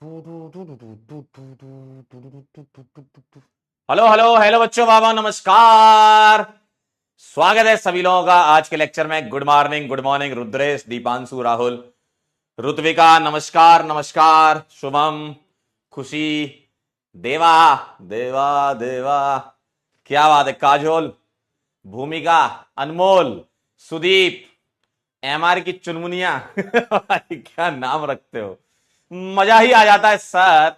Hello hello hello बच्चों, बाबा नमस्कार। स्वागत है सभी लोगों का आज के लेक्चर में। Good morning, good morning Rudresh, Deepanshu, Rahul, Ritvika, नमस्कार नमस्कार। शुभम, खुशी, देवा देवा देवा, क्या बात है। काजोल, भूमिका, अनमोल, सुदीप, एमआर की चुनमुनिया भाई क्या नाम रखते हो, मजा ही आ जाता है sir.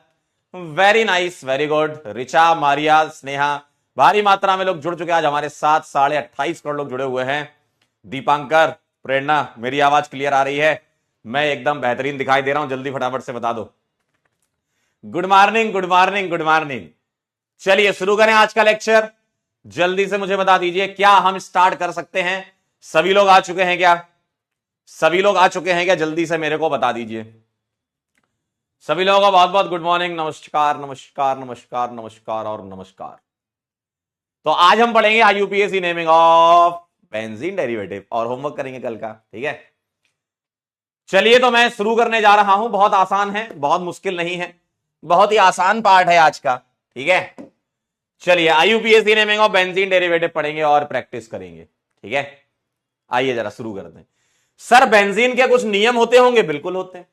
Very nice, very good. Richa, Maria, Sneha, भारी मात्रा में लोग जुड़ चुके हैं आज हमारे साथ। 28.5 करोड़ लोग जुड़े हुए हैं। दीपांकर, प्रेरणा, मेरी आवाज क्लियर आ रही है? मैं एकदम बेहतरीन दिखाई दे रहा हूं? जल्दी फटाफट से बता दो। Good morning, good morning, good morning. चलिए शुरू करें आज का लेक्चर। जल्दी से मुझे बता दीजिए, क्या हम स्टार्ट कर सकते हैं? सभी लोग आ चुके हैं क्या? सभी लोग आ चुके हैं क्या? जल्दी से मेरे को बता दीजिए। सभी लोगों को बहुत बहुत गुड मॉर्निंग, नमस्कार नमस्कार नमस्कार नमस्कार और नमस्कार। तो आज हम पढ़ेंगे IUPAC naming of benzene derivative और होमवर्क करेंगे कल का, ठीक है। चलिए तो मैं शुरू करने जा रहा हूं। बहुत आसान है, बहुत मुश्किल नहीं है, बहुत ही आसान पार्ट है आज का, ठीक है। चलिए IUPAC naming of benzene derivative पढ़ेंगे और प्रैक्टिस करेंगे, ठीक है। आइए जरा शुरू करते हैं। सर बेंजीन के कुछ नियम होते होंगे? बिल्कुल होते हैं,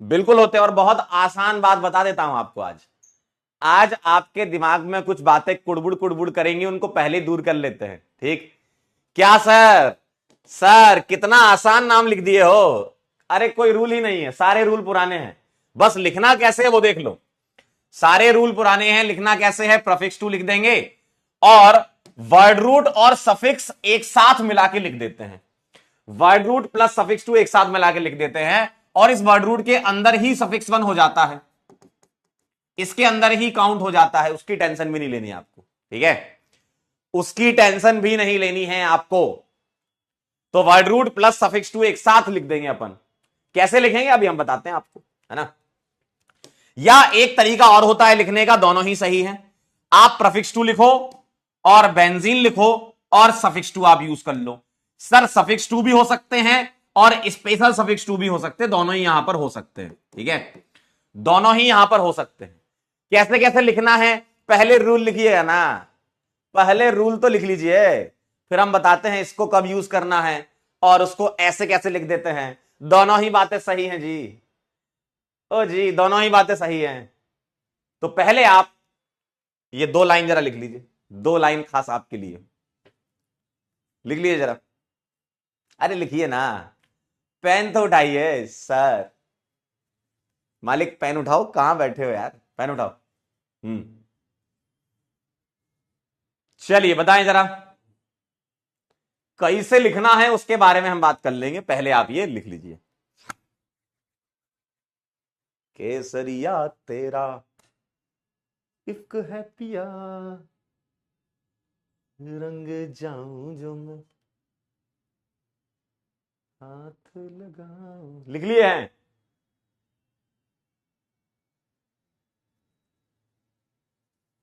बिल्कुल होते हैं। और बहुत आसान बात बता देता हूं आपको। आज आपके दिमाग में कुछ बातें कुड़बुड़ कुड़बुड़ करेंगी, उनको पहले दूर कर लेते हैं, ठीक। क्या सर? सर कितना आसान नाम लिख दिए हो। अरे कोई रूल ही नहीं है, सारे रूल पुराने हैं, बस लिखना कैसे है वो देख लो। सारे रूल पुराने हैं, लिखना कैसे है? प्रीफिक्स टू लिख देंगे और वर्ड रूट और सफिक्स एक साथ मिला के लिख देते हैं। वर्ड रूट प्लस सफिक्स टू एक साथ मिला के लिख देते हैं और इस वर्ड रूट के अंदर ही सफिक्स वन हो जाता है, इसके अंदर ही काउंट हो जाता है। उसकी टेंशन भी नहीं लेनी आपको, ठीक है, उसकी टेंशन भी नहीं लेनी है आपको। तो वर्ड रूट प्लस सफिक्स टू एक साथ लिख देंगे अपन। कैसे लिखेंगे अभी हम बताते हैं आपको, है ना। या एक तरीका और होता है लिखने का, दोनों ही सही है। आप प्रीफिक्स टू लिखो और बेंजीन लिखो और सफिक्स टू आप यूज कर लो। सर सफिक्स टू भी हो सकते हैं और स्पेशल सफिक्स टू भी हो सकते हैं, दोनों ही यहां पर हो सकते हैं, ठीक है, दोनों ही यहां पर हो सकते हैं। कैसे कैसे लिखना है? पहले रूल लिखिएगा ना, पहले रूल तो लिख लीजिए, फिर हम बताते हैं इसको कब यूज करना है और उसको ऐसे कैसे लिख देते हैं। दोनों ही बातें सही हैं जी, ओ जी दोनों ही बातें सही हैं। तो पहले आप ये 2 लाइन जरा लिख लीजिए, 2 लाइन खास आपके लिए लिख लीजिए जरा। अरे लिखिए ना, पेन तो उठाइए सर। मालिक पेन उठाओ, कहां बैठे हो यार, पेन उठाओ। चलिए बताएं जरा कैसे लिखना है, उसके बारे में हम बात कर लेंगे। पहले आप ये लिख लीजिए, केसरिया तेरा इफ्क है पिया, रंग जाऊं जो मैं हाथ लगाऊं। लिख लिए हैं?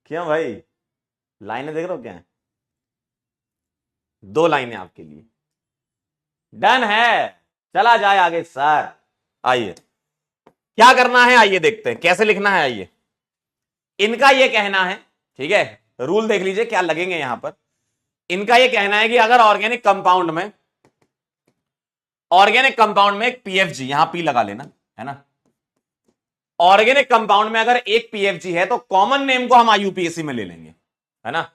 क्यों भाई, लाइनें देख रहे हो क्या है? 2 लाइनें आपके लिए, डन है। चला जाए आगे सर। आइए क्या करना है, आइए देखते हैं कैसे लिखना है। आइए इनका ये कहना है, ठीक है, रूल देख लीजिए क्या लगेंगे यहां पर। इनका ये कहना है कि अगर ऑर्गेनिक कंपाउंड में एक पीएफजी, यहां पी लगा लेना, है ना। ऑर्गेनिक कंपाउंड में अगर एक पीएफजी है तो कॉमन नेम को हम आईयूपीएसी में ले लेंगे, है ना।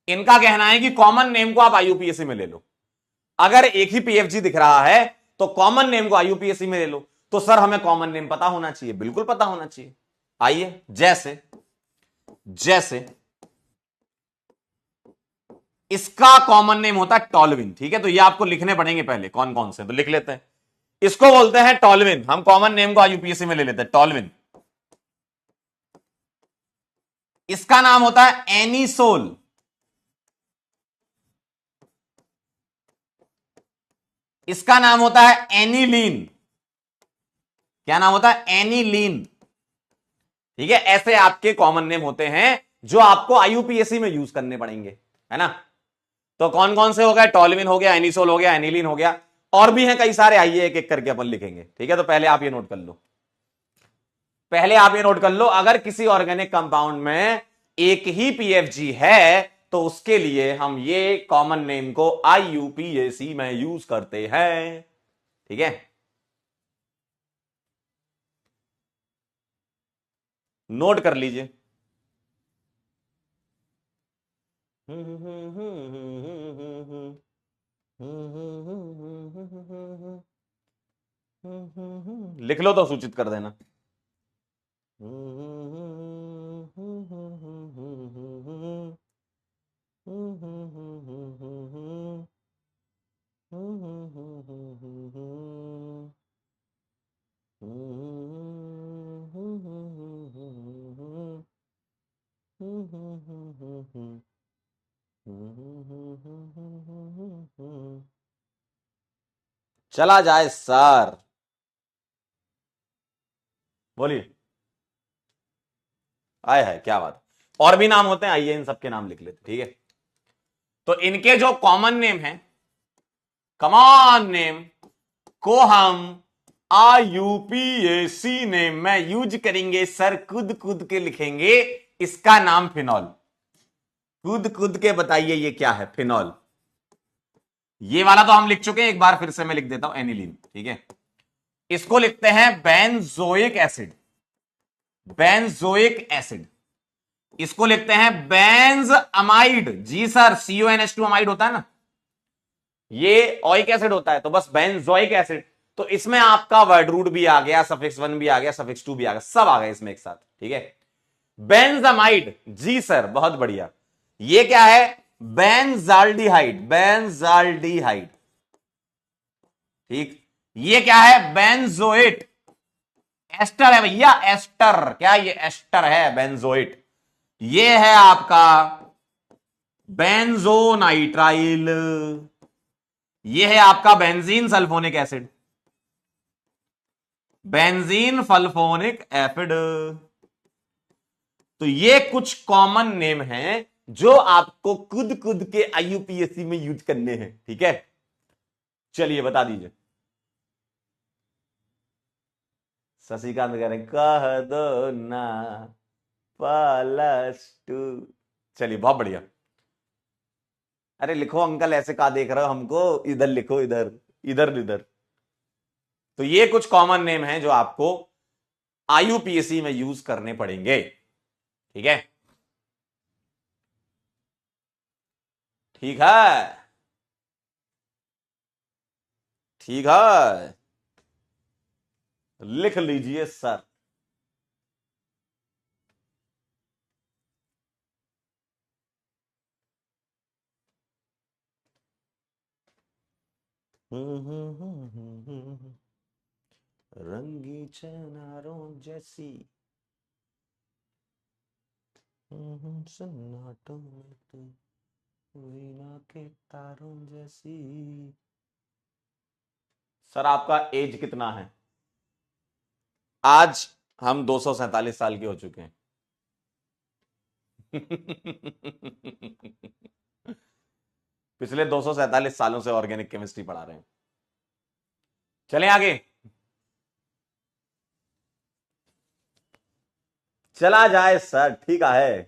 इनका कहना है कि कॉमन नेम को आप आईयूपीएसी में ले लो। अगर एक ही पीएफजी दिख रहा है तो कॉमन नेम को आईयूपीएसी में ले लो। तो सर हमें कॉमन नेम पता होना चाहिए, बिल्कुल पता होना चाहिए। आइए जैसे जैसे इसका कॉमन नेम होता है टॉलविन, ठीक है। तो ये आपको लिखने पड़ेंगे पहले कौन कौन से, तो लिख लेते हैं। इसको बोलते हैं टॉलविन, हम कॉमन नेम को आईयूपीएसी में ले लेते हैं, टॉलविन। इसका नाम होता है एनिसोल, इसका नाम होता है एनिलीन। क्या नाम होता है? एनिलीन, ठीक है। ऐसे आपके कॉमन नेम होते हैं जो आपको आईयूपीएसी में यूज करने पड़ेंगे, है ना। तो कौन कौन से हो गए? टॉलविन हो गया, एनिसोल हो गया, एनिलीन हो गया, और भी हैं कई सारे। आइए एक एक करके अपन लिखेंगे, ठीक है। तो पहले आप ये नोट कर लो, पहले आप ये नोट कर लो, अगर किसी ऑर्गेनिक कंपाउंड में एक ही पीएफजी है तो उसके लिए हम ये कॉमन नेम को आईयूपीएसी में यूज करते हैं। ठीक है, नोट कर लीजिए। लिख लो तो सूचित कर देना। चला जाए सर, बोलिए। आए है, क्या बात। और भी नाम होते हैं, आइए इन सबके नाम लिख लेते। ठीक है, तो इनके जो कॉमन नेम है, कॉमन नेम को हम आईयूपीएसी नेम में यूज करेंगे सर। खुद खुद के लिखेंगे, इसका नाम फिनॉल। खुद खुद के बताइए ये क्या है, फिनॉल। ये वाला तो हम लिख चुके हैं, एक बार फिर से मैं लिख देता हूं, एनिलीन। ठीक है, इसको लिखते हैं बेंजोइक एसिड, बेंजोइक एसिड। इसको लिखते हैं बेंज अमाइड। जी सर, CONH2 अमाइड होता है ना, ये ऑइक एसिड होता है, तो बस बेंजोइक एसिड। तो इसमें आपका वर्ड रूट भी आ गया, सफिक्स 1 भी आ गया, सफिक्स 2 भी आ गया, सब आ गया इसमें एक साथ। ठीक है, बेंजामाइड। जी सर, बहुत बढ़िया। ये क्या है, बेंजाल्डिहाइड, बेंजाल्डिहाइड। ठीक, ये क्या है, बेंजोएट। एस्टर है भैया, एस्टर। क्या ये एस्टर है, बेंजोएट। ये है आपका बेंजोनाइट्राइल। ये है आपका benzene sulphonic acid, benzene sulphonic acid. तो ये कुछ कॉमन नेम हैं जो आपको खुद खुद के आईयूपीएसी में यूज करने हैं। ठीक है, चलिए बता दीजिए। शशिकांत कह रहे हैं कह दो ना +2। चलिए, बहुत बढ़िया। अरे लिखो अंकल, ऐसे कहा देख रहे हो हमको, इधर लिखो, इधर इधर इधर। तो ये कुछ कॉमन नेम हैं जो आपको आईयूपीएसी में यूज करने पड़ेंगे। ठीक है, ठीक है, ठीक है, लिख लीजिए सर। रंगी चनारों जैसी सन्नाटों में तू, वीणा के तारों जैसी। सर आपका एज कितना है? आज हम 247 साल के हो चुके हैं। पिछले 247 सालों से ऑर्गेनिक केमिस्ट्री पढ़ा रहे हैं। चलें आगे, चला जाए सर। ठीक है,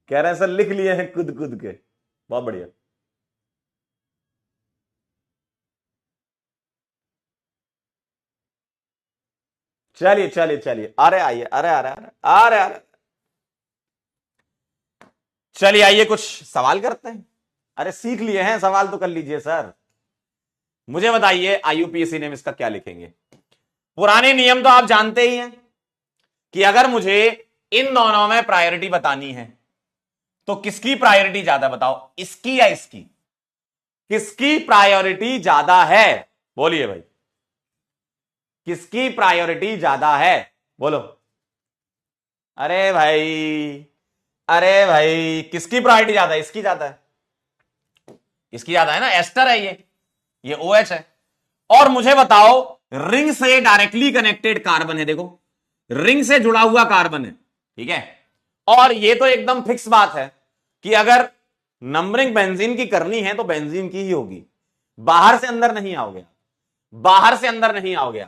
कह रहे हैं सर लिख लिए हैं खुद खुद के, बहुत बढ़िया। चलिए चलिए चलिए, अरे आइए, अरे अरे अरे अरे अरे, चलिए आइए कुछ सवाल करते हैं। अरे सीख लिए हैं, सवाल तो कर लीजिए सर। मुझे बताइए आईयूपीएसी नेम इसका क्या लिखेंगे। पुराने नियम तो आप जानते ही हैं कि अगर मुझे इन दोनों में प्रायोरिटी बतानी है तो किसकी प्रायोरिटी ज्यादा, बताओ, इसकी या इसकी? किसकी प्रायोरिटी ज्यादा है, बोलिए भाई, किसकी प्रायोरिटी ज्यादा है, बोलो। अरे भाई, अरे भाई, किसकी प्रायोरिटी ज्यादा है? इसकी ज्यादा है, इसकी ज्यादा है ना, एस्टर है ये OH है। और मुझे बताओ, रिंग से डायरेक्टली कनेक्टेड कार्बन है, देखो रिंग से जुड़ा हुआ कार्बन है। ठीक है, और ये तो एकदम फिक्स बात है कि अगर नंबरिंग बेंजीन की करनी है तो बेंजीन की ही होगी, बाहर से अंदर नहीं आओगे, बाहर से अंदर नहीं आओगे।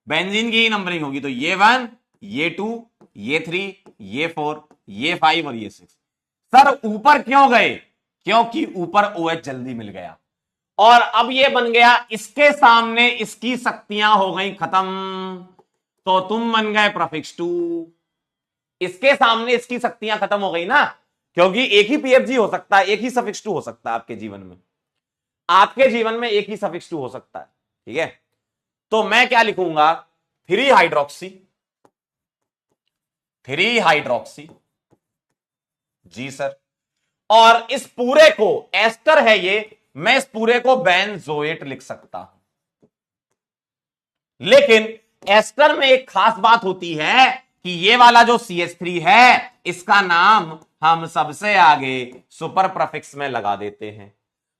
बेंजीन की ही नंबरिंग होगी, तो ये 1, ये 2, ये 3, ये 4, ये 5 और ये 6। सर ऊपर क्यों गए? क्योंकि ऊपर OH जल्दी मिल गया और अब ये बन गया, इसके सामने इसकी शक्तियां हो गई खत्म, तो तुम बन गए प्रीफिक्स 2। इसके सामने इसकी शक्तियां खत्म हो गई ना, क्योंकि एक ही PFG हो सकता है, एक ही सफिक्स 2 हो सकता है आपके जीवन में, आपके जीवन में एक ही सफिक्स 2 हो सकता है, ठीक है। तो मैं क्या लिखूंगा, 3 हाइड्रोक्सी, 3 हाइड्रोक्सी, जी सर। और इस पूरे को, एस्टर है ये, मैं इस पूरे को बेंजोएट लिख सकता हूं। लेकिन एस्टर में एक खास बात होती है कि ये वाला जो CH3 है, इसका नाम हम सबसे आगे सुपर प्रीफिक्स में लगा देते हैं।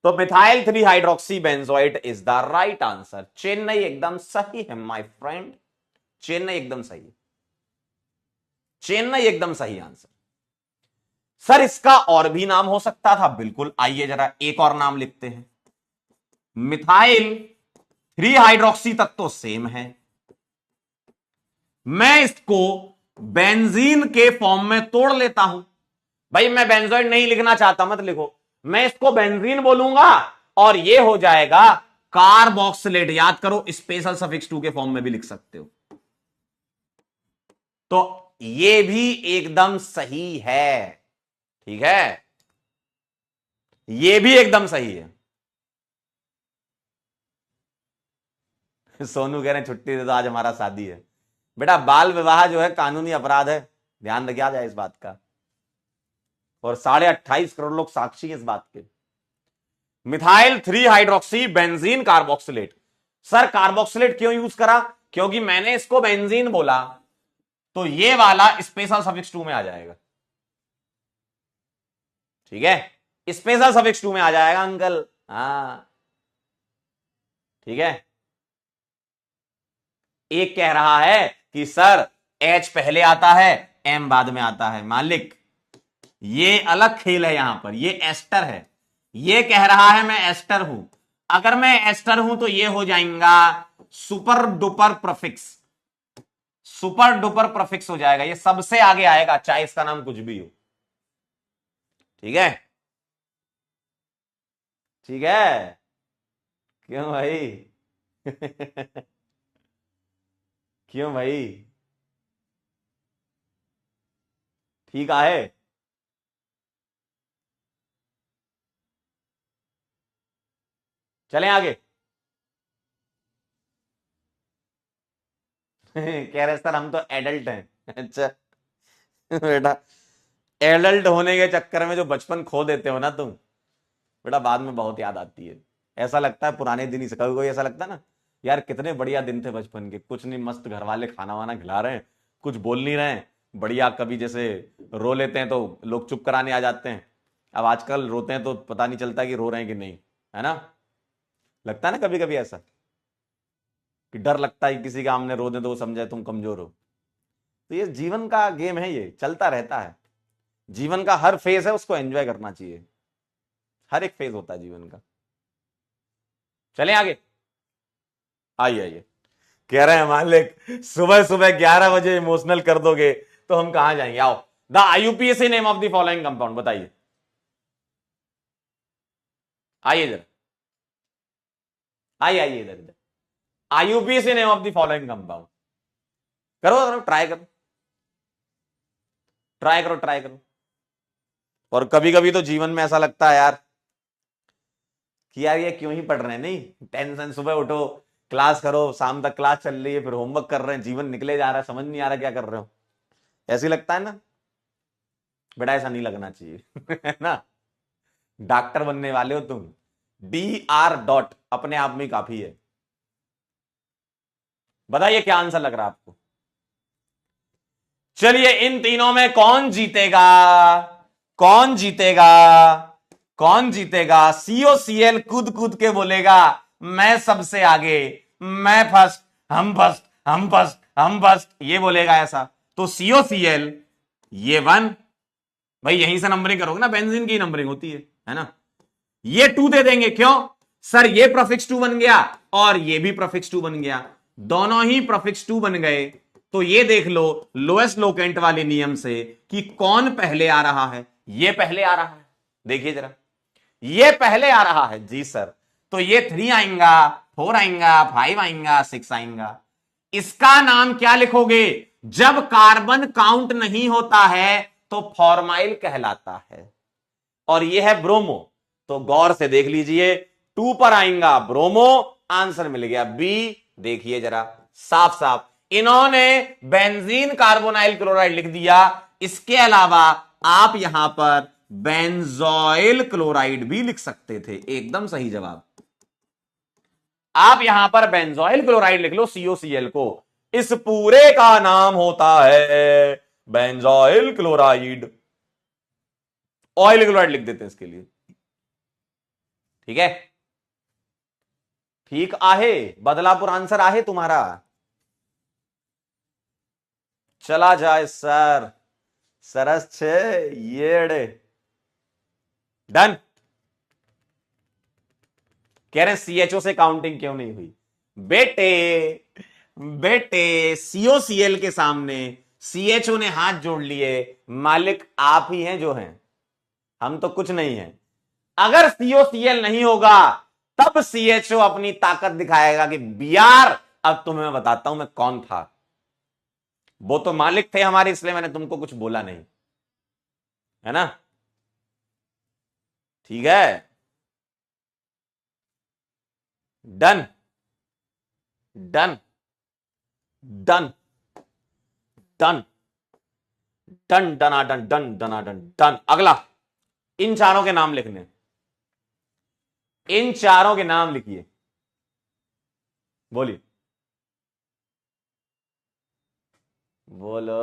तो methyl 3 hydroxy benzoate is the right answer. Chennai एकदम सही है माय फ्रेंड, चेन्नई एकदम सही है, चेन्नई एकदम सही आंसर। सर इसका और भी नाम हो सकता था, बिल्कुल, आइए जरा एक और नाम लिखते हैं। मिथाइल 3 हाइड्रोक्सी तक तो सेम है, मैं इसको बेंजीन के फॉर्म में तोड़ लेता हूं। भाई मैं बेंजोइड नहीं लिखना चाहता, मत लिखो, मैं इसको बेंजीन बोलूंगा और ये हो जाएगा कार्बोक्सिलेट। याद करो, स्पेशल सफिक्स 2 के फॉर्म में भी लिख सकते हो। तो ये भी एकदम सही है, ठीक है, ये भी एकदम सही है। सोनू कह रहे हैं छुट्टी दे दो, आज हमारा शादी है। बेटा बाल विवाह जो है कानूनी अपराध है, ध्यान रखा जाए इस बात का, और 28.5 करोड़ लोग साक्षी हैं इस बात के। Methyl 3 hydroxy benzene carboxylate. Sir carboxylate क्यों यूज करा? क्योंकि मैंने इसको बेंजीन बोला, तो ये वाला स्पेशल सफिक्स 2 में आ जाएगा, ठीक है, स्पेशल सफिक्स 2 में आ जाएगा अंकल, हाँ ठीक है। एक कह रहा है कि सर H पहले आता है, M बाद में आता है। मालिक ये अलग खेल है, यहां पर ये एस्टर है, ये कह रहा है मैं एस्टर हूं। अगर मैं एस्टर हूं तो ये हो जाएगा super duper prefix, super duper prefix हो जाएगा, ये सबसे आगे आएगा, चाहे इसका नाम कुछ भी हो, ठीक है, ठीक है। क्यों भाई क्यों भाई, ठीक है। चलें आगे कह रहे सर हम तो एडल्ट हैं। अच्छा बेटा, एडल्ट होने के चक्कर में जो बचपन खो देते हो ना तुम, बेटा बाद में बहुत याद आती है। ऐसा लगता है पुराने दिन ही से, कभी कोई ऐसा लगता है ना, यार कितने बढ़िया दिन थे बचपन के, कुछ नहीं, मस्त घर वाले खाना वाना खिला रहे हैं, कुछ बोल नहीं रहे हैं, बढ़िया। कभी जैसे रो लेते हैं तो लोग चुप कराने आ जाते हैं, अब आजकल रोते हैं तो पता नहीं चलता कि रो रहे हैं कि नहीं, है ना। लगता है ना कभी कभी ऐसा कि डर लगता है किसी का हमने रो दे तो वो समझे तुम कमजोर हो। तो ये जीवन का गेम है, ये चलता रहता है, जीवन का हर फेज है, उसको एंजॉय करना चाहिए, हर एक फेज होता है जीवन का। चलें आगे, आइए आइए। कह रहे हैं मालिक सुबह सुबह 11 बजे इमोशनल कर दोगे तो हम कहां जाएंगे। आओ, the IUPAC name of the following compound बताइए, आइए जरा, आइए आइए इधर इधर। IUPAC name of the following compound, करो करो, ट्राई करो, ट्राई करो, ट्राई करो। और कभी कभी तो जीवन में ऐसा लगता है यार कि यार ये क्यों ही पढ़ रहे हैं, नहीं टेंशन, सुबह उठो, क्लास करो, शाम तक क्लास चल रही है, फिर होमवर्क कर रहे हैं, जीवन निकले जा रहा है, समझ नहीं आ रहा क्या कर रहे हो, ऐसे लगता है ना। बेटा ऐसा नहीं लगना चाहिए है ना। डॉक्टर बनने वाले हो तुम, DR डॉट अपने आप में काफी है। बताइए क्या आंसर लग रहा है आपको। चलिए इन तीनों में कौन जीतेगा, कौन जीतेगा, कौन जीतेगा। COCL कूद कूद के बोलेगा मैं सबसे आगे, मैं फर्स्ट, हम फर्स्ट, हम फर्स्ट, हम फर्स्ट, ये बोलेगा ऐसा। तो COCL ये 1, भाई यहीं से नंबरिंग करोगे ना, बेंजीन की नंबरिंग होती है ना। ये 2 दे देंगे, क्यों सर, ये प्रीफिक्स 2 बन गया और ये भी प्रीफिक्स 2 बन गया, दोनों ही प्रोफिक्स टू बन गए, तो ये देख लो लोएस्ट लोकेंट वाले नियम से कि कौन पहले आ रहा है। ये पहले आ रहा है, देखिए जरा, ये पहले आ रहा है जी सर, तो ये 3 आएगा, 4 आएगा, 5 आएगा, 6 आएगा। इसका नाम क्या लिखोगे? जब कार्बन काउंट नहीं होता है तो फॉर्माइल कहलाता है, और यह है ब्रोमो। तो गौर से देख लीजिए, 2 पर आएगा ब्रोमो, आंसर मिल गया बी। देखिए जरा साफ साफ, इन्होंने बेंजीन कार्बोनाइल क्लोराइड लिख दिया, इसके अलावा आप यहां पर बेंजोइल क्लोराइड भी लिख सकते थे। एकदम सही जवाब, आप यहां पर बेंजोइल क्लोराइड लिख लो, COCl को। इस पूरे का नाम होता है बेंजोइल क्लोराइड। ऑयल क्लोराइड लिख देते हैं इसके लिए, ठीक है। ठीक आहे, बदलापुर आंसर आहे तुम्हारा। चला जाए सर, सरस छे येड़े। डन। कह रहे हैं CHO से काउंटिंग क्यों नहीं हुई? बेटे बेटे COCl के सामने CHO ने हाथ जोड़ लिए, मालिक आप ही हैं जो हैं, हम तो कुछ नहीं है। अगर COCl नहीं होगा तब CHO अपनी ताकत दिखाएगा कि बियार अब तुम्हें मैं बताता हूं मैं कौन था। वो तो मालिक थे हमारे, इसलिए मैंने तुमको कुछ बोला नहीं, है ना? ठीक है, done done done done done डना डन डन डना डन डन। अगला, इन चारों के नाम लिखने, इन चारों के नाम लिखिए, बोलिए, बोलो,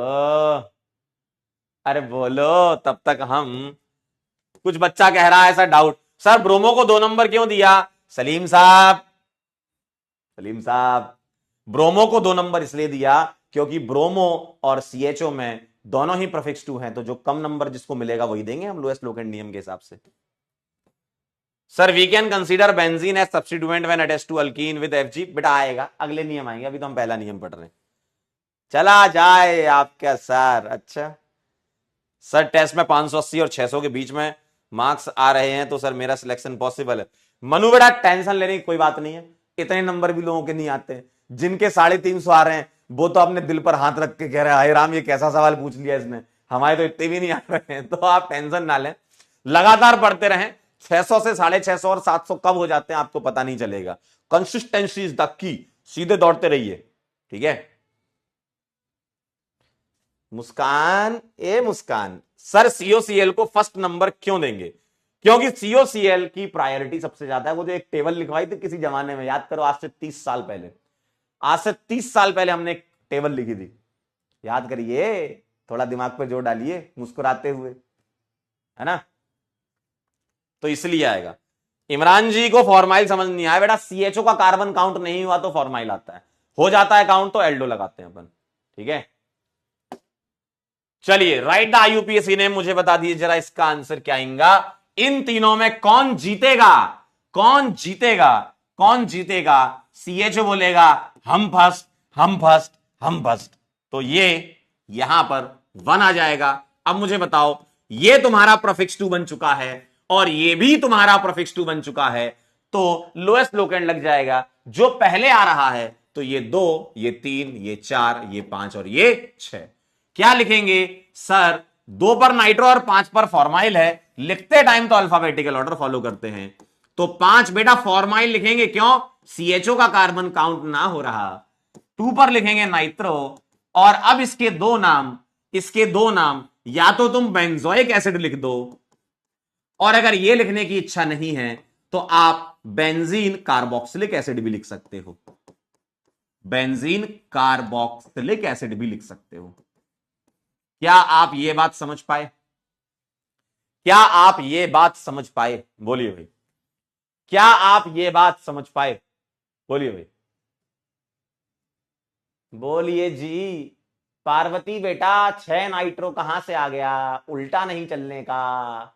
अरे बोलो, तब तक हम, कुछ बच्चा कह रहा है ऐसा डाउट, सर ब्रोमो को 2 नंबर क्यों दिया? सलीम साहब, सलीम साहब, ब्रोमो को 2 नंबर इसलिए दिया क्योंकि ब्रोमो और CHO में दोनों ही प्रीफिक्स 2 हैं, तो जो कम नंबर जिसको मिलेगा वही देंगे हम लोएस्ट लोकेंट नियम के हिसाब से। Sir we can consider benzene as substituent when attached to alkene with FG। बेटा आएगा, अगले नियम आएंगे, अभी तो हम पहला नियम पढ़ रहे हैं। चला जाए आपका सर। अच्छा सर, टेस्ट में 580 और 600 के बीच में मार्क्स आ रहे हैं तो सर मेरा सिलेक्शन पॉसिबल है। मनु बेटा टेंशन लेने की कोई बात नहीं है, इतने नंबर भी लोगों के नहीं आते हैं। जिनके 350 आ रहे हैं वो तो अपने दिल पर हाथ रख के कह रहे हैं हाय राम ये कैसा सवाल पूछ लिया इसने, हमारे तो इतने भी नहीं आ रहे हैं। तो आप टेंशन ना लें, लगातार पढ़ते रहें। 600 से 650 और 700 कब हो जाते हैं आपको पता नहीं चलेगा। कंसिस्टेंसी इज द की, सीधे दौड़ते रहिए, ठीक है। मुस्कान, ए मुस्कान, सर COCl को फर्स्ट नंबर क्यों देंगे? क्योंकि COCl की प्रायोरिटी सबसे ज्यादा है। वो जो एक टेबल लिखवाई थी किसी जमाने में, याद करो, आज से 30 साल पहले, आज से 30 साल पहले हमने एक टेबल लिखी थी, याद करिए, थोड़ा दिमाग पे जोर डालिए मुस्कुराते हुए, है ना? तो इसलिए आएगा। इमरान जी को फॉर्माइल समझ नहीं आया बेटा, CHO का कार्बन काउंट नहीं हुआ तो फॉर्माइल आता है, हो जाता है काउंट तो एल्डो लगाते हैं अपन, ठीक है। चलिए राइट द IUPAC नेम, मुझे बता दीजिए जरा इसका आंसर क्या आएगा। इन तीनों में कौन जीतेगा? कौन जीतेगा? कौन जीतेगा? CHO बोलेगा हम फर्स्ट, हम फर्स्ट, हम फर्स्ट, तो ये यहां पर 1 आ जाएगा। अब मुझे बताओ, ये तुम्हारा प्रीफिक्स 2 बन चुका है और ये भी तुम्हारा प्रीफिक्स 2 बन चुका है, तो लोएस्ट लोकेंट लग जाएगा जो पहले आ रहा है। तो ये 2, ये 3, ये 4, ये 5 और ये 6। क्या लिखेंगे? सर 2 पर नाइट्रो और 5 पर फॉर्माइल है, लिखते टाइम तो अल्फाबेटिकल ऑर्डर फॉलो करते हैं, तो 5 बेटा फॉर्माइल लिखेंगे, क्यों? CHO का कार्बन काउंट ना हो रहा। 2 पर लिखेंगे नाइट्रो, और अब इसके 2 नाम, इसके 2 नाम, या तो तुम बेंजोइक एसिड लिख दो, और अगर यह लिखने की इच्छा नहीं है तो आप बेंजीन कार्बोक्सिलिक एसिड भी लिख सकते हो, बेंजीन कार्बोक्सिलिक एसिड भी लिख सकते हो। क्या आप ये बात समझ पाए? क्या आप ये बात समझ पाए? बोलिए भाई, क्या आप ये बात समझ पाए? बोलिए भाई, बोलिए जी। पार्वती बेटा 6 नाइट्रो कहां से आ गया? उल्टा नहीं चलने का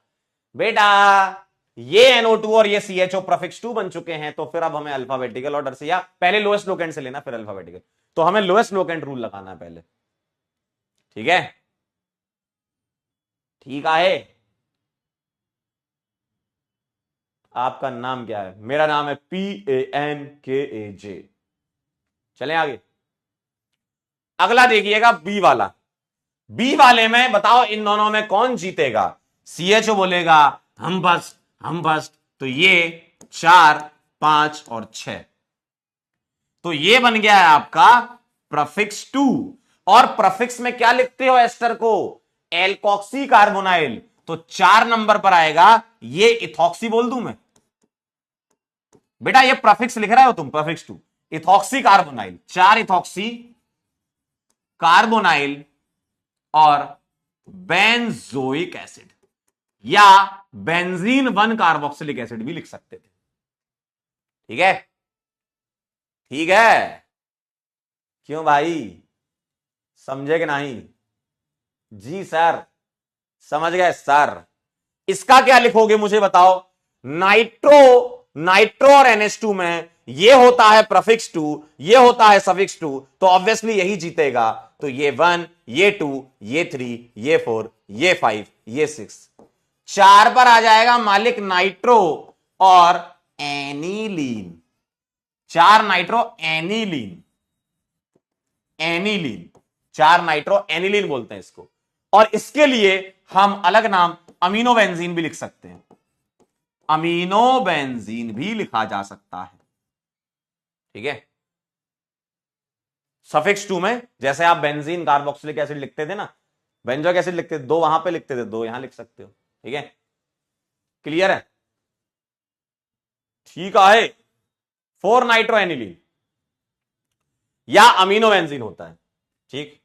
बेटा, ये NO2 और ये CHO प्रीफिक्स 2 बन चुके हैं, तो फिर अब हमें अल्फाबेटिकल ऑर्डर से, या पहले लोएस्ट लोकेंट से लेना फिर अल्फाबेटिकल, तो हमें लोएस्ट लोकेंट रूल लगाना है पहले। ठीक है, ठीक है। आपका नाम क्या है? मेरा नाम है PANKAJ। चलें आगे। अगला देखिएगा बी वाला। बी वाले में बताओ इन दोनों में कौन जीतेगा? CHO बोलेगा हम फर्स्ट, तो ये 4, 5 और 6, तो ये बन गया है आपका प्रफिक्स 2। और प्रफिक्स में क्या लिखते हो एस्टर को? एल्कोक्सी कार्बोनाइल, तो 4 नंबर पर आएगा ये इथॉक्सी बोल दूं मैं? बेटा ये प्रफिक्स लिख रहे हो तुम, prefix 2 ethoxy carbonyl, 4 ethoxy carbonyl और बेंजोइक एसिड, या बेंजीन 1 कार्बोक्सिलिक एसिड भी लिख सकते थे। ठीक है, ठीक है। क्यों भाई, समझे कि नहीं? जी सर, समझ गए सर। इसका क्या लिखोगे मुझे बताओ? नाइट्रो और NH2 में ये होता है प्रफिक्स 2, ये होता है सफिक्स 2, तो ऑब्वियसली यही जीतेगा। तो ये 1, ये 2, ये 3, ये 4, ये 5, ये 6, 4 पर आ जाएगा मालिक नाइट्रो और aniline. 4 nitro aniline, 4 nitro aniline बोलते हैं इसको। और इसके लिए हम अलग नाम अमीनो बेंजीन भी लिख सकते हैं, अमीनो बेंजीन भी लिखा जा सकता है। ठीक है, सफिक्स 2 में जैसे आप बेंजीन कार्बोक्सिलिक एसिड लिखते थे ना, बेंजोइक एसिड लिखते थे, 2 वहां पे लिखते थे, 2 यहां लिख सकते हो। ठीक है, क्लियर है? ठीक है। 4 नाइट्रो एनिलीन या अमीनो बेंजीन होता है। ठीक,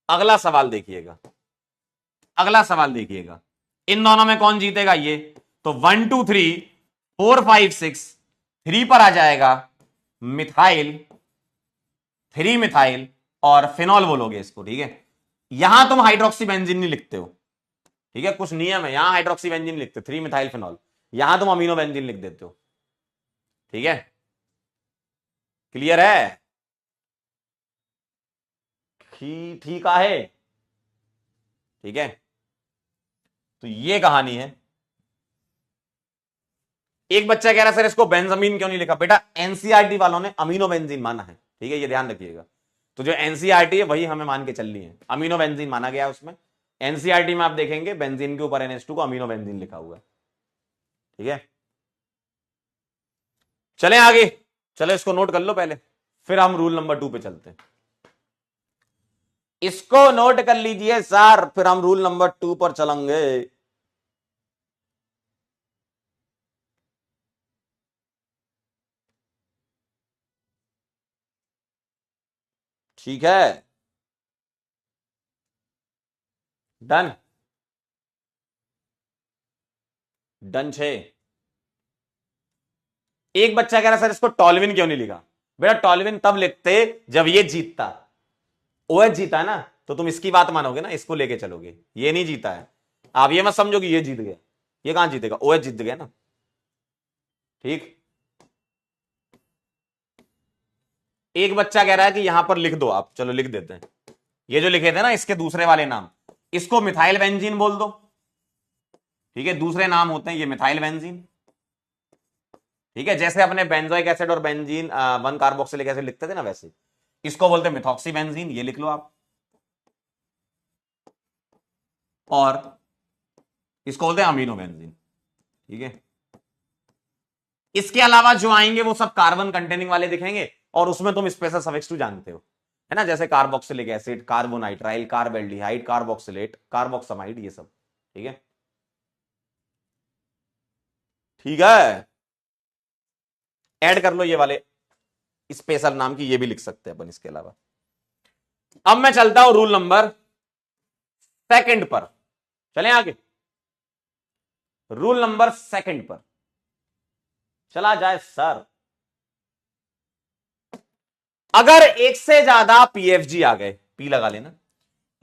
अगला सवाल देखिएगा, अगला सवाल देखिएगा, इन दोनों में कौन जीतेगा? ये तो 1 2 3 4 5 6, 3 पर आ जाएगा मिथाइल, 3 मिथाइल और फिनॉल बोलोगे इसको। ठीक है, यहां तुम हाइड्रोक्सी बेंजीन नहीं लिखते हो। ठीक है, कुछ नियम है, यहां हाइड्रोक्सी बेंजीन लिखते हो, 3 मिथाइल फिनॉल, यहां तुम अमीनो बेंजीन लिख देते हो। ठीक है, क्लियर है? ठीक है, ठीक है। तो ये कहानी है। एक बच्चा कह रहा सर इसको बेंजामीन क्यों नहीं लिखा? बेटा एनसीईआरटी वालों ने अमीनो बेंजीन माना है। ठीक है, ये ध्यान रखिएगा। तो जो एनसीईआरटी है वही हमें मान के चलनी है, अमीनो बेंजीन माना गया उसमें। एनसीईआरटी में आप देखेंगे बेंजीन के ऊपर NH2 को अमीनो बेंजीन लिखा हुआ है। ठीक है, चलें आगे। चलो इसको नोट कर लो पहले, फिर हम रूल नंबर 2 पे चलते हैं। इसको नोट कर लीजिए सर, फिर हम रूल नंबर 2 पर चलेंगे। ठीक है, डन, डन 6। एक बच्चा कह रहा सर इसको टॉलविन क्यों नहीं लिखा? बेटा टॉलविन तब लिखते जब ये जीतता, OH जीता ना, तो तुम इसकी बात मानोगे ना, इसको लेके चलोगे। ये नहीं जीता है, आप ये मत समझो कि ये जीत गया, ये कहां जीतेगा? OH जीत गया ना। ठीक, एक बच्चा कह रहा है कि यहां पर लिख दो आप, चलो लिख देते हैं। ये जो लिखे थे ना इसके दूसरे वाले नाम, इसको मिथाइल बेंजीन बोल दो। ठीक है, दूसरे नाम होते हैं ये मिथाइल बेंजीन। ठीक है, जैसे अपने बेंजोइक एसिड और बेंजीन 1 कार्बोक्सिलिक एसिड लिखते थे ना, वैसे इसको बोलते हैं मिथॉक्सी बेंजीन, ये लिख लो आप। और इसको बोलते हैं अमीनो बेंजीन। ठीक है, इसके अलावा जो आएंगे वो सब कार्बन कंटेनिंग वाले दिखेंगे, और उसमें तुम स्पेशल सफिक्स 2 जानते हो, है ना, जैसे carboxylic acid, carbonitrile, carbaldehyde, carboxylate, carboxamide, ये सब। ठीक है, ठीक है, ऐड कर लो ये वाले स्पेशल नाम की, ये भी लिख सकते हैं अपन इसके अलावा। अब मैं चलता हूं रूल नंबर 2 पर, चलें आगे। रूल नंबर 2 पर चला जाए सर। अगर एक से ज्यादा PFG आ गए, पी लगा लेना,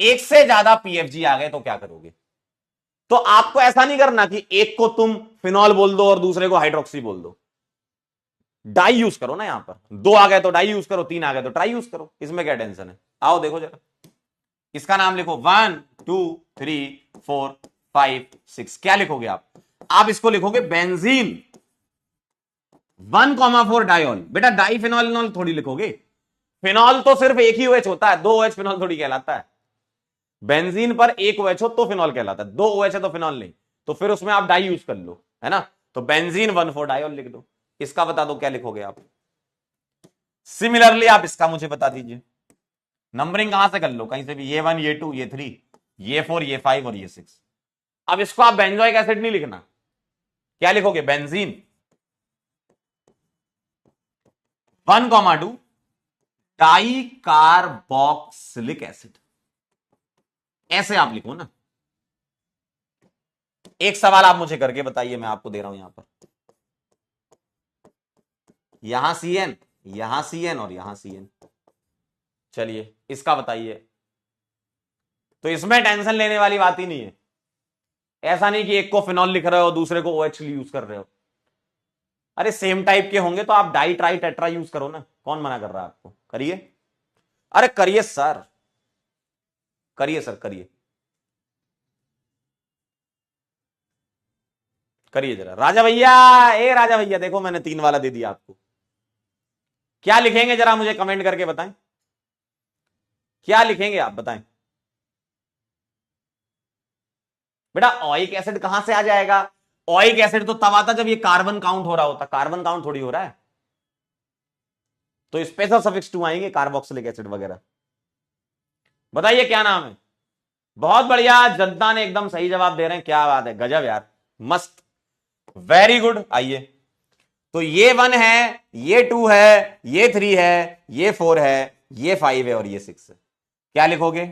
एक से ज्यादा PFG आ गए तो क्या करोगे? तो आपको ऐसा नहीं करना कि एक को तुम फिनॉल बोल दो और दूसरे को हाइड्रोक्सी बोल दो। डाई यूज करो ना, यहां पर दो आ गए तो डाई यूज करो, तीन आ गए तो ट्राई यूज करो, इसमें क्या टेंशन है। आओ देखो जरा, इसका नाम लिखो 1 2 3 4 5 6। क्या लिखोगे आप इसको लिखोगे बेंजीन 1,4 डायोल। बेटा डाई फिनॉल थोड़ी लिखोगे, फिनॉल तो सिर्फ एक ही OH होता है, दो OH फिनॉल थोड़ी कहलाता है। बेंजीन पर एक OH हो तो फिनॉल कहलाता है, दो OH है तो फिनॉल नहीं, तो फिर उसमें आप डाई यूज कर लो, है ना। तो बेंजीन 1,4 डायोल लिख दो। इसका बता दो क्या लिखोगे आप। सिमिलरली आप इसका मुझे बता दीजिए। नंबरिंग कहां से कर लो, कहीं से भी, ये 1 ये 2 ये 3 ये 4 ये 5 और ये 6। अब इसको आप बेंजोइक एसिड नहीं लिखना, क्या लिखोगे, बेंजीन 1,2 डाई कार्बोक्सिलिक एसिड, ऐसे आप लिखो ना। एक सवाल आप मुझे करके बताइए, मैं आपको दे रहा हूं यहां पर, यहां CN, यहां CN और यहां CN। चलिए इसका बताइए। तो इसमें टेंशन लेने वाली बात ही नहीं है। ऐसा नहीं कि एक को फिनॉल लिख रहे हो दूसरे को OH यूज कर रहे हो। अरे सेम टाइप के होंगे तो आप डाई ट्राई टेट्रा यूज करो ना, कौन मना कर रहा है आपको, करिए। अरे करिए सर, करिए सर, करिए करिए जरा। राजा भैया, ए राजा भैया, देखो मैंने 3 वाला दे दिया आपको। क्या लिखेंगे जरा मुझे कमेंट करके बताएं, क्या लिखेंगे आप बताएं। बेटा ऑइक एसिड कहां से आ जाएगा, ऑइक एसिड तो तब आता जब ये कार्बन काउंट हो रहा होता, कार्बन काउंट थोड़ी हो रहा है। तो स्पेशल सफिक्स 2 आएंगे, कार्बोक्सिलिक एसिड वगैरह। बताइए क्या नाम है। बहुत बढ़िया, जनता ने एकदम सही जवाब दे रहे हैं, क्या बात है, गजब यार, मस्त, वेरी गुड। आइए, तो ये 1 है, ये 2 है, ये 3 है, ये 4 है, ये 5 है और ये 6 है। क्या लिखोगे,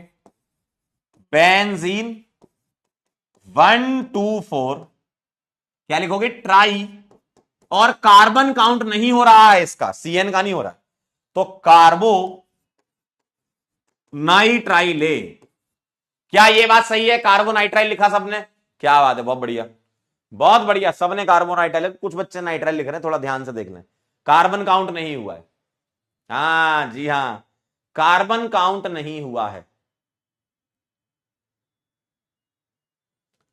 बेंजीन 1 2 4, क्या लिखोगे, ट्राई, और कार्बन काउंट नहीं हो रहा है इसका, CN का नहीं हो रहा, तो कार्बो नाइट्राइले। क्या ये बात सही है, कार्बोनाइट्राइल लिखा सबने, क्या बात है, बहुत बढ़िया, बहुत बढ़िया, सबने कार्बोनाइट्राइल। कुछ बच्चे नाइट्राइल लिख रहे हैं, थोड़ा ध्यान से देख लें, कार्बन काउंट नहीं हुआ है। हाँ जी हाँ, कार्बन काउंट नहीं हुआ है,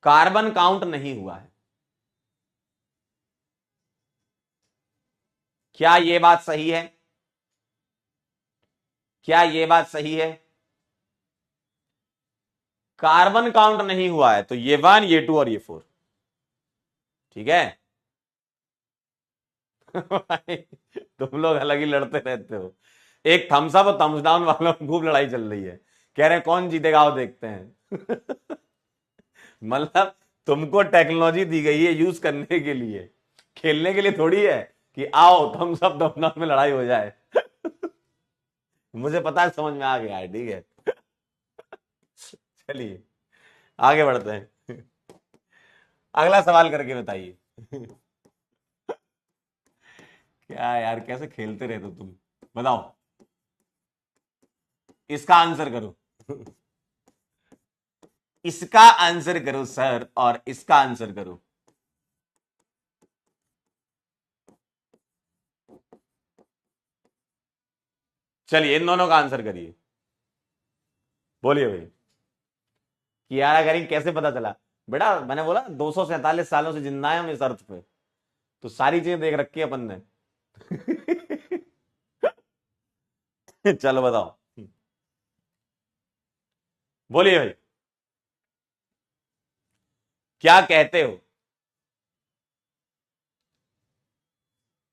कार्बन काउंट नहीं हुआ है। क्या यह बात सही है, क्या यह बात सही है, कार्बन काउंट नहीं हुआ है, तो ये 1 ये 2 और ये 4, ठीक है। तुम लोग अलग ही लड़ते रहते हो। एक थम्स अप और थम्स डाउन वालों में खूब लड़ाई चल रही है, कह रहे हैं कौन जीतेगा आओ देखते हैं। मतलब तुमको टेक्नोलॉजी दी गई है यूज करने के लिए, खेलने के लिए थोड़ी है कि आओ थम्स अप थम्स डाउन में लड़ाई हो जाए। मुझे पता है, समझ में आ गया है, ठीक है। चलिए आगे बढ़ते हैं, अगला सवाल करके बताइए। क्या यार, कैसे खेलते रहते हो तुम, बताओ। इसका आंसर करो, इसका आंसर करो सर, और इसका आंसर करो। चलिए इन दोनों का आंसर करिए, बोलिए भाई। कियारा करीम कैसे पता चला, बेटा मैंने बोला 247 सालों से जिंदा है हम इस अर्थ पे, तो सारी चीजें देख रखी है अपन ने। चलो बताओ, बोलिए भाई, क्या कहते हो,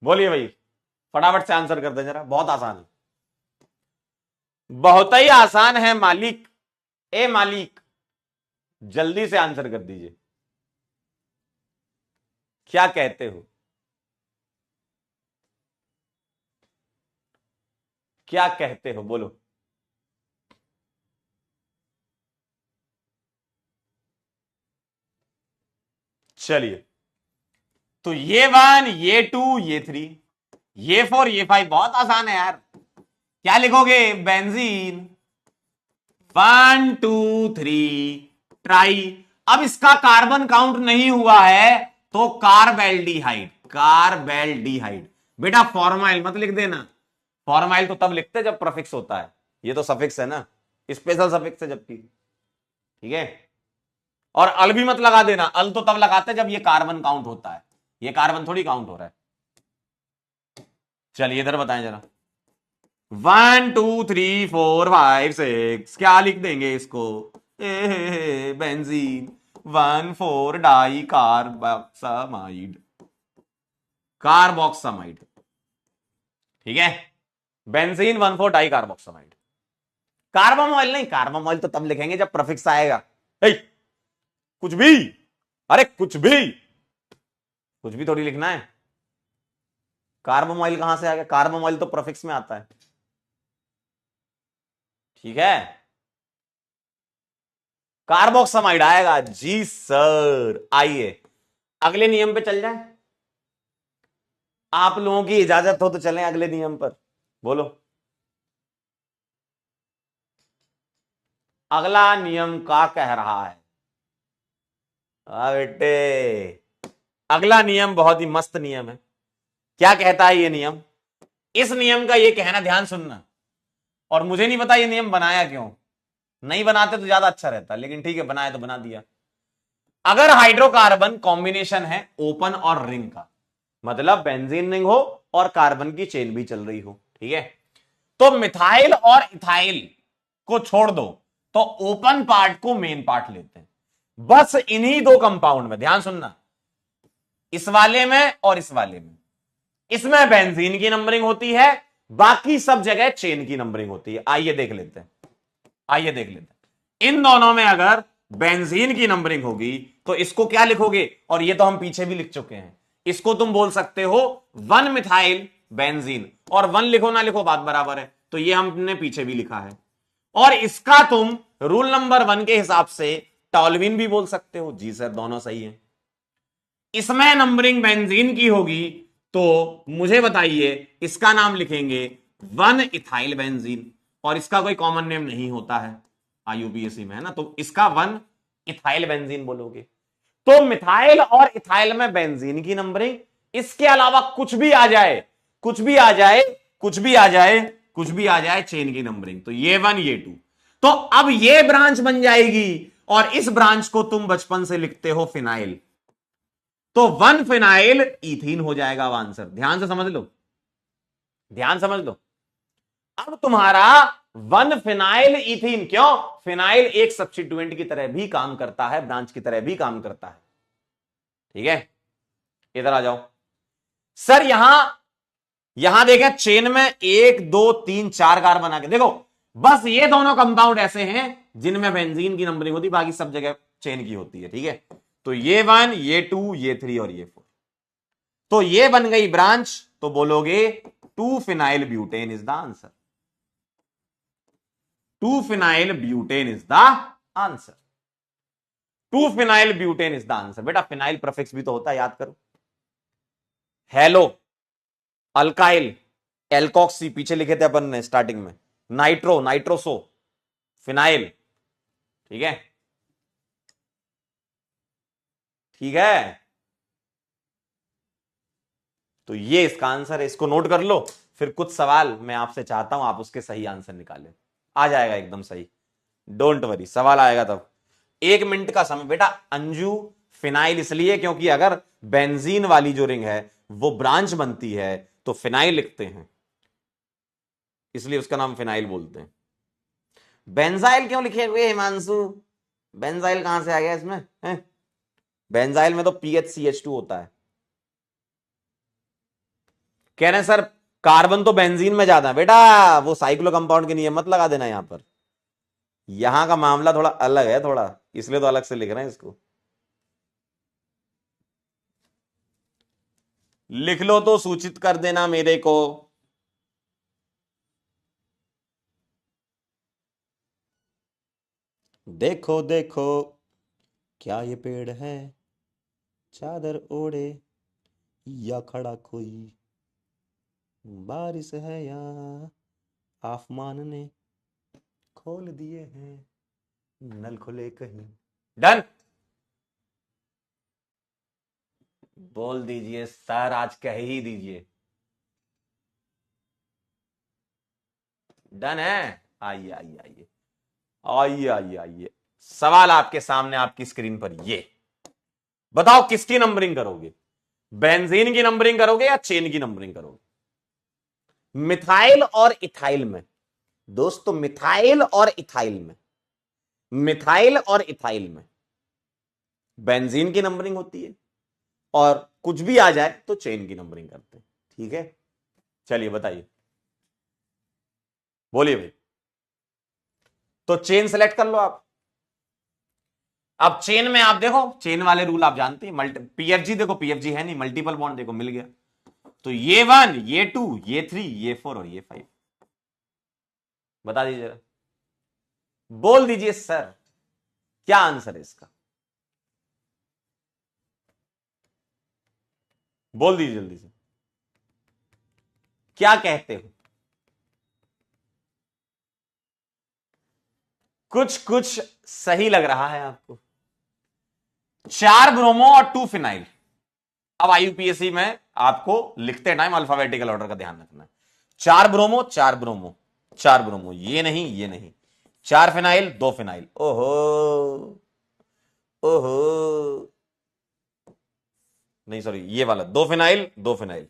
बोलिए भाई, फटाफट से आंसर कर दे जरा, बहुत आसान है, बहुत ही आसान है मालिक, ए मालिक, जल्दी से आंसर कर दीजिए, क्या कहते हो, क्या कहते हो, बोलो। चलिए, तो ये 1 ये 2 ये 3 ये 4 ये 5, बहुत आसान है यार। क्या लिखोगे, बेंजीन 1 2 3 ट्राई। अब इसका कार्बन काउंट नहीं हुआ है तो कार्बेल्डिहाइड, कार्बेल्डिहाइड। बेटा फॉर्माइल मत लिख देना, फॉर्माइल तो तब लिखते जब प्रीफिक्स होता है, ये तो सफिक्स है ना, स्पेशल सफिक्स है जबकि, ठीक है। और अल भी मत लगा देना, अल तो तब लगाते जब ये कार्बन काउंट होता है, ये कार्बन थोड़ी काउंट हो रहा है। चलिए इधर बताएं जरा, 1 2 3 4 5 6 क्या लिख देंगे इसको, बेंजीन 1,4 डाई कार्बोक्सामाइड, कार्बोक्सामाइड, ठीक है। Benzene 1,4 die carboxamide. कार्बोमॉइल नहीं, कार्बोमॉइल तो तब लिखेंगे जब प्रीफिक्स आएगा। कुछ भी, अरे कुछ भी थोड़ी लिखना है। कार्बोमॉइल कहां से आ गया, कार्बोमॉइल तो प्रीफिक्स में आता है, ठीक है। कार्बोक्सामाइड आएगा, जी सर। आइए अगले नियम पे चल जाए, आप लोगों की इजाजत हो तो चलें अगले नियम पर, बोलो। अगला नियम का कह रहा है, बेटे अगला नियम बहुत ही मस्त नियम है। क्या कहता है ये नियम, इस नियम का ये कहना, ध्यान सुनना, और मुझे नहीं पता ये नियम बनाया क्यों, नहीं बनाते तो ज्यादा अच्छा रहता, लेकिन ठीक है बनाया तो बना दिया। अगर हाइड्रोकार्बन कॉम्बिनेशन है ओपन और रिंग का, मतलब बेंजीन रिंग हो और कार्बन की चेन भी चल रही हो, ठीक है, तो मिथाइल और इथाइल को छोड़ दो तो ओपन पार्ट को मेन पार्ट लेते हैं। बस इन्हीं दो कंपाउंड में, ध्यान सुनना, इस वाले में और इस वाले में, इसमें बेंजीन की नंबरिंग होती है, बाकी सब जगह चेन की नंबरिंग होती है। आइए देख लेते हैं, आइए देख लेते हैं। इन दोनों में अगर बेंजीन की नंबरिंग होगी तो इसको क्या लिखोगे, और ये तो हम पीछे भी लिख चुके हैं, इसको तुम बोल सकते हो 1 मिथाइल बेंजीन, और 1 लिखो ना लिखो बात बराबर है, तो ये हमने पीछे भी लिखा है। और इसका तुम रूल नंबर 1 के हिसाब से टॉल्विन भी बोल सकते हो, जी सर दोनों सही है। इसमें नंबरिंग बेंजीन की होगी तो मुझे बताइए इसका नाम लिखेंगे 1 इथाइल बेंजीन, और इसका कोई कॉमन नेम नहीं होता है आईयूपीएसी में, है ना, तो इसका 1 इथाइल बेंजीन बोलोगे। तो मिथाइल और इथाइल में बेंजीन की नंबरिंग, इसके अलावा कुछ भी आ जाए, कुछ भी आ जाए, कुछ भी आ जाए, कुछ भी आ जाए चेन की नंबरिंग, तो ये 1 ये 2, तो अब ये ब्रांच बन जाएगी, और इस ब्रांच को तुम बचपन से लिखते हो फिनाइल, तो 1 फिनाइल इथीन हो जाएगा आंसर। ध्यान से समझ लो, ध्यान समझ लो। अब तुम्हारा 1 फिनाइल इथीन, क्यों, फिनाइल एक सब्स्टिट्यूएंट की तरह भी काम करता है, ब्रांच की तरह भी काम करता है, ठीक है। इधर आ जाओ सर, यहां देखें चेन में 1 2 3 4 कार्बन आके देखो, बस ये दोनों कंपाउंड ऐसे हैं जिनमें बेंजीन की नंबरिंग होती, बाकी सब जगह चेन की होती है, ठीक है। तो ये 1 ये 2 ये 3 और ये 4, तो ये बन गई ब्रांच, तो बोलोगे 2 phenyl butane is the answer, 2 phenyl butane is the answer, 2 phenyl butane is the answer. बेटा फिनाइल प्रीफिक्स भी तो होता है, याद करो, हेलो, अल्काइल, एल्कोक्सी पीछे लिखे थे अपन ने स्टार्टिंग में, नाइट्रो, नाइट्रोसो, फिनाइल, ठीक है, ठीक है। तो ये इसका आंसर है, इसको नोट कर लो, फिर कुछ सवाल मैं आपसे चाहता हूं आप उसके सही आंसर निकालें, आ जाएगा एकदम सही, डोंट वरी, सवाल आएगा तब। 1 मिनट का समय बेटा। अंजू फिनाइल इसलिए क्योंकि अगर बेंजीन वाली जो रिंग है वो ब्रांच बनती है तो फिनाइल लिखते हैं, इसलिए उसका नाम फिनाइल बोलते हैं। बेंजाइल क्यों लिखे हुए हिमांशु, बेंजाइल कहां से आ गया इसमें है? बेंजाइल में तो PHCH2 होता है। कह रहे हैं सर कार्बन तो बेंजीन में ज्यादा है, बेटा वो साइक्लो कंपाउंड के नियम मत लगा देना यहां पर, यहां का मामला थोड़ा अलग है थोड़ा, इसलिए तो अलग से लिख रहे हैं इसको। लिख लो तो सूचित कर देना मेरे को। देखो देखो क्या ये पेड़ है, चादर ओढ़े या खड़ा कोई, बारिश है या आसमान ने खोल दिए हैं नल खुले कहीं। डन। बोल दीजिए सर, आज कह ही दीजिए। डन है। आइए आइए आइए आइए आइए आइए। सवाल आपके सामने, आपकी स्क्रीन पर। ये बताओ किसकी नंबरिंग करोगे? बेंजीन की नंबरिंग करोगे या चेन की नंबरिंग करोगे? मिथाइल और इथाइल में, दोस्तों, मिथाइल और इथाइल में, मिथाइल और इथाइल में बेंजीन की नंबरिंग होती है, और कुछ भी आ जाए तो चेन की नंबरिंग करते हैं। ठीक है, चलिए बताइए, बोलिए भाई। तो चेन सेलेक्ट कर लो आप। अब चेन में आप देखो, चेन वाले रूल आप जानते हैं। मल्टी पीएफजी, देखो पीएफजी है नहीं, मल्टीपल बॉन्ड देखो मिल गया। तो ये 1, ये 2, ये 3, ये 4 और ये 5। बता दीजिए जरा। बोल दीजिए सर, क्या आंसर है इसका? बोल दीजिए जल्दी से, क्या कहते हो? कुछ कुछ सही लग रहा है आपको। 4 ब्रोमो और 2 फिनाइल। अब आईयूपीएससी में आपको लिखते टाइम अल्फाबेटिकल ऑर्डर का ध्यान रखना है। 4 ब्रोमो, 4 ब्रोमो, 4 ब्रोमो, ये नहीं ये नहीं। 4 फिनाइल, 2 फिनाइल। ओहो, ओहो, नहीं सॉरी, ये वाला 2 फिनाइल, 2 फिनाइल।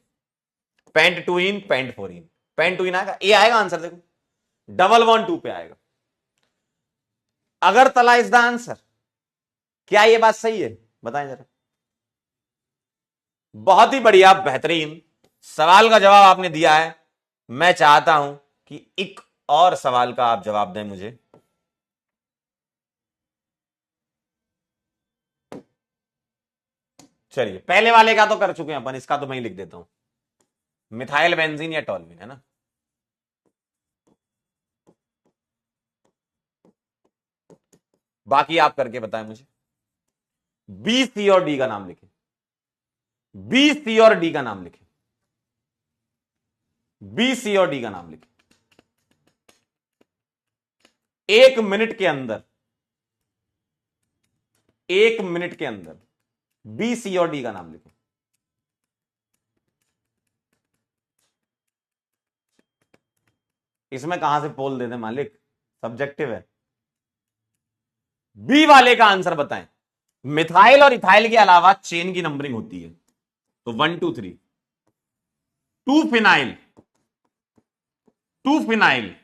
पेंट 2 इन, पेंट 4 इन। पेंट 2 इन आएगा, ये आएगा आंसर। देखो, डबल वन 2 पे आएगा। Agartala is the answer. क्या ये बात सही है? बताएं जरा। बहुत ही बढ़िया, बेहतरीन सवाल का जवाब आपने दिया है। मैं चाहता हूं कि एक और सवाल का आप जवाब दें मुझे। चलिए, पहले वाले का तो कर चुके हैं अपन, इसका तो मैं ही लिख देता हूं। मिथाइल बेंजीन या टॉल्यूइन, है ना? बाकी आप करके बताएं मुझे। बी, सी और डी का नाम लिखें। बी, सी और डी का नाम लिखें। बी, सी और डी का नाम लिखें। 1 मिनट के अंदर, 1 मिनट के अंदर बी, सी और डी का नाम लिखें। इसमें कहां से पोल दे दे मालिक, सब्जेक्टिव है। बी वाले का आंसर बताएं। मिथाइल और इथाइल के अलावा चेन की नंबरिंग होती है, तो 1 2 3। 2 फिनाइल, 2 फिनाइल,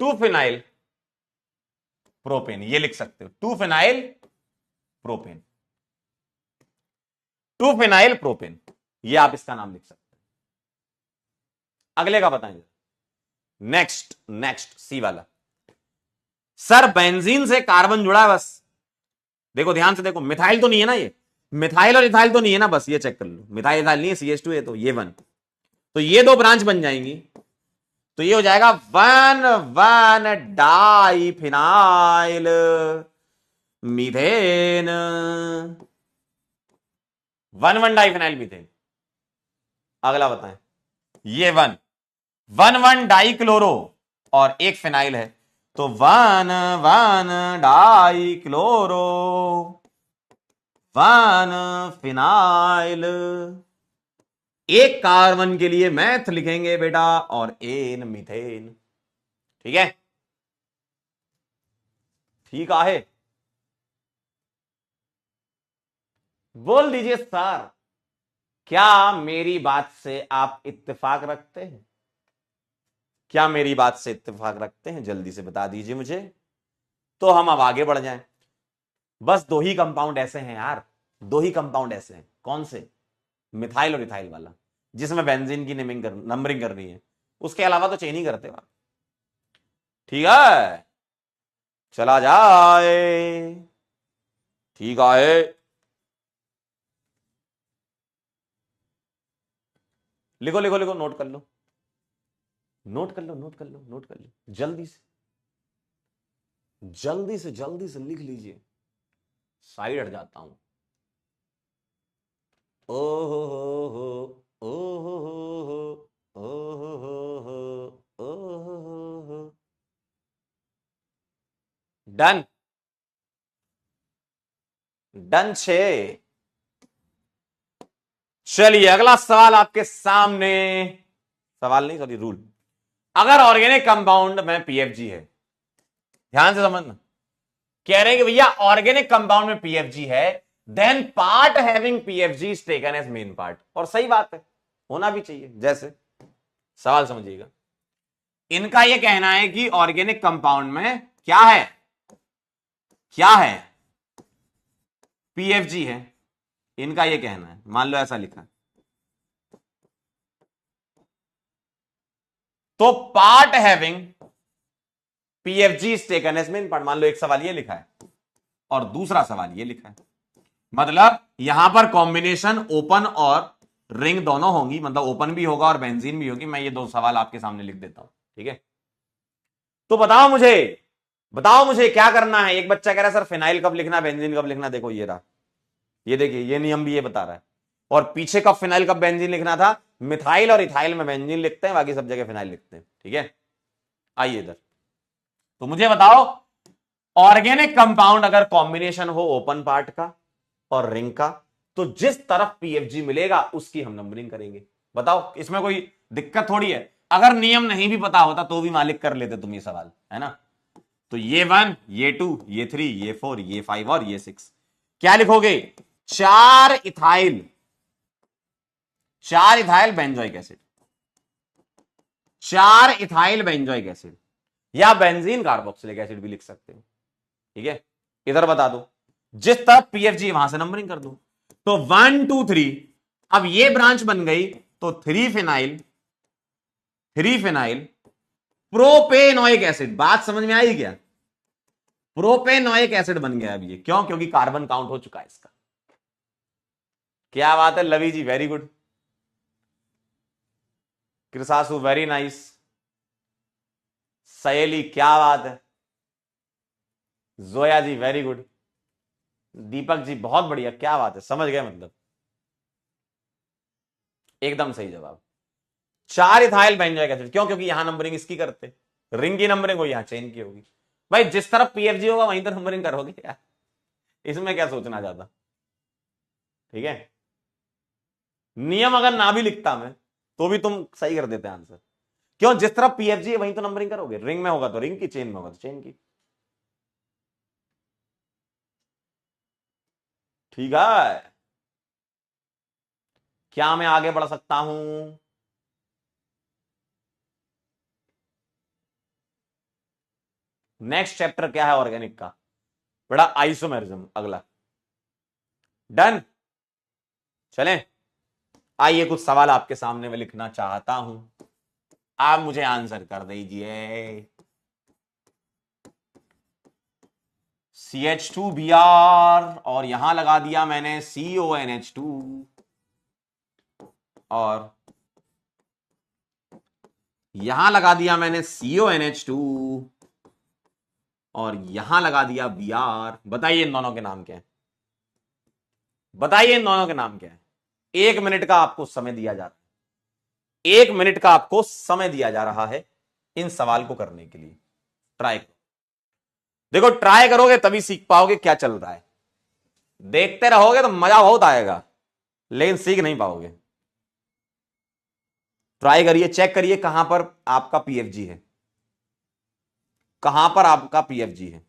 2 फिनाइल प्रोपेन, ये लिख सकते हो। 2 फिनाइल प्रोपेन, 2 फिनाइल प्रोपेन, ये आप इसका नाम लिख सकते हैं। अगले का बताएंगे। नेक्स्ट, नेक्स्ट सी वाला। सर बेंजीन से कार्बन जुड़ा है बस। देखो ध्यान से देखो, मिथाइल तो नहीं है ना, ये मिथाइल और इथाइल तो नहीं है ना, बस ये चेक कर लो। मिथाइल इथाइल नहीं है, CH2 है, तो ये 1। तो ये 2 ब्रांच बन जाएंगी, तो ये हो जाएगा 1 1 diphenyl methane. 1 1 diphenyl methane. अगला बताएं। ये 1 1 1 डाई क्लोरो और एक फिनाइल है, तो 1 1 डाई क्लोरो, 1 फिनाइल। एक कार्बन के लिए मैथ लिखेंगे बेटा, और एन मीथेन। ठीक है, ठीक है। बोल दीजिए सर, क्या मेरी बात से आप इत्तेफाक रखते हैं? क्या मेरी बात से इत्तेफाक रखते हैं? जल्दी से बता दीजिए मुझे, तो हम अब आगे बढ़ जाएं। बस 2 ही कंपाउंड ऐसे हैं यार, 2 ही कंपाउंड ऐसे हैं। कौन से? मिथाइल और इथाइल वाला, जिसमें बेंजीन की नंबरिंग करनी है। उसके अलावा तो चेन ही करते हो आप। ठीक है, चला जाए। ठीक है, लिखो लिखो लिखो, नोट कर लो, नोट कर लो, नोट कर लो, नोट कर लो, जल्दी से जल्दी से जल्दी से लिख लीजिए। साइड हट जाता हूं। ओ हो, ओ हो, ओ हो, ओ हो। डन, डन छे। चलिए अगला सवाल आपके सामने, सवाल नहीं सॉरी रूल। अगर ऑर्गेनिक कंपाउंड में पीएफजी है, ध्यान से समझना, कह रहे हैं कि भैया ऑर्गेनिक कंपाउंड में पीएफजी है, then part having PFG is taken as main part. और सही बात है, होना भी चाहिए। जैसे सवाल समझिएगा, इनका यह कहना है कि ऑर्गेनिक कंपाउंड में क्या है, क्या है, पीएफजी है। इनका यह कहना है, मान लो ऐसा लिखा है, तो part having PFG is taken as main part. मान लो एक सवाल ये लिखा है और दूसरा सवाल ये लिखा है, मतलब यहां पर कॉम्बिनेशन ओपन और रिंग दोनों होंगी, मतलब ओपन भी होगा और बेंजीन भी होगी। मैं ये दो सवाल आपके सामने लिख देता हूं, ठीक है। तो बताओ मुझे क्या करना है। एक बच्चा कह रहा है सर फिनाइल कब लिखना, बेंजीन कब लिखना। देखो ये रहा, ये देखिए, ये नियम भी ये बता रहा है। और पीछे कब फिनाइल कब बेंजीन लिखना था, मिथाइल और इथाइल में बेंजीन लिखते हैं, बाकी सब जगह फिनाइल लिखते हैं, ठीक है। आइए इधर, तो मुझे बताओ ऑर्गेनिक कंपाउंड अगर कॉम्बिनेशन हो ओपन पार्ट का और रिंग का, तो जिस तरफ पीएफजी मिलेगा उसकी हम नंबरिंग करेंगे। बताओ, इसमें कोई दिक्कत थोड़ी है। अगर नियम नहीं भी पता होता तो भी मालिक कर लेते तुम ये सवाल, है ना। तो ये 1, ये 2, ये 3, ये 4, ये 5 और ये 6, क्या लिखोगे, 4 ethyl benzoic acid, 4 ethyl benzoic acid, या बेंजीन कार्बोक्सिलिक एसिड भी लिख सकते हो, ठीक है। इधर बता दो, जिस तरफ पीएफजी वहां से नंबरिंग कर दो। तो 1 2 3, अब ये ब्रांच बन गई तो 3 फिनाइल प्रोपेनोइक एसिड। बात समझ में आई क्या, प्रोपेनोइक एसिड बन गया अब ये, क्यों, क्योंकि कार्बन काउंट हो चुका है इसका। क्या बात है Lavi ji, very good. Krishasu very nice. Saheli क्या बात है। Zoya ji very good. दीपक जी बहुत बढ़िया, क्या बात है, समझ गए मतलब, एकदम सही जवाब। 4 इथाइल बेंजोइक एसिड, क्यों, क्योंकि यहां नंबरिंग इसकी करते, रिंग की नंबरिंग हो, यहां चेन की होगी। भाई जिस तरफ पीएफजी होगा वहीं तर नंबरिंग करोगे यार, इसमें क्या सोचना ज्यादा, ठीक है। नियम अगर ना भी लिखता मैं तो भी तुम सही कर देते आंसर, क्यों, जिस तरफ पीएफजी है वहीं तो नंबरिंग करोगे। रिंग में होगा तो रिंग की, चेन में होगा तो चेन की, ठीक है। क्या मैं आगे बढ़ सकता हूं, नेक्स्ट चैप्टर क्या है ऑर्गेनिक का, बड़ा आइसोमेरिज्म अगला, डन। चलें, आइए कुछ सवाल आपके सामने में लिखना चाहता हूं, आप मुझे आंसर कर दीजिए। CH2Br और यहां लगा दिया मैंने CONH2 और यहां लगा दिया मैंने CONH2 और यहां लगा दिया Br। बताइए इन दोनों के नाम क्या है, बताइए इन दोनों के नाम क्या है। 1 मिनट का आपको समय दिया जा रहा है, 1 मिनट का आपको समय दिया जा रहा है इन सवाल को करने के लिए। ट्राई करो, देखो ट्राई करोगे तभी सीख पाओगे क्या चल रहा है। देखते रहोगे तो मजा बहुत आएगा, लेकिन सीख नहीं पाओगे। ट्राई करिए, चेक करिए कहां पर आपका पीएफजी है, कहां पर आपका पीएफजी है।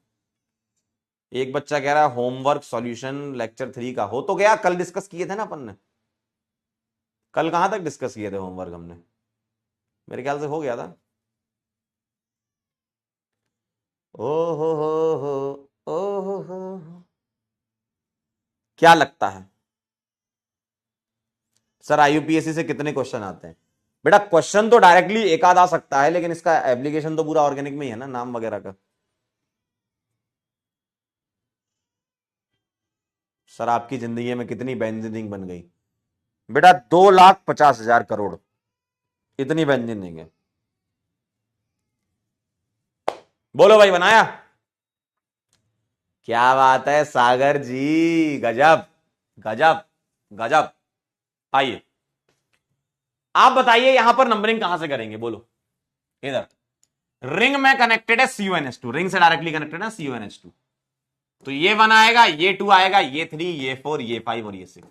एक बच्चा कह रहा है होमवर्क सॉल्यूशन लेक्चर 3 का हो तो गया, कल डिस्कस किए थे ना अपन ने, कल कहां तक डिस्कस किए थे होमवर्क हमने, मेरे ख्याल से हो गया था। ओ हो क्या लगता है सर आईयूपीएससी से कितने क्वेश्चन आते हैं। बेटा क्वेश्चन तो डायरेक्टली एक आध आ सकता है, लेकिन इसका एप्लीकेशन तो पूरा ऑर्गेनिक में ही है ना, नाम वगैरह का। सर आपकी जिंदगी में कितनी बेंजीनिंग बन गई। बेटा 2,50,000 करोड़, इतनी बेंजीनिंग है। बोलो भाई बनाया, क्या बात है सागर जी, गजब गजब गजब। आइए आप बताइए यहां पर नंबरिंग कहां से करेंगे, बोलो। इधर रिंग में कनेक्टेड है CONH2, रिंग से डायरेक्टली कनेक्टेड है CONH2, तो ये 1 आएगा, ये 2 आएगा, ये 3, ये 4, ये 5 और ये 6।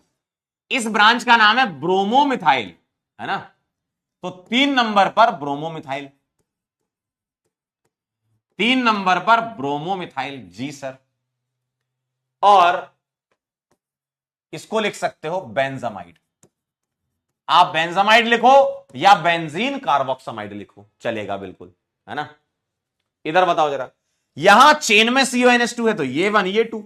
इस ब्रांच का नाम है ब्रोमोमिथाइल, है ना। तो 3 नंबर पर ब्रोमोमिथाइल, 3 नंबर पर ब्रोमोमिथाइल, जी सर। और इसको लिख सकते हो बेंजामाइड। आप बेंजामाइड लिखो या बेंजीन कार्बोक्सामाइड लिखो, चलेगा बिल्कुल, है ना। इधर बताओ जरा, यहां चेन में CONH2 है तो ये 1 ये 2।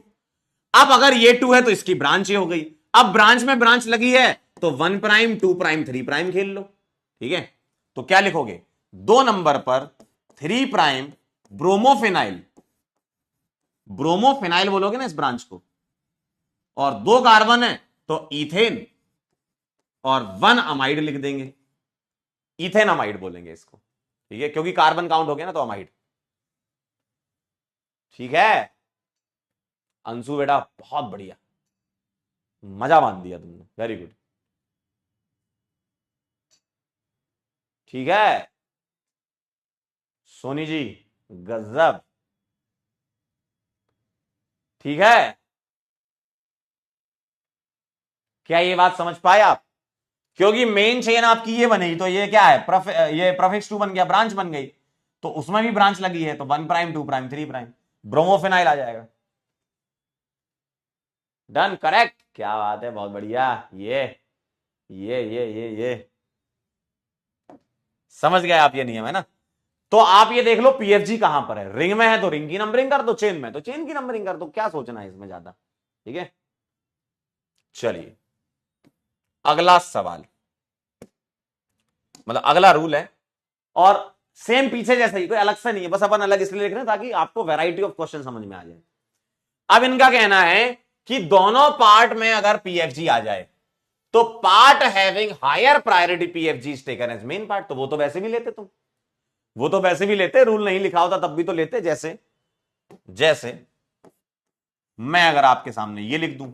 अब अगर ये 2 है तो इसकी ब्रांच ये हो गई। अब ब्रांच में ब्रांच लगी है तो 1 प्राइम 2 प्राइम 3 प्राइम खेल लो, ठीक है। तो क्या लिखोगे, 2 नंबर पर 3 प्राइम ब्रोमोफिनाइल, ब्रोमोफिनाइल बोलोगे ना इस ब्रांच को, और 2 कार्बन है तो इथेन, और 1 अमाइड लिख देंगे, इथेन अमाइड बोलेंगे इसको, ठीक है, क्योंकि कार्बन काउंट हो गया ना तो अमाइड। ठीक है अंशु बेटा, बहुत बढ़िया, मजा बांध दिया तुमने, वेरी गुड। ठीक है सोनी जी, गजब, ठीक है। क्या ये बात समझ पाए आप, क्योंकि मेन चेन आपकी ये बनेगी तो ये क्या है, ये प्रीफिक्स 2 बन गया, ब्रांच बन गई, तो उसमें भी ब्रांच लगी है तो 1 प्राइम 2 प्राइम 3 प्राइम ब्रोमोफिनाइल आ जाएगा। डन, करेक्ट, क्या बात है, बहुत बढ़िया। ये समझ गए आप, ये नियम है ना। तो आप ये देख लो पीएफजी कहां पर है, रिंग में है तो रिंग की नंबरिंग कर दो, चेन में तो चेन की नंबरिंग कर दो, क्या सोचना है इसमें ज्यादा, ठीक है। चलिए अगला सवाल, मतलब अगला रूल है, और सेम पीछे जैसा ही, कोई अलग से नहीं है, बस अपन अलग इसलिए लिख रहे हैं ताकि आपको वैरायटी ऑफ क्वेश्चन समझ में आ जाए। अब इनका कहना है कि दोनों पार्ट में अगर पीएफजी आ जाए तो part having higher priority PFG is taken as main part. तो वो तो वैसे भी लेते तुम, वो तो वैसे भी लेते, रूल नहीं लिखा होता तब भी तो लेते। जैसे जैसे मैं अगर आपके सामने ये लिख दूं,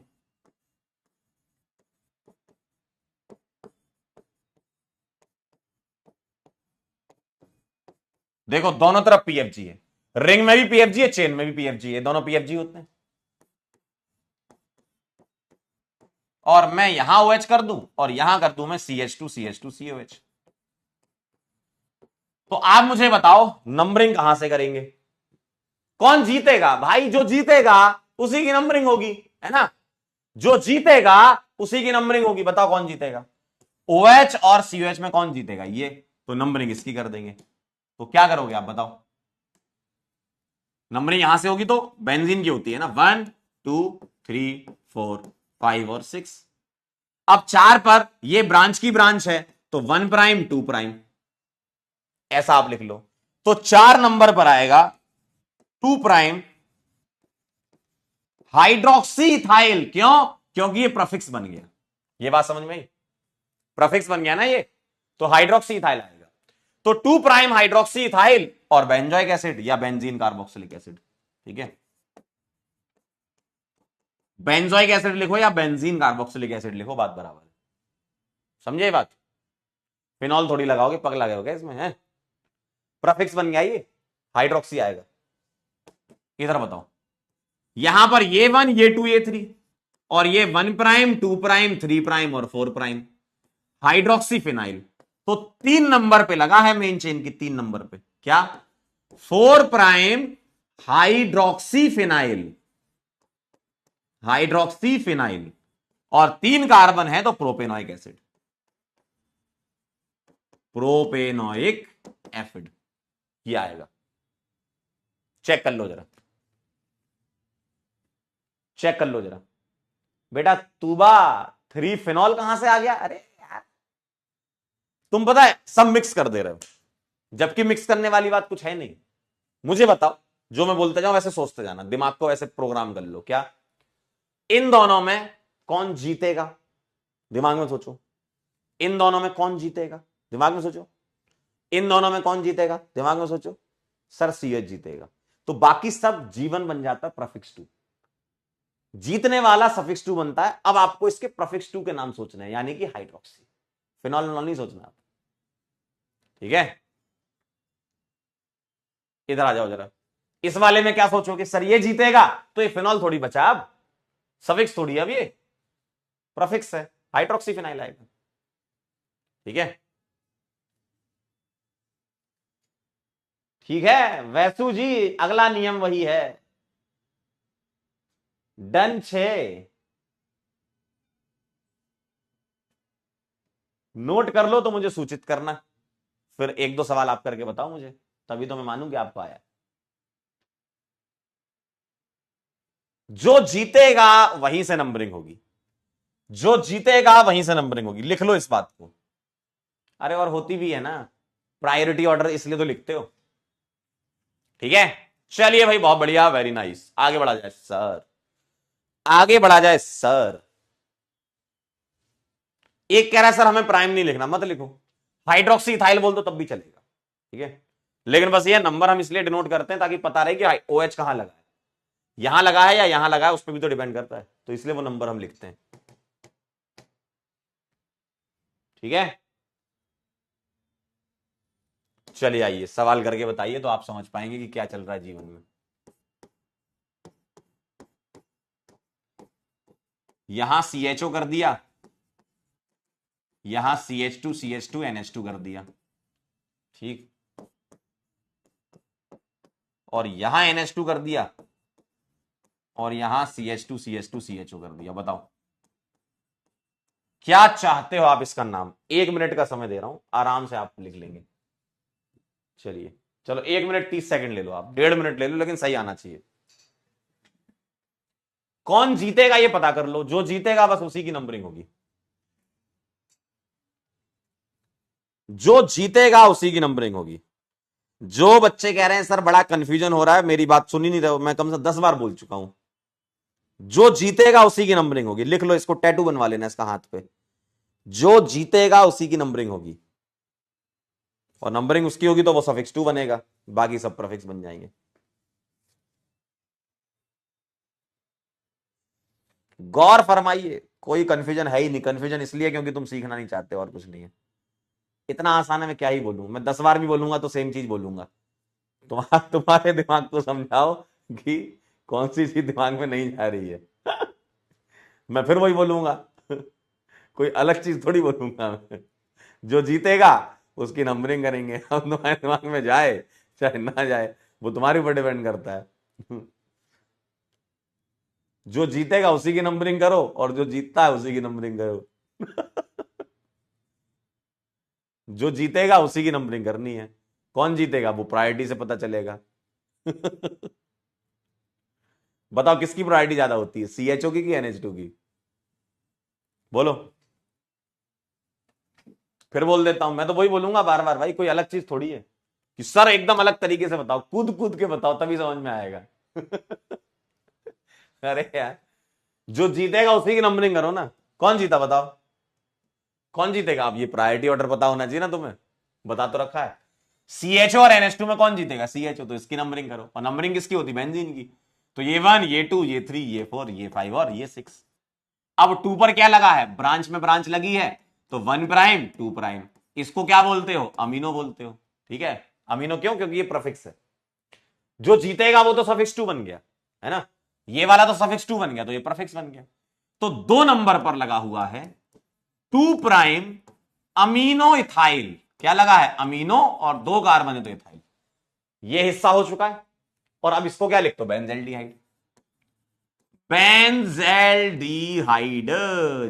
देखो दोनों तरफ पीएफजी है, रिंग में भी पीएफजी है, चेन में भी पीएफजी है, दोनों पीएफजी होते हैं। और मैं यहां OH कर दूं और यहां कर दूं मैं CH2 CH2 COH। तो आप मुझे बताओ नंबरिंग कहां से करेंगे, कौन जीतेगा भाई, जो जीतेगा उसी की नंबरिंग होगी, है ना, जो जीतेगा उसी की नंबरिंग होगी। बताओ कौन जीतेगा, OH और COH में कौन जीतेगा, ये तो नंबरिंग इसकी कर देंगे। तो क्या करोगे आप बताओ, नंबरिंग यहां से होगी तो बेंजीन की होती है ना, 1 2 3 4 5 और 6। अब 4 पर ये ब्रांच की ब्रांच है तो 1 प्राइम 2 प्राइम, ऐसा आप लिख लो। तो 4 नंबर पर आएगा 2 प्राइम हाइड्रोक्सी इथाइल, क्यों, क्योंकि ये प्रफिक्स बन गया। ये बात समझ में आई, प्रफिक्स बन गया ना ये, तो हाइड्रोक्सी इथाइल आएगा। तो 2 प्राइम हाइड्रोक्सी इथाइल और बेंजोइक एसिड या बेंजीन कार्बोक्सिलिक एसिड, ठीक है। बेंजोइक एसिड लिखो या बेंजीन कार्बोक्सिलिक एसिड लिखो, बात बराबर है, समझे बात। फिनॉल थोड़ी लगाओगे, पग लगाओगे इसमें, है प्रफिक्स बन गया, ये हाइड्रोक्सी आएगा। इधर बताओ, यहां पर ये 1 ये 2 ये 3, और ये 1 प्राइम 2 प्राइम 3 प्राइम और 4 प्राइम हाइड्रोक्सी फिनाइल। तो 3 नंबर पे लगा है मेन चेन की, 3 नंबर पे क्या, 4 prime hydroxy phenyl, hydroxy phenyl, और 3 कार्बन है तो प्रोपेनोइक एसिड, प्रोपेनोइक एसिड, ये आएगा। चेक कर लो जरा, चेक कर लो जरा बेटा, तूबा 3 फिनॉल कहां से आ गया, अरे यार तुम पता है सब मिक्स कर दे रहे हो, जबकि मिक्स करने वाली बात कुछ है नहीं। मुझे बताओ, जो मैं बोलते जाऊं वैसे सोचते जाना, दिमाग को वैसे प्रोग्राम कर लो, क्या इन दोनों में कौन जीतेगा, दिमाग में सोचो, इन दोनों में कौन जीतेगा, दिमाग में सोचो, इन दोनों में कौन जीतेगा, दिमाग में सोचो, सर CH जीतेगा। तो बाकी सब जीवन बन जाता है प्रफिक्स 2, जीतने वाला सफिक्स 2 बनता है। अब आपको इसके प्रफिक्स 2 के नाम सोचने हैं, यानी कि हाइड्रोक्सी, फिनॉल नहीं सोचना आप, ठीक है। इधर आ जाओ जरा, इस वाले में क्या सोचोगे, सर ये जीतेगा तो ये फिनॉल थोड़ी बचा, अब सफिक्स थोड़ी, अब ये प्रफिक्स है, हाइड्रोक्सी फिनाइल आएगा। ठीक है, ठीक है वैसु जी, अगला नियम वही है। डन 6, नोट कर लो तो मुझे सूचित करना, फिर एक दो सवाल आप करके बताओ मुझे, तभी तो मैं मानूंगी आपको आया। जो जीतेगा वहीं से नंबरिंग होगी, जो जीतेगा वहीं से नंबरिंग होगी, लिख लो इस बात को। अरे और होती भी है ना प्रायोरिटी ऑर्डर, इसलिए तो लिखते हो। ठीक है, चलिए भाई बहुत बढ़िया, वेरी नाइस, आगे बढ़ा जाए सर, आगे बढ़ा जाए सर। एक कह रहा है सर हमें प्राइम नहीं लिखना, मत लिखो, हाइड्रोक्सी इथाइल बोल दो तब भी चलेगा। ठीक है, लेकिन बस ये नंबर हम इसलिए डिनोट करते हैं ताकि पता रहे कि OH कहां लगा है, यहां लगा है या यहां लगा है, उस पर भी तो डिपेंड करता है, तो इसलिए वो नंबर हम लिखते हैं। ठीक है, चलिए आइए सवाल करके बताइए तो आप समझ पाएंगे कि क्या चल रहा है जीवन में। यहां CHO कर दिया, यहां CH2 NH2 कर दिया, ठीक, और यहां NH2 कर दिया, और यहां CH2 CHO कर दिया। बताओ क्या चाहते हो आप इसका नाम? 1 मिनट का समय दे रहा हूं, आराम से आप लिख लेंगे। चलिए, चलो 1 मिनट 30 सेकंड ले लो, आप 1.5 मिनट ले लो, लेकिन सही आना चाहिए। कौन जीतेगा ये पता कर लो, जो जीतेगा बस उसी की नंबरिंग होगी, जो जीतेगा उसी की नंबरिंग होगी। जो बच्चे कह रहे हैं सर बड़ा कंफ्यूजन हो रहा है, मेरी बात सुनी नहीं रहे, मैं कम से 10 बार बोल चुका हूं, जो जीतेगा उसी की नंबरिंग होगी, लिख लो इसको, टैटू बनवा लेना इसका हाथ पे, जो जीतेगा उसी की नंबरिंग होगी, और नंबरिंग उसकी होगी तो वो सफिक्स 2 बनेगा, बाकी सब प्रीफिक्स बन जाएंगे। गौर फरमाइए, कोई कंफ्यूजन है ही नहीं, कंफ्यूजन इसलिए क्योंकि तुम सीखना नहीं चाहते, और कुछ नहीं है। इतना आसान है, मैं क्या ही बोलूं, मैं 10 बार भी बोलूंगा तो सेम चीज बोलूंगा। तुम्हारे दिमाग को समझाओ कि कौन सी चीज दिमाग में नहीं जा रही है। मैं फिर वही बोलूंगा, कोई अलग चीज थोड़ी बोलूंगा मैं। जो जीतेगा उसकी नंबरिंग करेंगे, अब तुम्हारे दिमाग में जाए चाहे ना जाए वो तुम्हारे ऊपर डिपेंड करता है। जो जीतेगा उसी की नंबरिंग करो, और जो जीतता है उसी की नंबरिंग करो। जो जीतेगा उसी की नंबरिंग करनी है, कौन जीतेगा वो प्रायोरिटी से पता चलेगा। बताओ किसकी प्रायोरिटी ज्यादा होती है, CHO की कि NH2 की? बोलो, फिर बोल देता हूं, मैं तो वही बोलूंगा बार बार भाई, कोई अलग चीज थोड़ी है कि सर एकदम अलग तरीके से बताओ, कूद कूद के बताओ तभी समझ में आएगा। अरे यार, जो जीतेगा उसी की नंबरिंग करो ना। कौन जीता बताओ, कौन जीतेगा? अब ये प्रायोरिटी ऑर्डर पता होना चाहिए ना तुम्हें, बता तो रखा है। CHO और NH2 में कौन जीतेगा? CHO, तो इसकी नंबरिंग करो, और नंबरिंग किसकी होती? बेंजीन की, तो ये 1 ये 2 ये 3 ये 4 ये 5 और ये 6। अब 2 पर क्या लगा है? ब्रांच में ब्रांच लगी है, तो 1 प्राइम 2 प्राइम, इसको क्या बोलते हो? अमीनो बोलते हो। ठीक है, अमीनो क्यों? क्योंकि ये प्रीफिक्स है। जो जीतेगा वो तो सफिक्स 2 बन गया है ना, ये वाला तो सफिक्स 2 बन गया, तो ये प्रीफिक्स बन गया। तो 2 नंबर पर लगा हुआ है 2 प्राइम अमीनो इथाइल, क्या लगा है? अमीनो, और 2 कार्बन है तो इथाइल, ये हिस्सा हो चुका है। और अब इसको क्या लिख दो? बेंजेल्डिहाइड, बेंजेल्डिहाइड,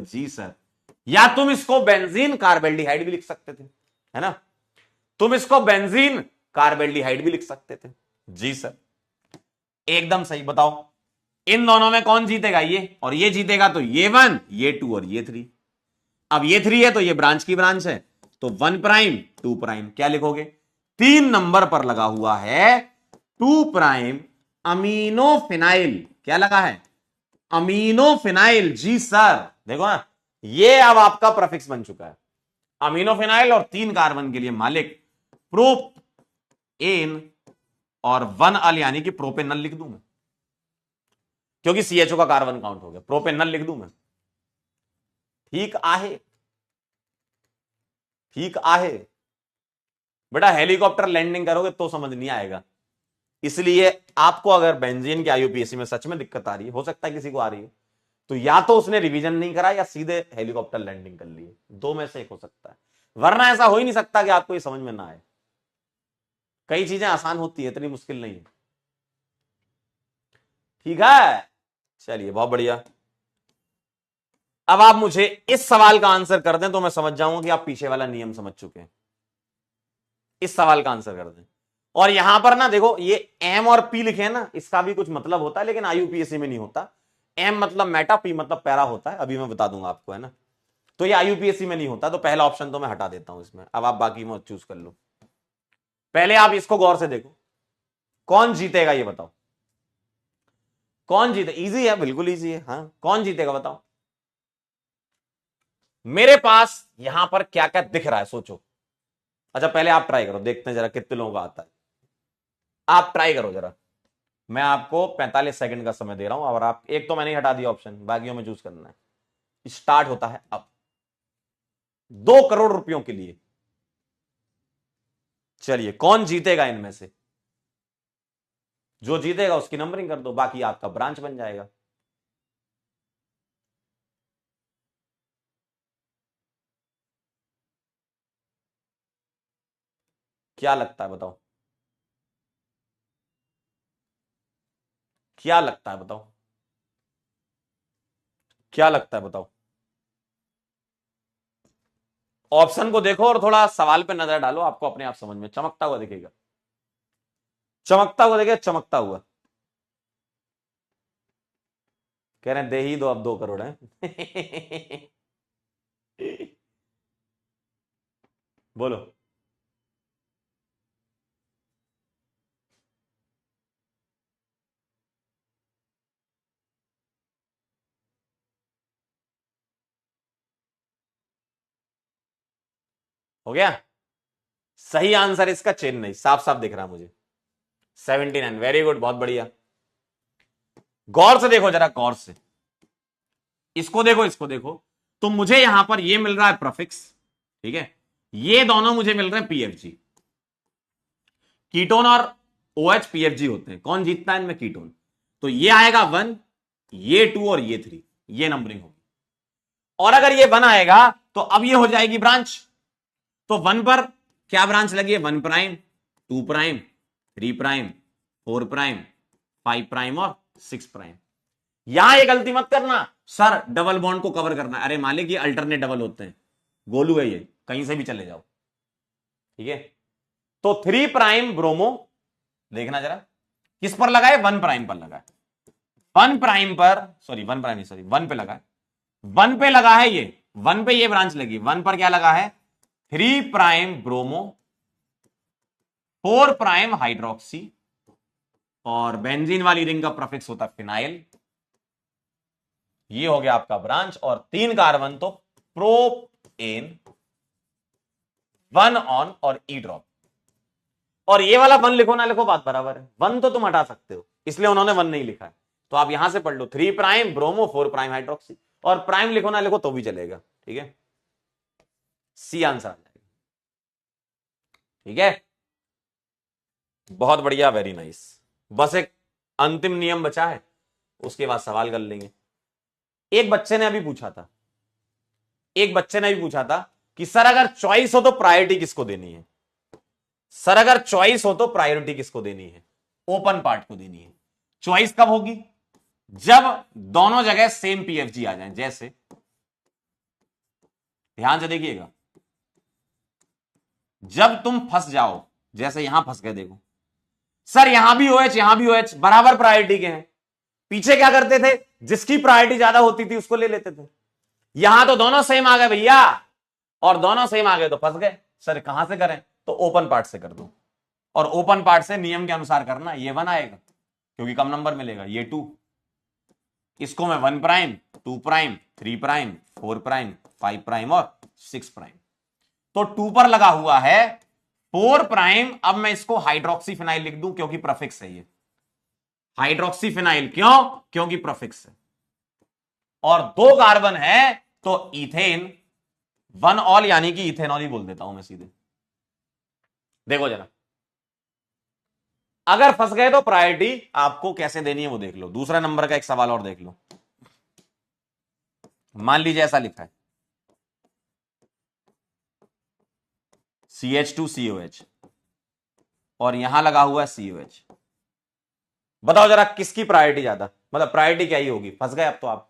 जी सर। या तुम इसको बेंजीन कार्बेल्डिहाइड भी लिख सकते थे, है ना, तुम इसको बेंजीन कार्बेल्डिहाइड भी लिख सकते थे, जी सर, एकदम सही। बताओ इन दोनों में कौन जीतेगा? ये और ये जीतेगा, तो ये 1 ये 2 और ये 3। अब ये 3 है तो ये ब्रांच की ब्रांच है, तो 1 प्राइम 2 प्राइम, क्या लिखोगे? 3 नंबर पर लगा हुआ है 2 प्राइम अमीनो फिनाइल, क्या लगा है? अमीनो फिनाइल, जी सर। देखो ना, ये अब आपका प्रीफिक्स बन चुका है, अमीनो फिनाइल, और 3 कार्बन के लिए मालिक प्रोपेन, और 1 अल यानी कि प्रोपेनल लिख दूं मैं, क्योंकि CHO का कार्बन काउंट हो गया, प्रोपेनल लिख दूं मैं। ठीक आहे, ठीक आहे बेटा, हेलीकॉप्टर लैंडिंग करोगे तो समझ नहीं आएगा, इसलिए आपको अगर बेंजीन के IUPAC में सच में दिक्कत आ रही है, हो सकता है किसी को आ रही है, तो या तो उसने रिवीजन नहीं करा या सीधे हेलीकॉप्टर लैंडिंग कर ली, दो में से एक हो सकता है, वरना ऐसा हो ही नहीं सकता कि आपको ये समझ में ना आए। कई चीजें आसान होती है, इतनी मुश्किल नहीं है। ठीक है, चलिए बहुत बढ़िया। अब आप मुझे इस सवाल का आंसर कर दें तो मैं समझ जाऊंगा कि आप पीछे वाला नियम समझ चुके हैं। इस सवाल का आंसर कर दें। और यहां पर ना देखो, ये एम और पी लिखे हैं ना, इसका भी कुछ मतलब होता है, लेकिन आईयूपीएससी में नहीं होता। एम मतलब मेटा, पी मतलब पैरा होता है, अभी मैं बता दूंगा आपको, है ना। तो ये आईयूपीएससी में नहीं होता, तो पहला ऑप्शन तो मैं हटा देता हूं इसमें। अब आप बाकी में चूज कर लो। पहले आप इसको गौर से देखो, कौन जीतेगा ये बताओ। कौन जीते, इजी है, बिल्कुल इजी है। हाँ, कौन जीतेगा बताओ। मेरे पास यहां पर क्या क्या दिख रहा है, सोचो। अच्छा पहले आप ट्राई करो, देखते हैं जरा कितने लोगों का आता है। आप ट्राई करो जरा, मैं आपको 45 सेकंड का समय दे रहा हूं। और आप, एक तो मैंने ही हटा दिया ऑप्शन, बाकियों में चूज करना है। स्टार्ट होता है अब, 2 करोड़ रुपयों के लिए। चलिए, कौन जीतेगा इनमें से। जो जीतेगा उसकी नंबरिंग कर दो, बाकी आपका ब्रांच बन जाएगा। क्या लगता है बताओ, क्या लगता है बताओ, क्या लगता है बताओ। ऑप्शन को देखो और थोड़ा सवाल पे नजर डालो, आपको अपने आप समझ में चमकता हुआ दिखेगा। चमकता हुआ दिखेगा, चमकता हुआ। कह रहे हैं दे ही दो, अब 2 करोड़ है। बोलो। हो गया। सही आंसर इसका चेन्नई, साफ साफ दिख रहा मुझे। 79, वेरी गुड, बहुत बढ़िया। गौर से देखो जरा, गौर से इसको देखो, इसको देखो। तो मुझे यहां पर ये मिल रहा है प्रफिक्स, ठीक है। ये दोनों मुझे मिल रहे हैं पीएफजी। कीटोन और ओएच पीएफजी होते हैं, कौन जीतता है इनमें, कीटोन। तो ये आएगा 1, ये 2 और ये 3, ये नंबरिंग होगी। और अगर ये 1 आएगा तो अब ये हो जाएगी ब्रांच। तो 1 पर क्या ब्रांच लगी है, 1 prime, 2 prime, 3 prime, 4 prime, 5 prime और 6 प्राइम। यहां ये गलती मत करना, सर डबल बॉन्ड को कवर करना है। अरे मालिक, ये अल्टरनेट डबल होते हैं, गोलू है ये, कहीं से भी चले जाओ, ठीक है। तो 3 प्राइम ब्रोमो, देखना जरा किस पर लगा है, 1 प्राइम पर लगा है। 1 प्राइम पर, सॉरी 1 प्राइम नहीं, सॉरी 1 पे लगा है। 1 पे लगा है ये, 1 पे ये ब्रांच लगी। 1 पर क्या लगा है, 3 प्राइम ब्रोमो, 4 प्राइम हाइड्रोक्सी, और बेंजीन वाली रिंग का प्रफिक्स होता है फिनाइल। ये हो गया आपका ब्रांच। और 3 कार्बन तो प्रोपेन, 1 ऑन और ई ड्रॉप। और ये वाला 1 लिखो ना लिखो बात बराबर है, 1 तो तुम हटा सकते हो, इसलिए उन्होंने 1 नहीं लिखा है। तो आप यहां से पढ़ लो, 3 प्राइम ब्रोमो, 4 प्राइम हाइड्रोक्सी। और प्राइम लिखो ना लिखो तो भी चलेगा, ठीक है। सी आंसर आ जाएगा, ठीक है। बहुत बढ़िया, वेरी नाइस। बस एक अंतिम नियम बचा है, उसके बाद सवाल कर लेंगे। एक बच्चे ने अभी पूछा था, एक बच्चे ने भी पूछा था कि सर अगर चॉइस हो तो प्रायोरिटी किसको देनी है। सर अगर चॉइस हो तो प्रायोरिटी किसको देनी है, ओपन पार्ट को देनी है। चॉइस कब होगी, जब दोनों जगह सेम पीएफजी आ जाए। जैसे ध्यान से देखिएगा, जब तुम फंस जाओ, जैसे यहां फंस गए, देखो सर यहां भी ओएच यहां भी ओएच बराबर प्रायोरिटी के हैं। पीछे क्या करते थे, जिसकी प्रायोरिटी ज्यादा होती थी उसको ले लेते थे। यहां तो दोनों सेम आ गए भैया, और दोनों सेम आ गए तो फंस गए। सर कहां से करें, तो ओपन पार्ट से कर दो। और ओपन पार्ट से नियम के अनुसार करना, ये 1 आएगा क्योंकि कम नंबर मिलेगा, ये 2। इसको मैं 1 prime, 2 prime, 3 prime, 4 prime, 5 prime और 6 प्राइम। तो 2 पर लगा हुआ है 4 प्राइम। अब मैं इसको हाइड्रोक्सी फिनाइल लिख दूं क्योंकि प्रफिक्स है ये। हाइड्रोक्सी फिनाइल क्यों, क्योंकि प्रफिक्स है। और 2 कार्बन है तो इथेन, 1 ऑल यानी कि इथेनॉल ही बोल देता हूं मैं सीधे। देखो जरा, अगर फंस गए तो प्रायोरिटी आपको कैसे देनी है वो देख लो। दूसरा नंबर का एक सवाल और देख लो। मान लीजिए ऐसा लिखा है CH2COH और यहां लगा हुआ है COH। बताओ जरा किसकी प्रायोरिटी ज्यादा, मतलब प्रायोरिटी क्या ही होगी? फंस गए अब तो आप,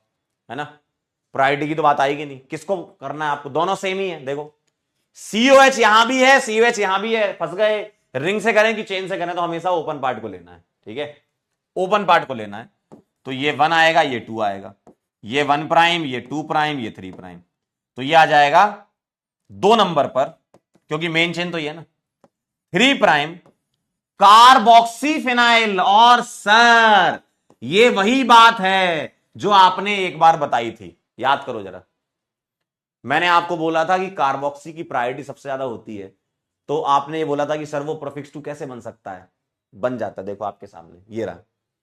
है ना? प्रायोरिटी की तो बात आएगी नहीं, किसको करना है आपको? दोनों सेम ही है। देखो COH यहां भी है, COH यहां भी है, फंस गए। रिंग से करें कि चेन से करें, तो हमेशा ओपन पार्ट को लेना है, ठीक है? ओपन पार्ट को लेना है। तो ये 1 आएगा, ये 2 आएगा, ये 1 प्राइम, ये 2 प्राइम, ये 3 प्राइम। तो ये आ जाएगा 2 नंबर पर, क्योंकि मेन चेन तो ये है ना, 3 प्राइम कार्बोक्सी फिनाइल। और सर ये वही बात है जो आपने एक बार बताई थी, याद करो जरा। मैंने आपको बोला था कि कार्बोक्सी की प्रायोरिटी सबसे ज्यादा होती है, तो आपने ये बोला था कि सर वो प्रोफिक्स 2 कैसे बन सकता है? बन जाता है, देखो आपके सामने ये रहा,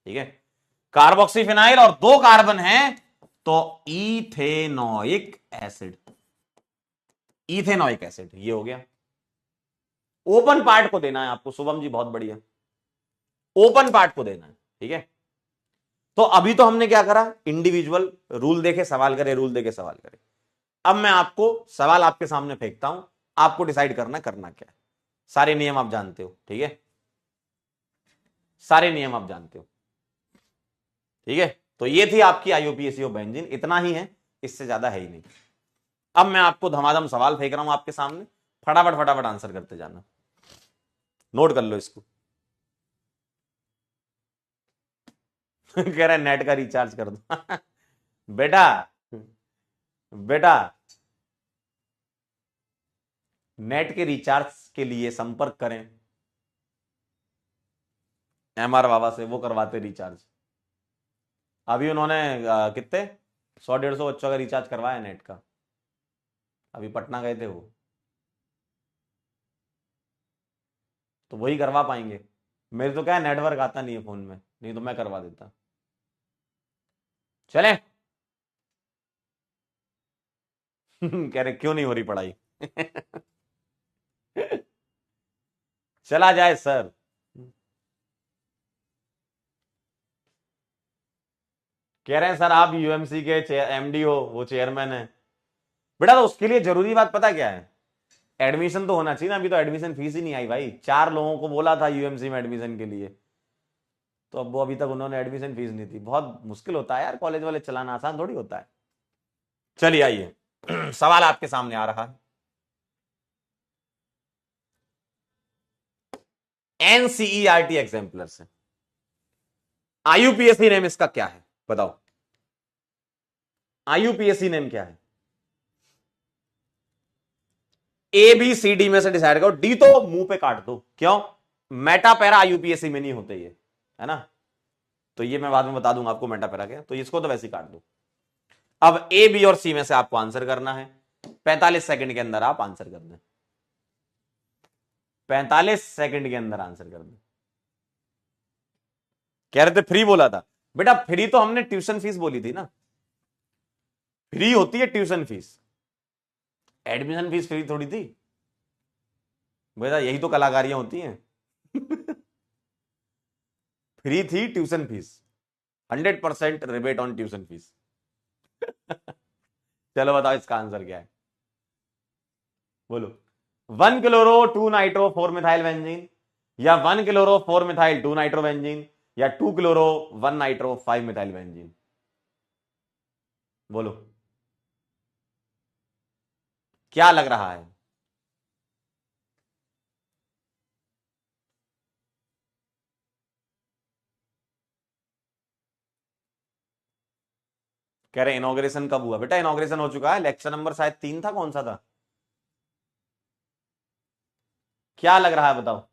ठीक है? कार्बोक्सी फिनाइल और 2 कार्बन है, तो इथेनोइक एसिड, इथेनोइक एसिड ये हो गया। ओपन पार्ट को देना है आपको शुभम जी, बहुत बढ़िया, ओपन पार्ट को देना है, ठीक है? तो अभी तो हमने क्या करा, इंडिविजुअल रूल देखे सवाल करे, रूल देखे सवाल करे। अब मैं आपको सवाल आपके सामने फेंकता हूं, आपको डिसाइड करना करना क्या है। सारे नियम आप जानते हो, ठीक है? सारे नियम आप जानते हो, ठीक है? तो ये थी आपकी IUPAC ऑफ बेंजीन, इतना ही है, इससे ज्यादा है ही नहीं। अब मैं आपको धमाधम सवाल फेंक रहा हूं आपके सामने, फटाफट फटाफट आंसर करते जाना। नोट कर लो इसको। कह रहा है नेट का रिचार्ज कर दो। बेटा बेटा नेट के रिचार्ज के लिए संपर्क करें MR बाबा से, वो करवाते रिचार्ज। अभी उन्होंने कितने 100-150 बच्चों का रिचार्ज करवाया नेट का, अभी पटना गए थे वो, तो वही करवा पाएंगे। मेरे तो क्या है, नेटवर्क आता नहीं है फोन में, नहीं तो मैं करवा देता। चले। कह रहे क्यों नहीं हो रही पढ़ाई? चला जाए सर। कह रहे हैं सर आप UMC के MD हो, वो चेयरमैन है। बेटा तो उसके लिए जरूरी बात पता क्या है, एडमिशन तो होना चाहिए ना। अभी तो एडमिशन फीस ही नहीं आई भाई, 4 लोगों को बोला था UMC में एडमिशन के लिए, तो अब वो अभी तक उन्होंने एडमिशन फीस नहीं थी। बहुत मुश्किल होता है यार, कॉलेज वाले चलाना आसान थोड़ी होता है। चलिए आइए, सवाल आपके सामने आ रहा है। NCERT एग्जाम्पलर से IUPAC नेम इसका क्या है बताओ? IUPAC नेम क्या है? ABCD में से डिसाइड करो। डी तो मुंह पे काट दो, क्यों? मेटा पैरा IUPAC में नहीं होते ये, है ना? तो ये मैं बाद में बता दूंगा आपको मेटा पैरा क्या, तो इसको तो वैसे ही काट दो। अब A, B और C में से आपको आंसर करना है। 45 सेकंड के अंदर आप आंसर कर दें, 45 सेकंड के अंदर आंसर कर दें। कह रहे थे फ्री बोला था, बेटा फ्री तो हमने ट्यूशन फीस बोली थी ना, फ्री होती है tuition fees, admission fees free थोड़ी थी बेटा, यही तो कलाकारियां होती हैं। फ्री थी tuition fees, 100% rebate on tuition fees. चलो बताओ इसका आंसर क्या है, बोलो। 1 क्लोरो 2 नाइट्रो 4 मिथाइल बेंजीन, या 1 क्लोरो 4 मिथाइल 2 नाइट्रो बेंजीन, या 2 क्लोरो 1 नाइट्रो 5 मिथाइल बेंजीन? बोलो क्या लग रहा है? कह रहे इनॉग्रेशन कब हुआ? बेटा इनॉग्रेशन हो चुका है, लेक्चर नंबर शायद 3 था, कौन सा था? क्या लग रहा है बताओ?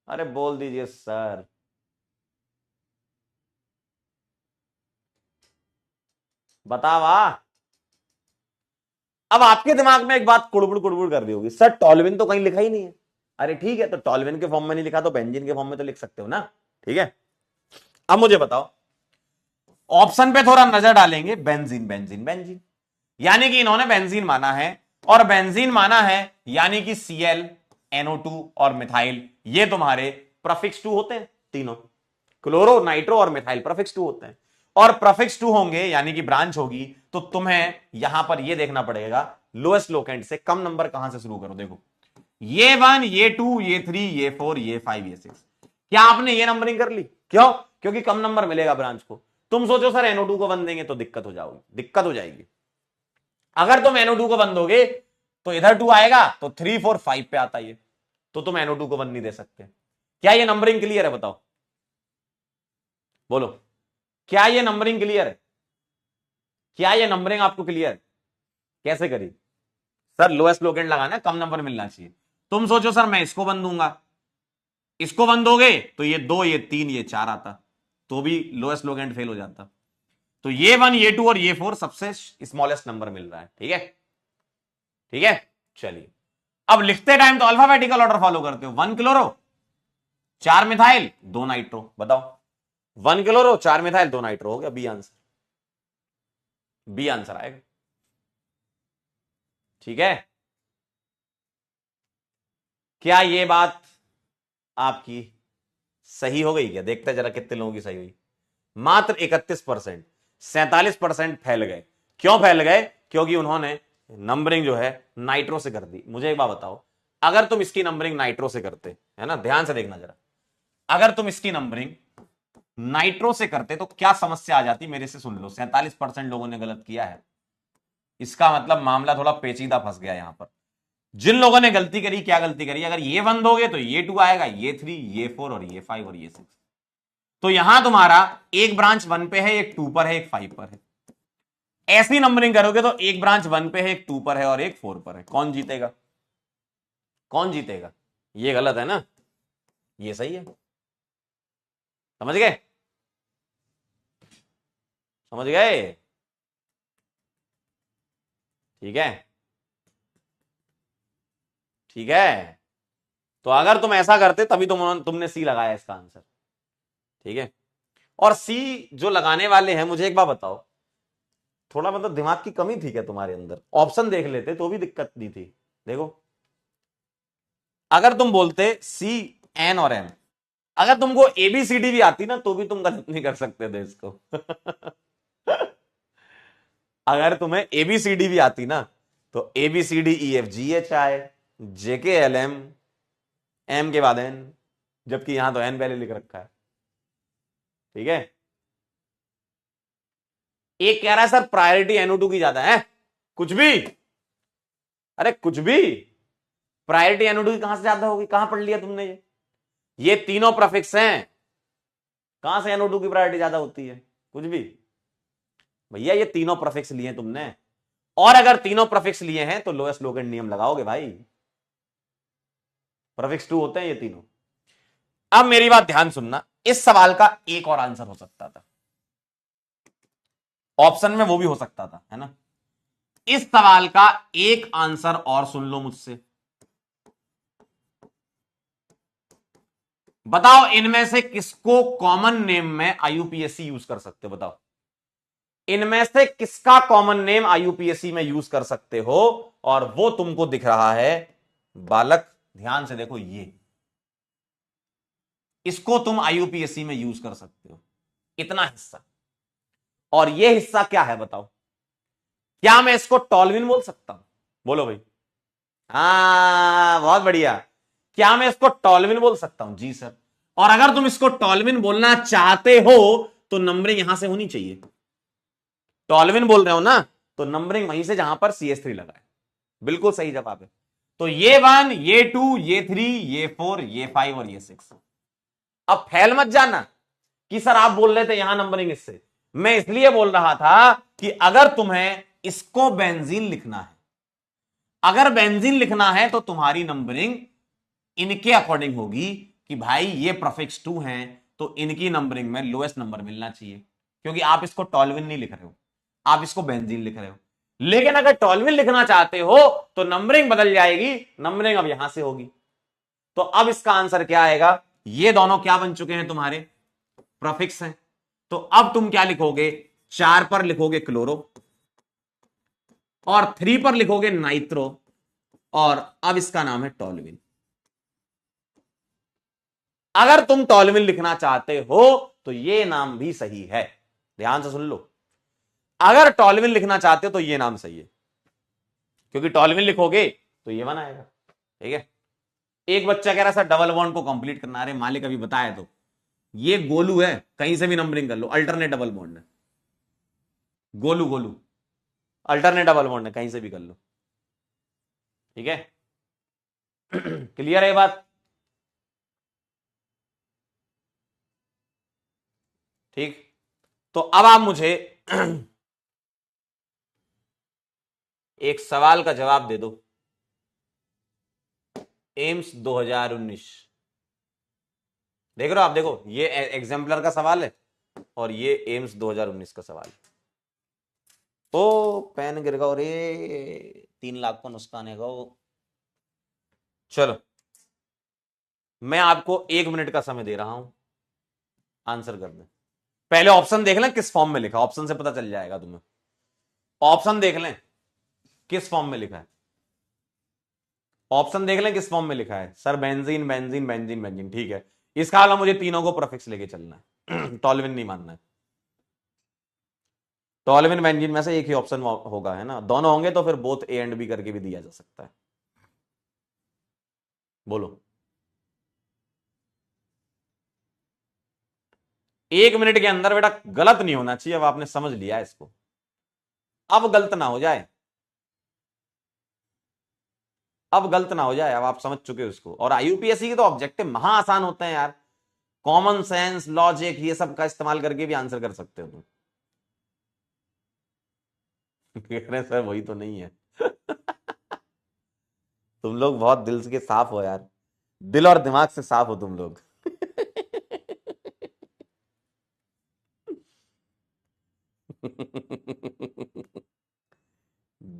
अरे बोल दीजिए सर। बतावा। अब आपके दिमाग में एक बात कुड़बुड़ कुड़बुड़ कर दी होगी, सर टॉल्विन तो कहीं लिखा ही नहीं है। अरे ठीक है, तो टॉल्विन के फॉर्म में नहीं लिखा तो बेंजीन के फॉर्म में तो लिख सकते हो ना, ठीक है? अब मुझे बताओ, ऑप्शन पे थोड़ा नजर डालेंगे, बेंजीन बेंजीन बेंजीन, यानी कि इन्होंने बेंजीन माना है, और बेंजीन माना है यानी कि Cl NO2 और मिथाइल, ये तुम्हारे प्रफिक्स 2 होते हैं तीनों, क्लोरो नाइट्रो और मिथाइल प्रफिक्स 2 होते हैं। और प्रफिक्स 2 होंगे यानी कि ब्रांच होगी, तो तुम्हें यहां पर यह देखना पड़ेगा लोएस्ट लोकेंट से कम नंबर कहां से शुरू करो। देखो ये 1, ये 2, ये 3, ये 4, ये 5, ये 6, क्या आपने ये नंबरिंग कर ली? क्यों? क्योंकि कम नंबर मिलेगा ब्रांच को। तुम सोचो सर NO2 को 1 देंगे तो दिक्कत हो जाएगी। अगर तुम NO2 को 1 दोगे तो इधर 2 आएगा तो 3, 4, 5 पे आता है, तो तुम NO2 को 1 नहीं दे सकते। क्या ये नंबरिंग क्लियर है? बताओ, बोलो, क्या ये नंबरिंग क्लियर है? क्या ये नंबरिंग आपको क्लियर है? कैसे करी? सर लोएस्ट लोकेंट लगाना है, कम नंबर मिलना चाहिए। तुम सोचो सर मैं इसको 1 दूंगा, इसको 1 दोगे तो ये 2, ये 3, ये 4 आता, तो भी लोएस्ट लोकेंट फेल हो जाता। तो ये 1, ये 2 और ये 4 सबसे स्मॉलेस्ट नंबर मिल रहा है। ठीक है, ठीक है, चलिए अब लिखते टाइम तो अल्फाबेटिकल ऑर्डर फॉलो करते हो। 1 क्लोरो 4 मिथाइल 2 नाइट्रो, बताओ 1 क्लोरो 4 मिथाइल 2 नाइट्रो हो गया, बी आंसर आएगा। ठीक है, क्या ये बात आपकी सही हो गई? क्या देखते जरा कितने लोगों की सही हुई? मात्र 31%, 47% फैल गए। क्यों फैल गए? क्योंकि उन्होंने नंबरिंग जो है नाइट्रो से कर दी। मुझे एक बात बताओ, अगर तुम इसकी नंबरिंग नाइट्रो से करते, है ना, ध्यान से देखना जरा, अगर तुम इसकी नंबरिंग नाइट्रो से करते तो क्या समस्या आ जाती? मेरे से सुन लो, 47% लोगों ने गलत किया है, इसका मतलब मामला थोड़ा पेचीदा फंस गया यहां पर। जिन लोगों ने गलती करी, क्या गलती करी? अगर ये 1 दोगे तो ये 2 आएगा, ये 3, ये 4 और ये 5 और ये 6, तो यहां तुम्हारा एक ब्रांच 1 पे है, एक 2 पर है, एक 5 पर है। ऐसी नंबरिंग करोगे तो एक ब्रांच 1 पे है, एक 2 पर है और एक 4 पर है। कौन जीतेगा? कौन जीतेगा? ये गलत है ना, ये सही है। समझ गए? समझ गए? ठीक है, ठीक है। तो अगर तुम ऐसा करते तभी तुमने सी लगाया इसका आंसर। ठीक है, और सी जो लगाने वाले हैं, मुझे एक बात बताओ, थोड़ा मतलब दिमाग की कमी थी क्या तुम्हारे अंदर? ऑप्शन देख लेते तो भी दिक्कत नहीं थी। देखो, अगर तुम बोलते सी, एन और एम, अगर तुमको ABCD भी आती ना तो भी तुम गलत नहीं कर सकते थे इसको। अगर तुम्हें ABCD भी आती ना तो ABCDEFGHI, JKLM, एम के बाद एन, जबकि यहां तो एन पहले लिख रखा है। ठीक है, एक कह रहा है सर प्रायोरिटी NO2 की ज्यादा है। कुछ भी, अरे कुछ भी, प्रायोरिटी NO2 की कहां से ज्यादा होगी? कहां पढ़ लिया तुमने? ये तीनों प्रीफिक्स हैं, कहां से NO2 की प्रायोरिटी ज्यादा होती है? कुछ भी भैया, ये तीनों प्रीफिक्स लिए तुमने, और अगर तीनों प्रीफिक्स लिए हैं तो लोएस्ट लोकेंट नियम लगाओगे भाई। प्रीफिक्स 2 होते हैं ये तीनों। अब मेरी बात ध्यान सुनना, इस सवाल का एक और आंसर हो सकता था, ऑप्शन में वो भी हो सकता था, है ना। इस सवाल का एक आंसर और सुन लो मुझसे, बताओ इनमें से किसको कॉमन नेम में IUPAC यूज कर सकते हो? बताओ इनमें से किसका कॉमन नेम IUPAC में यूज कर सकते हो? और वो तुमको दिख रहा है बालक, ध्यान से देखो, ये इसको तुम IUPAC में यूज कर सकते हो, इतना हिस्सा। और ये हिस्सा क्या है बताओ? क्या मैं इसको टॉल्विन बोल सकता हूं? बोलो भाई। हाँ, बहुत बढ़िया। क्या मैं इसको टॉल्विन बोल सकता हूं? जी सर। और अगर तुम इसको टॉल्विन बोलना चाहते हो तो नंबरिंग यहां से होनी चाहिए। टॉल्विन बोल रहे हो ना, तो नंबरिंग वहीं से जहां पर CH3 लगा है। बिल्कुल सही जवाब है। तो ये 1, ये 2, ये 3, ये 4, ये 5 और ये 6। अब फैल मत जाना कि सर आप बोल रहे थे यहां नंबरिंग इससे। मैं इसलिए बोल रहा था कि अगर तुम्हें इसको बेंजीन लिखना है, अगर बेंजीन लिखना है तो तुम्हारी नंबरिंग इनके अकॉर्डिंग होगी कि भाई ये प्रीफिक्स 2 हैं तो इनकी नंबरिंग में लोएस्ट नंबर मिलना चाहिए, क्योंकि आप इसको टॉल्विन नहीं लिख रहे हो, आप इसको बेंजीन लिख रहे हो। लेकिन अगर टॉल्विन लिखना चाहते हो तो नंबरिंग बदल जाएगी, नंबरिंग अब यहां से होगी। तो अब इसका आंसर क्या आएगा? ये दोनों क्या बन चुके हैं? तुम्हारे प्रीफिक्स हैं। तो अब तुम क्या लिखोगे? 4 पर लिखोगे क्लोरो, और 3 पर लिखोगे नाइट्रो, और अब इसका नाम है टॉल्विन। अगर तुम टॉल्विन लिखना चाहते हो तो ये नाम भी सही है। ध्यान से सुन लो। अगर टॉल्विन लिखना चाहते हो तो ये नाम सही है, क्योंकि टॉल्विन लिखोगे तो ये वन आएगा। ठीक है। एक बच्चा कह रहा सर डबल बॉन्ड को कंप्लीट करना, अरे मालिक अभी बताया तो, ये गोलू है, कहीं से भी नंबरिंग कर लो, अल्टरनेट डबल बॉन्ड है। Golu Golu alternate double bond है, कहीं से भी कर लो। ठीक है। क्लियर है बात? ठीक। तो अब आप मुझे एक सवाल का जवाब दे दो। एम्स 2019 देख रहे हो आप? देखो ये एग्जाम्पलर का सवाल है और ये एम्स 2019 का सवाल है। ओ पेन गिर गया रे, 3 लाख को नुकसान है। चलो मैं आपको 1 मिनट का समय दे रहा हूं, आंसर कर दें। पहले ऑप्शन देख लें किस फॉर्म में लिखा, ऑप्शन से पता चल जाएगा तुम्हें। ऑप्शन देख लें किस फॉर्म में लिखा है, ऑप्शन देख लें किस फॉर्म में लिखा है। Sir benzene benzene benzene benzene, ठीक है। इसका अलावा मुझे तीनों को प्रोफिक्स लेके चलना है। टॉल्विन नहीं मानना है। टॉल्विन बेंजीन में से एक ही ऑप्शन होगा, है ना? दोनों होंगे तो फिर बोथ ए एंड बी करके भी दिया जा सकता है। बोलो। 1 मिनट के अंदर बेटा गलत नहीं होना चाहिए, अब आपने समझ लिया इसको, अब गलत ना हो जाए, अब गलत ना हो जाए, अब आप समझ चुके हो इसको। और यूपीएससी के तो ऑब्जेक्टिव महा आसान होते हैं यार, कॉमन सेंस लॉजिक ये सब का इस्तेमाल करके भी आंसर कर सकते हो तुम। कह रहे सर वही तो नहीं है। तुम लोग बहुत दिल के साफ हो यार, दिल और दिमाग से साफ हो तुम लोग।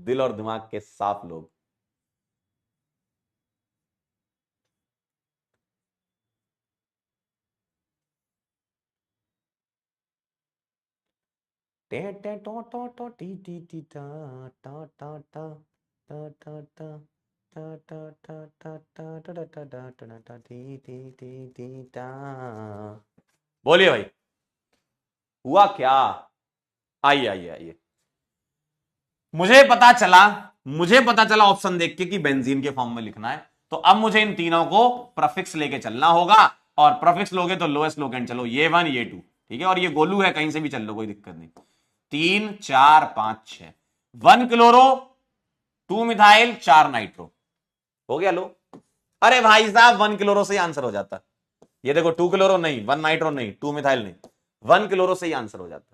दिल और दिमाग के साफ लोग। टे टे टो टो टो टी टी टी टा टा टा टा टा टा टा टा टा टा टा टा टा टा टा टा टा टी टी टी टी टा। बोलिए भाई, हुआ क्या? आइए आइए आइए। मुझे पता चला, मुझे पता चला ऑप्शन देख के कि बेंजीन के फॉर्म में लिखना है, तो अब मुझे इन तीनों को प्रफिक्स लेके चलना होगा। और प्रफिक्स लोगे तो लोएस्ट लोकेंड चलो, ये 1 ये 2, ठीक है। और ये गोलू है, कहीं से भी चल लो, कोई दिक्कत नहीं। 3 4 5 6, 1 क्लोरो 2 मिथाइल 4 नाइट्रो, हो गया लो। अरे भाई साहब 1 क्लोरो से ही आंसर हो जाता। ये देखो 2 क्लोरो नहीं, 1 नाइट्रो नहीं, 2 मिथाइल नहीं, 1 क्लोरो से ही आंसर हो जाता।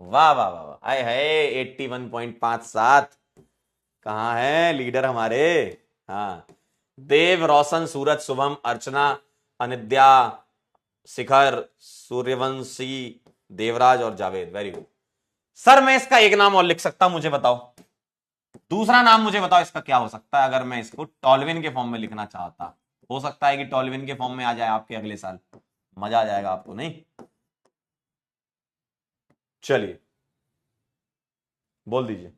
वाह वाह वाह वाह, आए है 81.57। कहां है लीडर हमारे? हाँ, देव, रोशन, सूरज, शुभम, अर्चना, अनिद्या, शिखर, सूर्यवंशी, देवराज और जावेद, वेरी गुड। सर मैं इसका एक नाम और लिख सकता हूं, मुझे बताओ दूसरा नाम, मुझे बताओ इसका क्या हो सकता है अगर मैं इसको टॉल्विन के फॉर्म में लिखना चाहता। हो सकता है कि टॉल्विन के फॉर्म में आ जाए आपके अगले साल, मजा आ जाएगा आपको, नहीं? चलिए बोल दीजिए।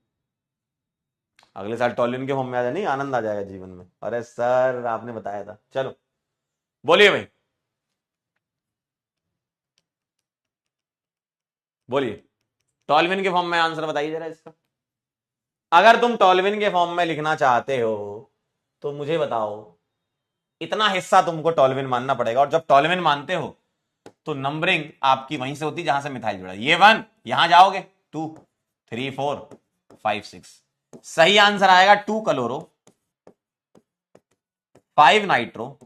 अगले साल टॉल्विन के फॉर्म में आ जाए, नहीं आनंद आ जाएगा जीवन में। अरे सर आपने बताया था। चलो बोलिए भाई, बोलिए। टॉल्विन के फॉर्म में आंसर बताइए जरा इसका। अगर तुम टॉल्विन के फॉर्म में लिखना चाहते हो तो मुझे बताओ, इतना हिस्सा तुमको टॉल्विन मानना पड़ेगा। और जब टॉल्विन मानते हो तो नंबरिंग आपकी वहीं से होती जहां से मिथाइल जुड़ा। ये 1 यहां जाओगे, 2 3 4 5 6, सही आंसर आएगा 2 क्लोरो 5 नाइट्रो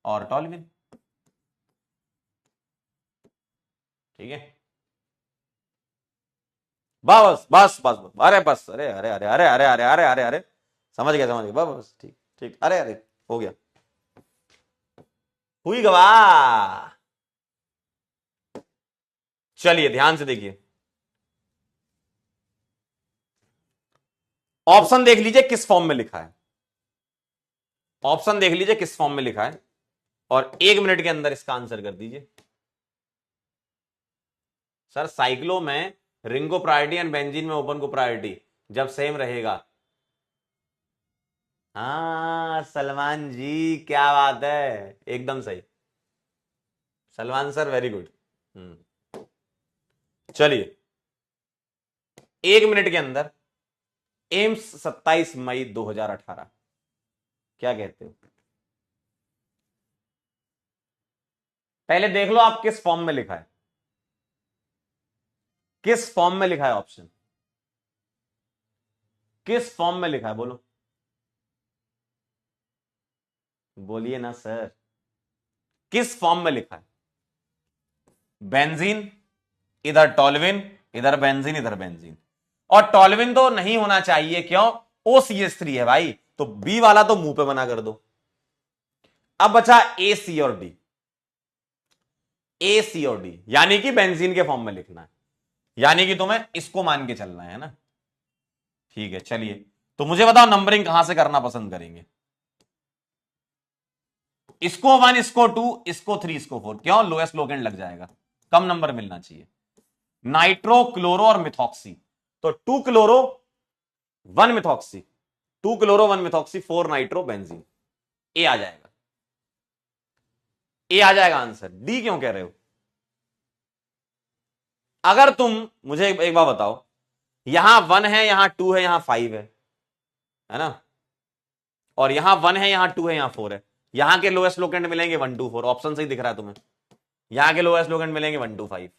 और टॉल्विन। ठीक है, बस बस बस बस, अरे बस, अरे अरे अरे अरे अरे अरे अरे अरे अरे, समझ गया समझ गया, बस बस, ठीक ठीक, अरे अरे, हो गया, हुई गवाह। चलिए ध्यान से देखिए, ऑप्शन देख लीजिए किस फॉर्म में लिखा है, ऑप्शन देख लीजिए किस फॉर्म में लिखा है और 1 मिनट के अंदर इसका आंसर कर दीजिए। सर साइक्लो में रिंग को प्रायोरिटी एंड बेंजीन में ओपन को प्रायोरिटी जब सेम रहेगा। हाँ सलमान जी क्या बात है, एकदम सही। Salman sir very good. चलिए 1 मिनट के अंदर एम्स 27 मई 2018, क्या कहते हो? पहले देख लो आप किस फॉर्म में लिखा है, किस फॉर्म में लिखा है ऑप्शन, किस फॉर्म में लिखा है, बोलो बोलिए ना सर, किस फॉर्म में लिखा है? बेंजीन, इधर टॉल्विन, इधर बेंजीन, इधर बेंजीन, और टॉल्विन तो नहीं होना चाहिए, क्यों? OCH3 है भाई, तो बी वाला तो मुंह पे मना कर दो। अब बचा ए, सी और डी। ए, सी और डी यानी कि बेंजीन के फॉर्म में लिखना है, यानी कि तुम्हें इसको मान के चलना है ना। ठीक है, चलिए तो मुझे बताओ नंबरिंग कहां से करना पसंद करेंगे? इसको 1, इसको 2, इसको 3, इसको 4, क्यों? लोएस्ट लोकेंड लग जाएगा, कम नंबर मिलना चाहिए। नाइट्रो, क्लोरो और मिथॉक्सी, तो 2 chloro 1 methoxy, 2 chloro 1 methoxy, 4 nitro benzene, A आ जाएगा, ए आ जाएगा आंसर। डी क्यों कह रहे हो? अगर तुम मुझे एक बार बताओ, यहां 1 है, यहां 2 है, यहां 5 है ना, और यहां 1 है, यहां 2 है, यहां 4 है, यहां के लोएस्ट लोकेंड मिलेंगे 1 2 4, ऑप्शन सही दिख रहा है तुम्हें? यहां के लोएस्ट लोकेंड मिलेंगे 1 2 5,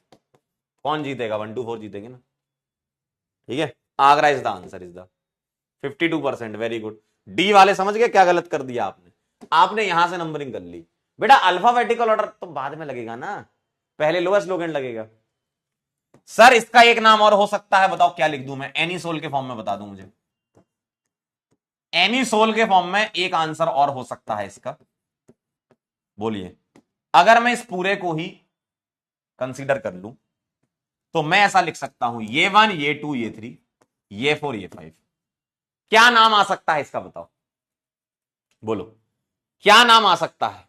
कौन जीतेगा? 1 2 4 जीतेंगे ना। ठीक है, Agra is the answer, is the 52%, very good. D वाले समझ गए क्या गलत कर दिया आपने? आपने यहां से नंबरिंग कर ली। बेटा अल्फाबेटिकल ऑर्डर तो बाद में लगेगा ना, पहले लोएस्ट लोकेंड लगेगा। सर इसका एक नाम और हो सकता है, बताओ क्या लिख दूं मैं? एनिसोल के फॉर्म में बता दूं मुझे? एनिसोल के फॉर्म में एक आंसर और हो सकता है इसका, बोलिए। अगर मैं इस पूरे को ही कंसीडर कर लूं तो मैं ऐसा लिख सकता हूं, ये 1, ये 2, ये 3, ये 4, ये 5। क्या नाम आ सकता है इसका, बताओ, बोलो क्या नाम आ सकता है?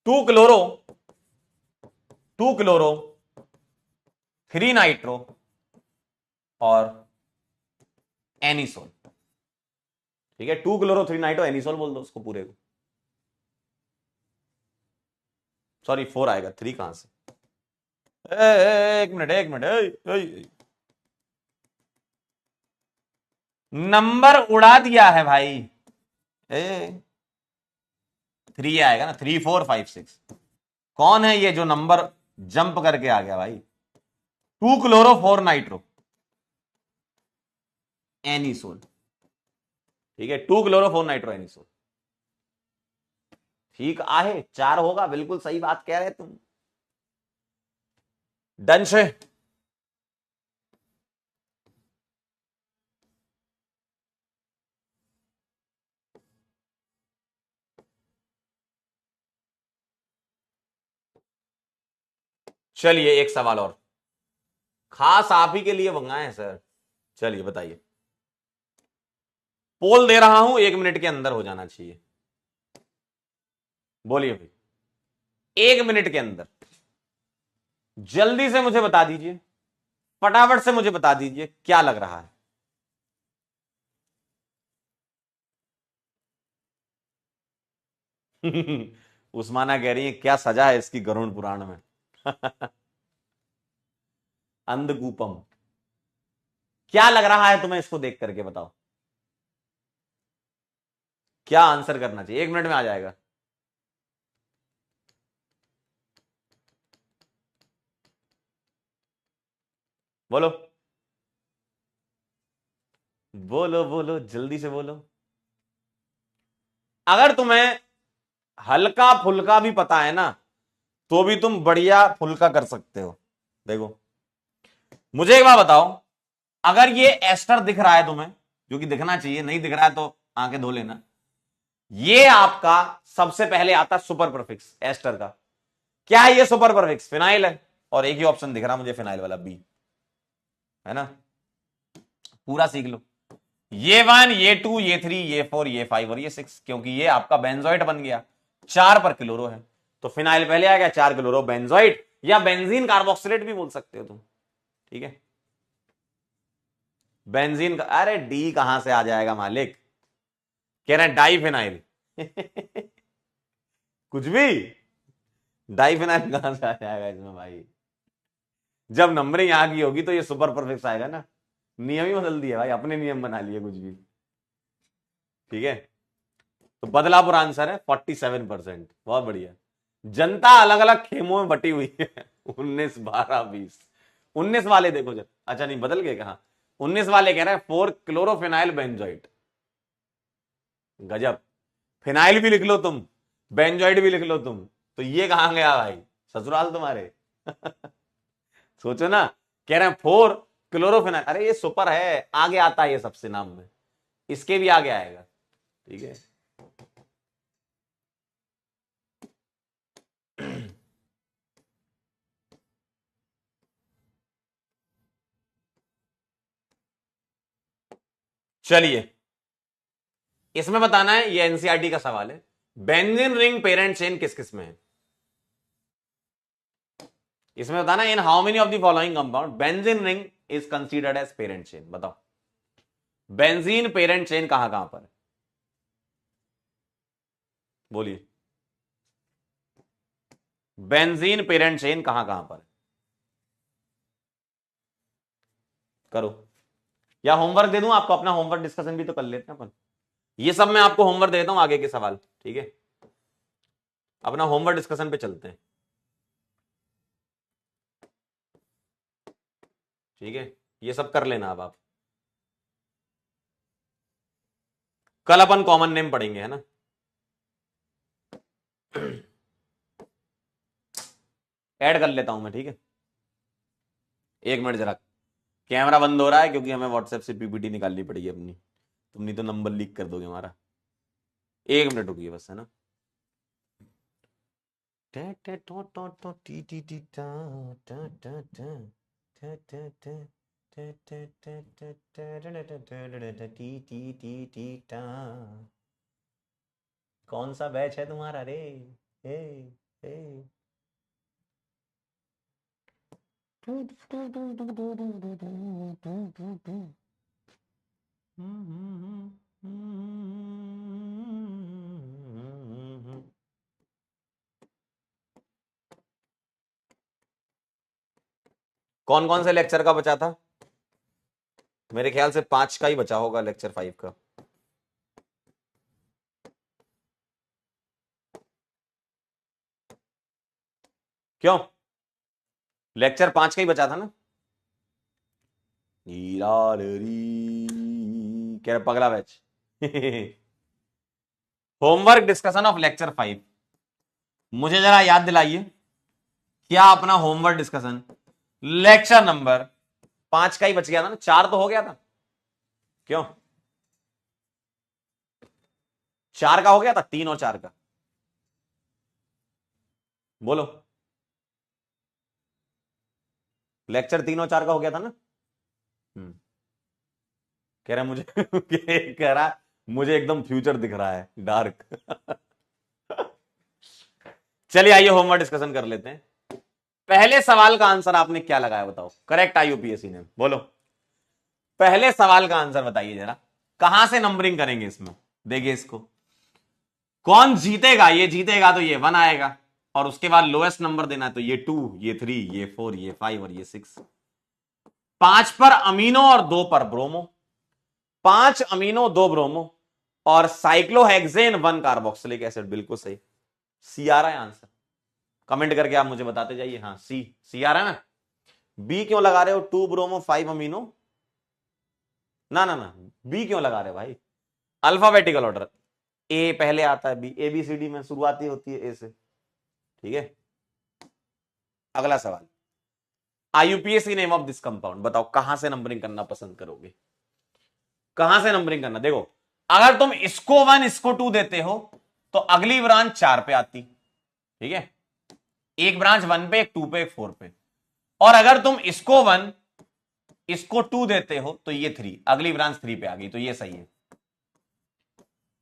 2 क्लोरो, 2 क्लोरो 3 नाइट्रो और एनिसोल। ठीक है, 2 क्लोरो 3 नाइट्रो एनिसोल बोल दो उसको पूरे को। सॉरी 4 आएगा, 3 कहां से? एक मिनट, एक मिनट, नंबर उड़ा दिया है भाई। 3 आएगा ना, 3 4 5 6। कौन है ये जो नंबर जंप करके आ गया भाई? 2 क्लोरो 4 नाइट्रो एनिसोल। ठीक है, 2 क्लोरो 4 नाइट्रो एनिसोल। ठीक आहे, 4 होगा, बिल्कुल सही बात कह रहे तुम। डन से चलिए एक सवाल और, खास आप ही के लिए मंगाए हैं सर। चलिए बताइए, पोल दे रहा हूं, 1 मिनट के अंदर हो जाना चाहिए, बोलिए भाई। 1 मिनट के अंदर जल्दी से मुझे बता दीजिए, फटाफट से मुझे बता दीजिए क्या लग रहा है। उस्माना कह रही है क्या सजा है इसकी गरुड़ पुराण में। अंधकूपम, क्या लग रहा है तुम्हें इसको देख करके, बताओ क्या आंसर करना चाहिए? 1 मिनट में आ जाएगा। बोलो बोलो बोलो, जल्दी से बोलो। अगर तुम्हें हल्का फुल्का भी पता है ना, तो भी तुम बढ़िया फुल्का कर सकते हो। देखो मुझे एक बात बताओ, अगर ये एस्टर दिख रहा है तुम्हें, जो कि दिखना चाहिए, नहीं दिख रहा है तो आंखें धो लेना, ये आपका सबसे पहले आता सुपर परफिक्स एस्टर का। क्या है ये सुपर परफिक्स? फिनाइल है, और एक ही ऑप्शन दिख रहा मुझे फिनाइल वाला, बी, है ना। पूरा सीख लो, ये 1, ये 2, ये 3, ये 4, ये 5 और ये 6, क्योंकि ये आपका बेंजोइट बन गया, 4 पर क्लोरो है, तो फिनाइल पहले आ गया, 4 क्लोरो बेंजोइट, या बेंजीन कार्बोक्सिलेट भी बोल सकते हो तुम। ठीक है, बेंजीन का, अरे डी कहां से आ जाएगा मालिक, कह रहे हैं डाई फिनाइल। कुछ भी, डाइफिनाइल कहां से आ जाएगा इसमें भाई? जब नंबरिंग यहां की होगी तो ये सुपर परफिक्स आएगा ना। नियम ही बदल दिया भाई, अपने नियम बना लिए कुछ भी। ठीक है, तो बदलापुर आंसर है 47%। बहुत बढ़िया। जनता अलग अलग खेमों में बटी हुई है। 19, 12, 20। 19 वाले देखो जब, अच्छा नहीं बदल गए कहा। 19 वाले कह रहे हैं 4 क्लोरोफिनाइल बेंजोइट। गजब। फिनाइल भी लिख लो तुम, बेंजोइड भी लिख लो तुम, तो ये कहां गया भाई ससुराल तुम्हारे? सोचो ना। कह रहे हैं 4 क्लोरोफिनाइल, अरे ये सुपर है, आगे आता है ये सबसे नाम में, इसके भी आगे आएगा। ठीक है। चलिए, इसमें बताना है, ये एनसीईआरटी का सवाल है, बेंजीन रिंग पेरेंट चेन किस किस में है? इसमें बताना in how many of the following compound benzene ring is considered as parent chain. बताओ बेंजीन पेरेंट चेन कहां कहां पर है? बोलिए, बेंजीन पेरेंट चेन कहां कहां पर है? करो, या होमवर्क दे दूं आपको, अपना होमवर्क डिस्कशन भी तो कर लेते हैं अपन। ये सब मैं आपको होमवर्क देता हूं, आगे के सवाल। ठीक है, अपना होमवर्क डिस्कशन पे चलते हैं। ठीक है, ये सब कर लेना अब आप। कल अपन कॉमन नेम पढ़ेंगे, है ना? ऐड कर लेता हूं मैं, ठीक है? एक मिनट जरा, कैमरा बंद हो रहा है क्योंकि हमें व्हाट्सएप से पीपीटी निकालनी पड़ेगी अपनी, तुम नहीं तो नंबर लीक कर दोगे हमारा। एक मिनट रुकिए बस, है ना? कौन सा बैच है तुम्हारा रे? ए, ए। कौन कौन से लेक्चर का बचा था? मेरे ख्याल से 5 का ही बचा होगा, लेक्चर 5 का। क्यों? लेक्चर 5 का ही बचा था ना? कह रहे पगला batch. Homework discussion of lecture 5, मुझे जरा याद दिलाइए, क्या अपना होमवर्क डिस्कशन लेक्चर नंबर 5 का ही बच गया था ना? 4 तो हो गया था। क्यों? 4 का हो गया था, 3 और 4 का। बोलो, लेक्चर 3 और 4 का हो गया था ना? कह रहा मुझे कह रहा मुझे एकदम फ्यूचर दिख रहा है, डार्क। चलिए आइए होमवर्क डिस्कशन कर लेते हैं। पहले सवाल का आंसर आपने क्या लगाया बताओ, करेक्ट आईयूपीएससी ने? बोलो, पहले सवाल का आंसर बताइए जरा, कहां से नंबरिंग करेंगे इसमें? देखिए इसको, कौन जीतेगा, ये जीतेगा तो ये 1 आएगा, और उसके बाद लोएस्ट नंबर देना है, तो ये 2, ये 3, ये 4, ये 5 और ये 6। 5 पर अमीनो और 2 पर ब्रोमो, 5 अमीनो 2 ब्रोमो, और साइक्लोहेक्सेन 1 कार्बोक्सिलिक एसिड। बिल्कुल सही, सी आ रहा है आंसर। कमेंट करके आप मुझे बताते जाइए। हाँ सी, सी आ रहा है ना? बी क्यों लगा रहे हो? 2 ब्रोमो 5 अमीनो, ना ना ना, बी क्यों लगा रहे हो भाई? अल्फाबेटिकल ऑर्डर, ए पहले आता है, B, A B C D में शुरुआती होती है ए से। ठीक है, अगला सवाल, IUPAC name of this compound बताओ, कहां से नंबरिंग करना पसंद करोगे? कहां से नंबरिंग करना? देखो, अगर तुम इसको 1 इसको 2 देते हो तो अगली ब्रांच 4 पे आती। ठीक है, एक ब्रांच 1 पे, एक 2 पे, एक 4 पे। और अगर तुम इसको 1 इसको 2 देते हो तो ये 3, अगली ब्रांच 3 पे आ गई, तो ये सही है।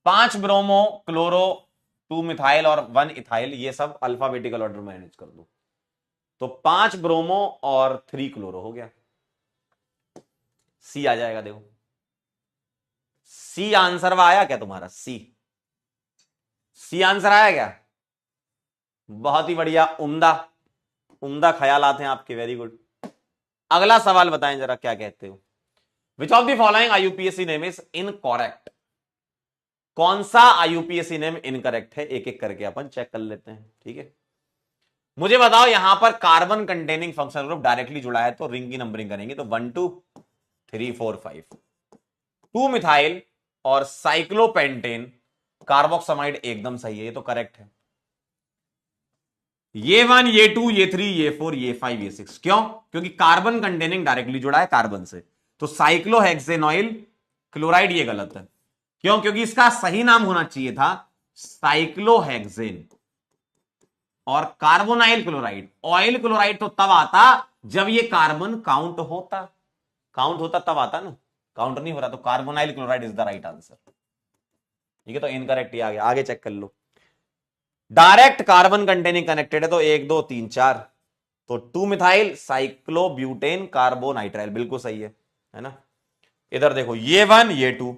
5 ब्रोमो क्लोरो, 2 मिथाइल और 1 इथाइल, ये सब अल्फाबेटिकल ऑर्डर में मैनेज कर दो, तो 5 ब्रोमो और 3 क्लोरो हो गया। सी आ जाएगा, देखो सी आंसर आया क्या तुम्हारा? सी, सी आंसर आया क्या? बहुत ही बढ़िया, उम्दा उम्दा ख्यालात हैं आपके, वेरी गुड। अगला सवाल बताएं जरा, क्या कहते हो? Which of the following आईयूपीएससी name is incorrect? कौन सा आईयूपीएससी नेम इनकरेक्ट है? एक एक करके अपन चेक कर लेते हैं, ठीक है। मुझे बताओ, यहां पर carbon containing functional group directly जुड़ा है तो रिंग की नंबरिंग करेंगे, तो 1 2 3 4 5, 2 मिथाइल और साइक्लोपेंटेन कार्बोक्सामाइड एकदम सही है, ये तो करेक्ट है। ये 1, ये 2, ये 3, ये 4, ये 5, ये 6, क्यों? क्योंकि कार्बन कंटेनिंग डायरेक्टली जुड़ा है कार्बन से, तो साइक्लोहेक्सेनॉइल क्लोराइड ये गलत है। क्यों? क्योंकि इसका सही नाम होना चाहिए था साइक्लोहेक्सेन और कार्बोनाइल क्लोराइड। ऑयल क्लोराइड तो तब आता जब ये कार्बन काउंट होता तब आता ना, काउंट नहीं हो रहा, तो carbonyl chloride is the right answer. ठीक है, तो इनकरेक्ट ही आ गया, आगे चेक कर लो। डायरेक्ट कार्बन कंटेनिंग कनेक्टेड है तो 1 2 3 4, तो 2 मिथाइल साइक्लोब्यूटेन कार्बोनाइट्राइल बिल्कुल सही है ना। इधर देखो, ये 1, ये 2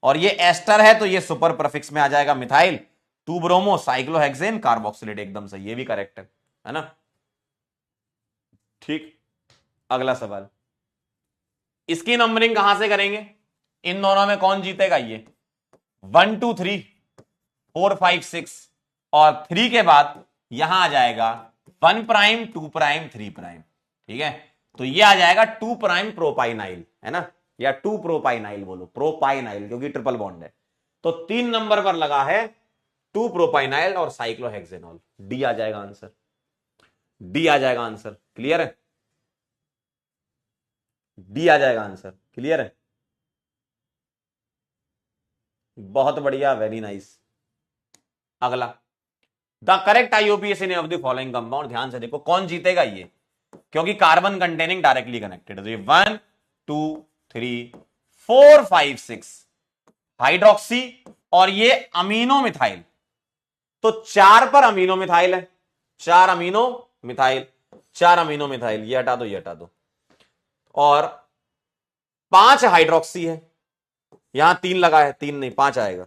और ये एस्टर है तो ये सुपर प्रीफिक्स में आ जाएगा मिथाइल, 2 ब्रोमो साइक्लोहेक्सेन कार्बोक्सिलेट एकदम सही, ये भी करेक्ट है ना। ठीक, अगला सवाल, इसकी नंबरिंग कहां से करेंगे? इन दोनों में कौन जीतेगा? ये 1 2 3 4 5 6 और 3 के बाद यहां आ जाएगा 1 प्राइम 2 प्राइम 3 प्राइम, ठीक है। तो ये आ जाएगा 2 प्राइम प्रोपाइनाइल, है ना, या 2 प्रोपाइनाइल बोलो, प्रोपाइनाइल क्योंकि ट्रिपल बॉन्ड है। तो 3 नंबर पर लगा है 2 प्रोपाइनाइल और साइक्लोहेक्सेनॉल, डी आ जाएगा आंसर, डी आ जाएगा आंसर। क्लियर है? डी आ जाएगा आंसर, क्लियर है? बहुत बढ़िया, वेरी नाइस। अगला, the correct IUPAC name of the following compound, ध्यान से देखो कौन जीतेगा ये, क्योंकि कार्बन कंटेनिंग डायरेक्टली कनेक्टेड है। तो ये 1 2 3 4 5 6 हाइड्रोक्सी और ये अमीनो मिथाइल, तो 4 पर अमीनो मिथाइल है, 4 अमीनो मिथाइल, 4 अमीनो मिथाइल, ये हटा दो, ये हटा दो, और 5 हाइड्रोक्सी है, यहां 3 लगा है, 3 नहीं 5 आएगा,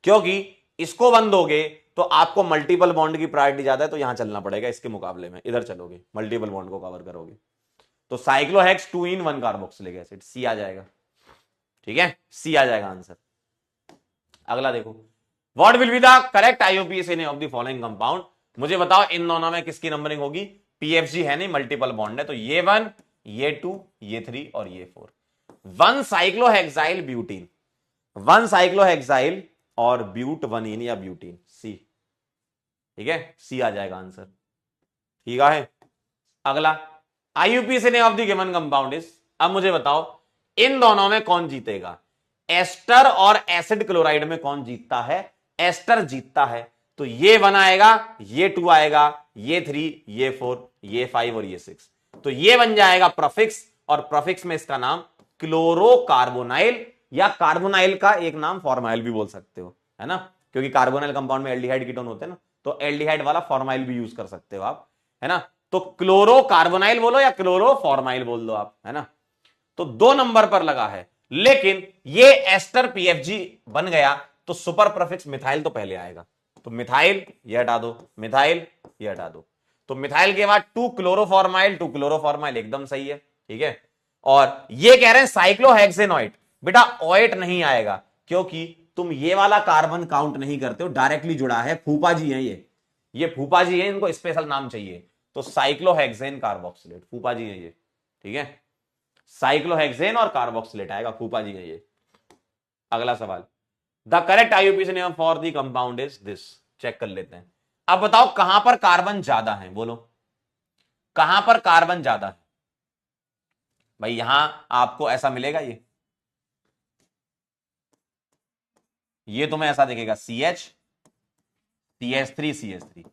क्योंकि इसको बंद दोगे तो आपको मल्टीपल बॉन्ड की प्रायोरिटी ज्यादा है, तो यहां चलना पड़ेगा, इसके मुकाबले में इधर चलोगे, मल्टीपल बॉन्ड को कवर करोगे। तो साइक्लोहेक्स 2 in 1 कार्बोक्सिलिक एसिड, सी आ जाएगा, ठीक है, सी आ जाएगा आंसर। अगला देखो, what will be the correct IUPAC name of the following compound, मुझे बताओ इन दोनों में किसकी नंबरिंग होगी? पीएफजी है नहीं, मल्टीपल बॉन्ड है, तो ये 1, ये 2, ये 3 और ये 4। 1 साइक्लोहेक्साइल ब्यूटीन, 1 साइक्लोहेक्साइल और ब्यूट 1 इन या ब्यूटीन, सी, ठीक है, सी आ जाएगा आंसर, ठीक है। अगला, IUPAC name of the given compound is, अब मुझे बताओ इन दोनों में कौन जीतेगा? एस्टर और एसिड क्लोराइड में कौन जीतता है? एस्टर जीतता है, तो ये 1 आएगा, ये 2 आएगा, ये 3, ये 4, ये 5 और ये 6, तो ये बन जाएगा प्रफिक्स, और प्रफिक्स में इसका नाम क्लोरोकार्बोनाइल, या कार्बोनाइल का एक नाम फॉर्माइल भी बोल सकते हो, है ना, क्योंकि कार्बोनाइल कंपाउंड में एल्डिहाइड कीटोन होते हैं ना, तो एल्डिहाइड वाला फॉर्माइल भी यूज कर सकते हो आप, है ना। तो क्लोरोकार्बोनाइल बोलो या क्लोरोफॉर्माइल बोल दो आप, है ना। तो 2 नंबर पर लगा है, लेकिन ये एस्टर पीएफजी बन गया तो सुपर प्रीफिक्स मिथाइल तो पहले आएगा, तो मिथाइल ये हटा दो, मिथाइल ये हटा दो, तो मिथाइल के बाद 2 क्लोरोफॉर्माइल, 2 क्लोरोफॉर्माइल एकदम सही है, ठीक है। और ये कह रहे हैं साइक्लोहेक्सेनॉइड, बेटा ऑइट नहीं आएगा, क्योंकि तुम ये वाला कार्बन काउंट नहीं करते हो, डायरेक्टली जुड़ा है, फूफा जी है ये फूफा जी है, इनको स्पेशल नाम चाहिए, तो साइक्लोहेक्सेन कार्बोक्सिलेट, फूफा जी है ये, ठीक है, साइक्लोहेक्सेन और कार्बोक्सिलेट आएगा, फूफा जी है ये। अगला सवाल, the correct IUPAC name for the compound is this, check कर लेते हैं। अब बताओ कहां पर कार्बन ज्यादा है, बोलो कहां पर कार्बन ज्यादा है? भाई यहां आपको ऐसा मिलेगा, ये तुम्हें ऐसा दिखेगा CH CH3 CH3,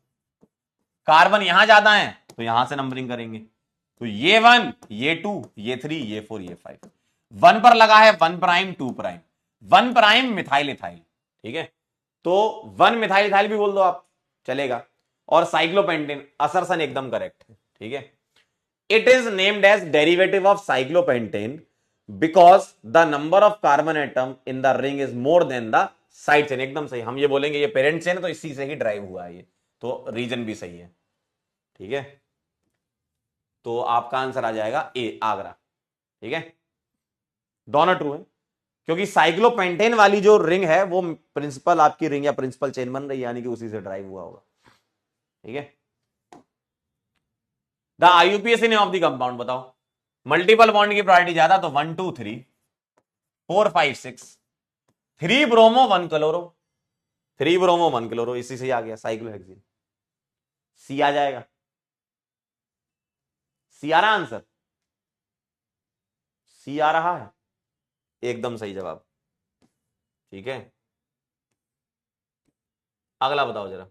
कार्बन यहां ज्यादा है तो यहां से नंबरिंग करेंगे, तो ये 1, ये 2, ये 3, ये 4, ये 5, 1 पर लगा है 1 prime 2 prime, 1 prime methyl ethyl, ठीक है, तो 1 मिथाइल इथाइल भी बोल दो आप, चलेगा, और साइक्लोपेंटेन असर्शन एकदम करेक्ट है, ठीक है। It is named as derivative of cyclopentane because the number of carbon atom in the ring is more than the side chain, एकदम सही, हम ये बोलेंगे ये पेरेंट चेन है तो इसी से ही ड्राइव हुआ है ये, तो रीजन भी सही है, ठीक है। तो आपका आंसर आ जाएगा ए, आगरा, ठीक है। दोनों ट्रू है, क्योंकि साइक्लोपेंटेन वाली जो रिंग है वो प्रिंसिपल आपकी रिंग या प्रिंसिपल चेन बन रही है, यानी कि उसी से ड्राइव हुआ होगा, ठीक है। The IUPAC name of the compound बताओ। मल्टीपल बॉन्ड की प्रायोरिटी ज्यादा, तो 1 2 3 4 5 6, 3 ब्रोमो 1 क्लोरो, 3 ब्रोमो 1 क्लोरो, इसी से आ गया साइक्लोहेक्सीन। सी आ जाएगा, सी आ रहा आंसर, सी आ रहा है, एकदम सही जवाब, ठीक है। अगला बताओ जरा,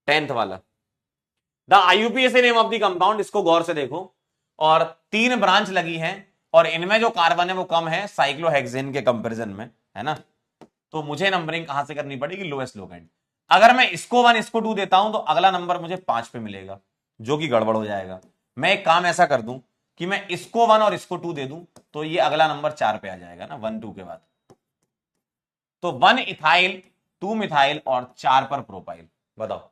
10th वाला। The IUPAC name of the compound, इसको गौर से देखो, और 3 ब्रांच लगी है और इनमें जो कार्बन है वो कम है साइक्लोहेक्सेन के कंपैरिजन में, है ना। तो मुझे नंबरिंग कहां से करनी पड़ेगी, लोएस्ट लोकेंड। अगर मैं इसको 1 इसको 2 देता हूं तो अगला नंबर मुझे 5 पे मिलेगा, जो कि गड़बड़ हो जाएगा। मैं एक काम ऐसा कर दूं कि मैं इसको 1 और इसको 2 दे दूं, तो ये अगला नंबर 4 पे आ जाएगा ना, 1 2 के बाद। तो 1 इथाइल 2 मिथाइल और 4 पर प्रोपाइल, बताओ।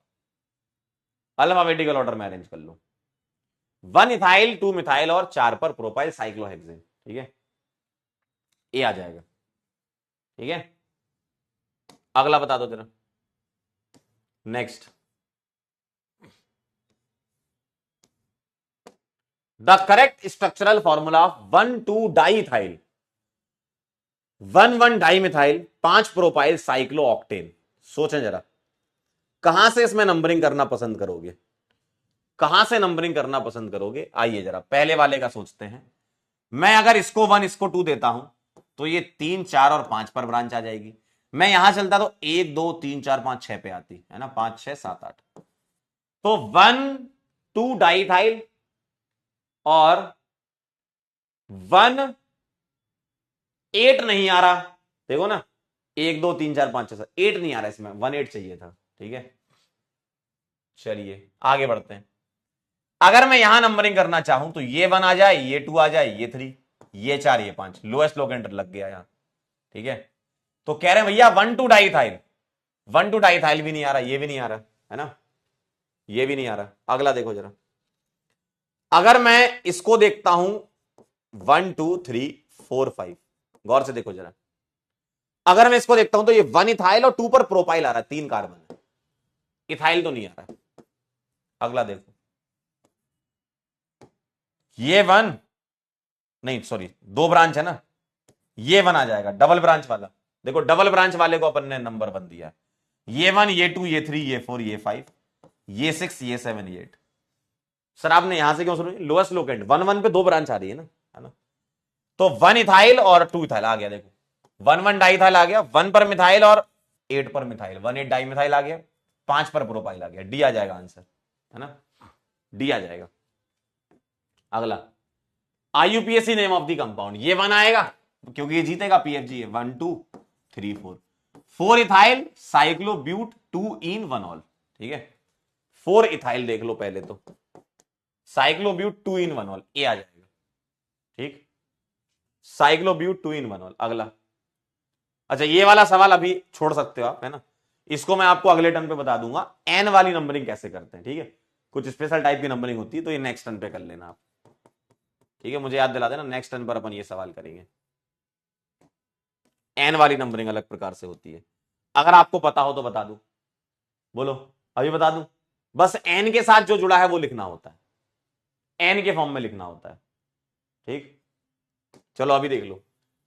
अल्फाबेटिकल ऑर्डर में अरेंज कर लो। 1 इथाइल 2 मिथाइल और 4 पर प्रोपाइल साइक्लोहेक्सेन, ठीक है, ए आ जाएगा, ठीक है। अगला बता दो जरा, next. The correct structural formula of 1 2 diethyl 1 1 dimethyl 5 propyl cyclo octane. सोचें जरा, कहां से इसमें नंबरिंग करना पसंद करोगे, कहां से नंबरिंग करना पसंद करोगे। आइए जरा पहले वाले का सोचते हैं। मैं अगर इसको 1 इसको 2 देता हूं तो ये 3 4 और 5 पर ब्रांच आ जाएगी। मैं यहां चलता तो 1 2 3 4 5 6 पे आती है ना, 5 6 7 8। तो 1 2 डाइथाइल और 1 8 नहीं आ रहा, देखो ना, 1 2 3 4 5 6 7 8 नहीं आ रहा, इसमें 1 8 चाहिए था, ठीक है। चलिए आगे बढ़ते हैं। अगर मैं यहां नंबरिंग करना चाहूं तो ये 1 आ जाए, ये 2 आ जाए, ये 3, ये 4, ये 5, लोएस्ट लोकेंड लग गया यहां, ठीक है। तो कह रहे हैं भैया 1 2 डाइथाइल, 1 2 डाइथाइल भी नहीं आ रहा, ये भी नहीं आ रहा, है ना, ये भी नहीं आ रहा। अगला देखो जरा, अगर मैं इसको देखता हूं 1 2 3 4 5, गौर से देखो जरा, अगर मैं इसको देखता हूं तो ये 1 इथाइल और 2 पर प्रोपाइल आ रहा है, 3 कार्बन, इथाइल तो नहीं आ रहा। अगला देखो, ये 1 नहीं, सॉरी 2 ब्रांच है ना, ये 1 आ जाएगा, डबल ब्रांच वाला। देखो डबल ब्रांच वाले को अपन ने नंबर 1 दिया, ये 1 ये 2 ये 3 ये 4 ये 5 ये 6 ये 7 ये 8। सर आपने यहां से क्यों सुनो, लोएस्ट लोकेंड 1 1 पे 2 ब्रांच आ रही है ना, है ना। तो 1 इथाइल और 2 इथाइल आ गया, देखो 1 1 डाइथाइल आ गया, 1 पर मिथाइल और 8 पर मिथाइल, 1 8 डाइमिथाइल आ गया, 5 पर प्रोपाइल आ गया, डी आ जाएगा आंसर, है ना, डी आ जाएगा। अगला, IUPAC name of the compound, ये 1 आएगा क्योंकि ये जीतेगा पीएफजी, 1 2 3 4 4 इथाइल साइक्लोब्यूट 2 इन 1 ऑल, ठीक है। 4 इथाइल देख लो पहले तो, साइक्लोब्यूट 2 इन 1 ऑल, ए आ जाएगा, ठीक, साइक्लोब्यूट 2 इन 1 ऑल। अगला, अच्छा ये वाला सवाल अभी छोड़ सकते हो आप, है ना, इसको मैं आपको अगले टर्न पे बता दूंगा एन वाली नंबरिंग कैसे करते हैं, ठीक है। कुछ स्पेशल टाइप की नंबरिंग होती है, तो ये नेक्स्ट टर्न पे कर लेना आप, ठीक है। मुझे याद दिला देना, नेक्स्ट टर्न पर अपन ये सवाल करेंगे। एन वाली नंबरिंग अलग प्रकार से होती है, अगर आपको पता हो तो बता दूं, बोलो अभी बता दूं। बस एन के साथ जो जुड़ा है वो लिखना होता है, एन के फॉर्म में लिखना होता है, ठीक। चलो अभी देख लो,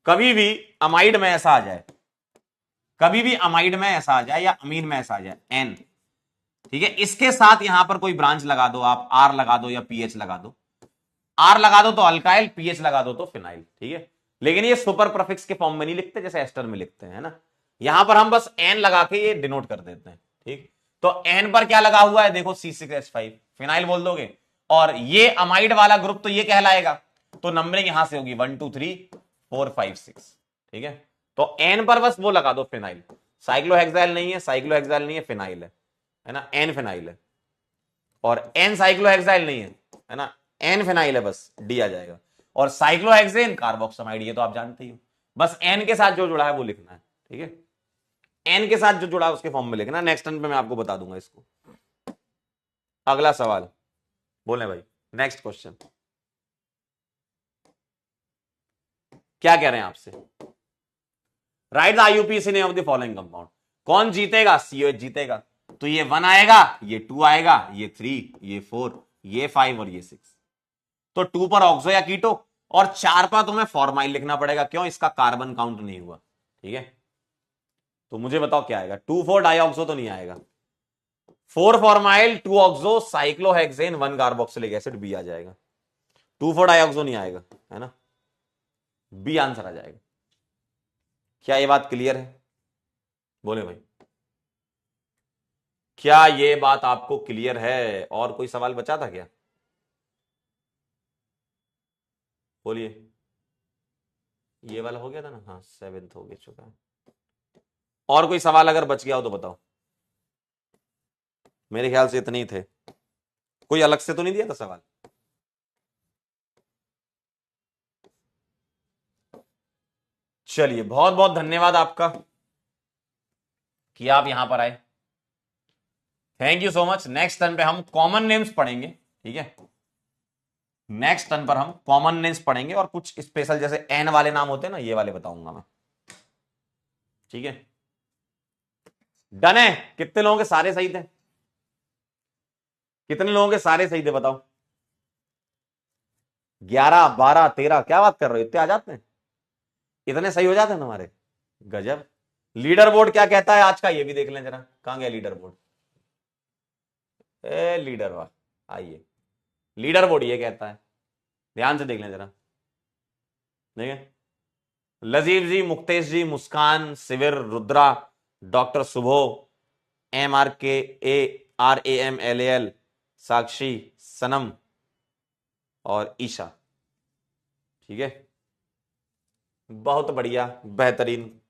कभी भी अमाइड में ऐसा आ जाए, कभी भी अमाइड में ऐसा आ जाए या अमीन में ऐसा आ जाए एन, ठीक है, इसके साथ यहां पर कोई ब्रांच लगा दो आप, आर लगा दो या पीएच लगा दो, आर लगा दो तो अल्काइल, पीएच लगा दो तो फिनाइल, ठीक है। लेकिन ये सुपर प्रीफिक्स के फॉर्म में नहीं लिखते जैसे एस्टर में लिखते हैं, ना, यहां पर हम बस एन लगा के ये डिनोट कर देते हैं, ठीक। तो एन पर क्या लगा हुआ है, देखो C6H5, फिनाइल बोल दोगे, और ये अमाइड वाला ग्रुप तो ये कहलाएगा, तो नंबरिंग यहां से होगी 1 2 3 4 5 6, ठीक है। तो एन पर बस वो लगा दो फिनाइल, साइक्लोहेक्साइल नहीं है, साइक्लोहेक्साइल नहीं है, फिनाइल है ना, एन फिनाइल है, और एन साइक्लोहेक्साइल नहीं है ना, एन फिनाइल है, बस डी आ जाएगा। और साइक्लोहेक्सेन कार्बोक्सिमाइड, ये तो आप जानते ही हो, बस एन के साथ जो जुड़ा है वो लिखना है, ठीक है। एन के साथ जो जुड़ा उसके फॉर्म में लिखना, नेक्स्ट टर्न पे मैं आपको बता दूंगा इसको। अगला सवाल बोले भाई, नेक्स्ट क्वेश्चन क्या कह रहे हैं आपसे? Right the IUPAC name of the following compound. कौन जीतेगा? सीओएच जीतेगा। तो ये 1 आएगा, ये 2 आएगा, ये 3, ये 4, ये 5 और ये 6। तो 2 पर ऑक्सो या कीटो, और 4 पर तुम्हें फॉर्माइल लिखना पड़ेगा। क्यों? इसका कार्बन काउंट नहीं हुआ। ठीक है, तो मुझे बताओ क्या आएगा? 2,4 डाइऑक्सो तो नहीं आएगा। 4 formyl, 2 oxo, cyclohexane, 1 carboxylic acid, B आ जाएगा। 2,4 डाइऑक्सो नहीं आएगा, है ना? बी आंसर आ जाएगा। क्या ये बात क्लियर है? बोले भाई, क्या ये बात आपको क्लियर है? और कोई सवाल बचा था क्या? बोलिए। ये वाला हो गया था ना? हाँ, 7th हो गया चुका है। और कोई सवाल अगर बच गया हो तो बताओ। मेरे ख्याल से इतने ही थे। कोई अलग से तो नहीं दिया था सवाल? चलिए, बहुत बहुत धन्यवाद आपका कि आप यहां पर आए। Thank you so much. Next turn पे हम कॉमन नेम्स पढ़ेंगे। ठीक है, नेक्स्ट टर्न पर हम कॉमन नेम्स पढ़ेंगे और कुछ स्पेशल जैसे एन वाले नाम होते हैं ना, ये वाले बताऊंगा मैं। ठीक है, डन है? कितने लोगों के सारे सही थे? कितने लोगों के सारे सही थे बताओ? 11, 12, 13? क्या बात कर रहे हो, इतने आ जाते हैं? इतने सही हो जाते हैं तुम्हारे? गजब। लीडर बोर्ड क्या कहता है आज का, ये भी देख लें जरा। कहां गया लीडर बोर्ड? ए लीडर वाह, आइए। लीडर बोर्ड ये कहता है, ध्यान से देख लें जरा। देखें, लजीव जी, मुक्तेश जी, मुस्कान, शिविर, रुद्रा, डॉक्टर सुभो, MRKARAMLAL, साक्षी, सनम और ईशा। ठीक है, बहुत बढ़िया, बेहतरीन।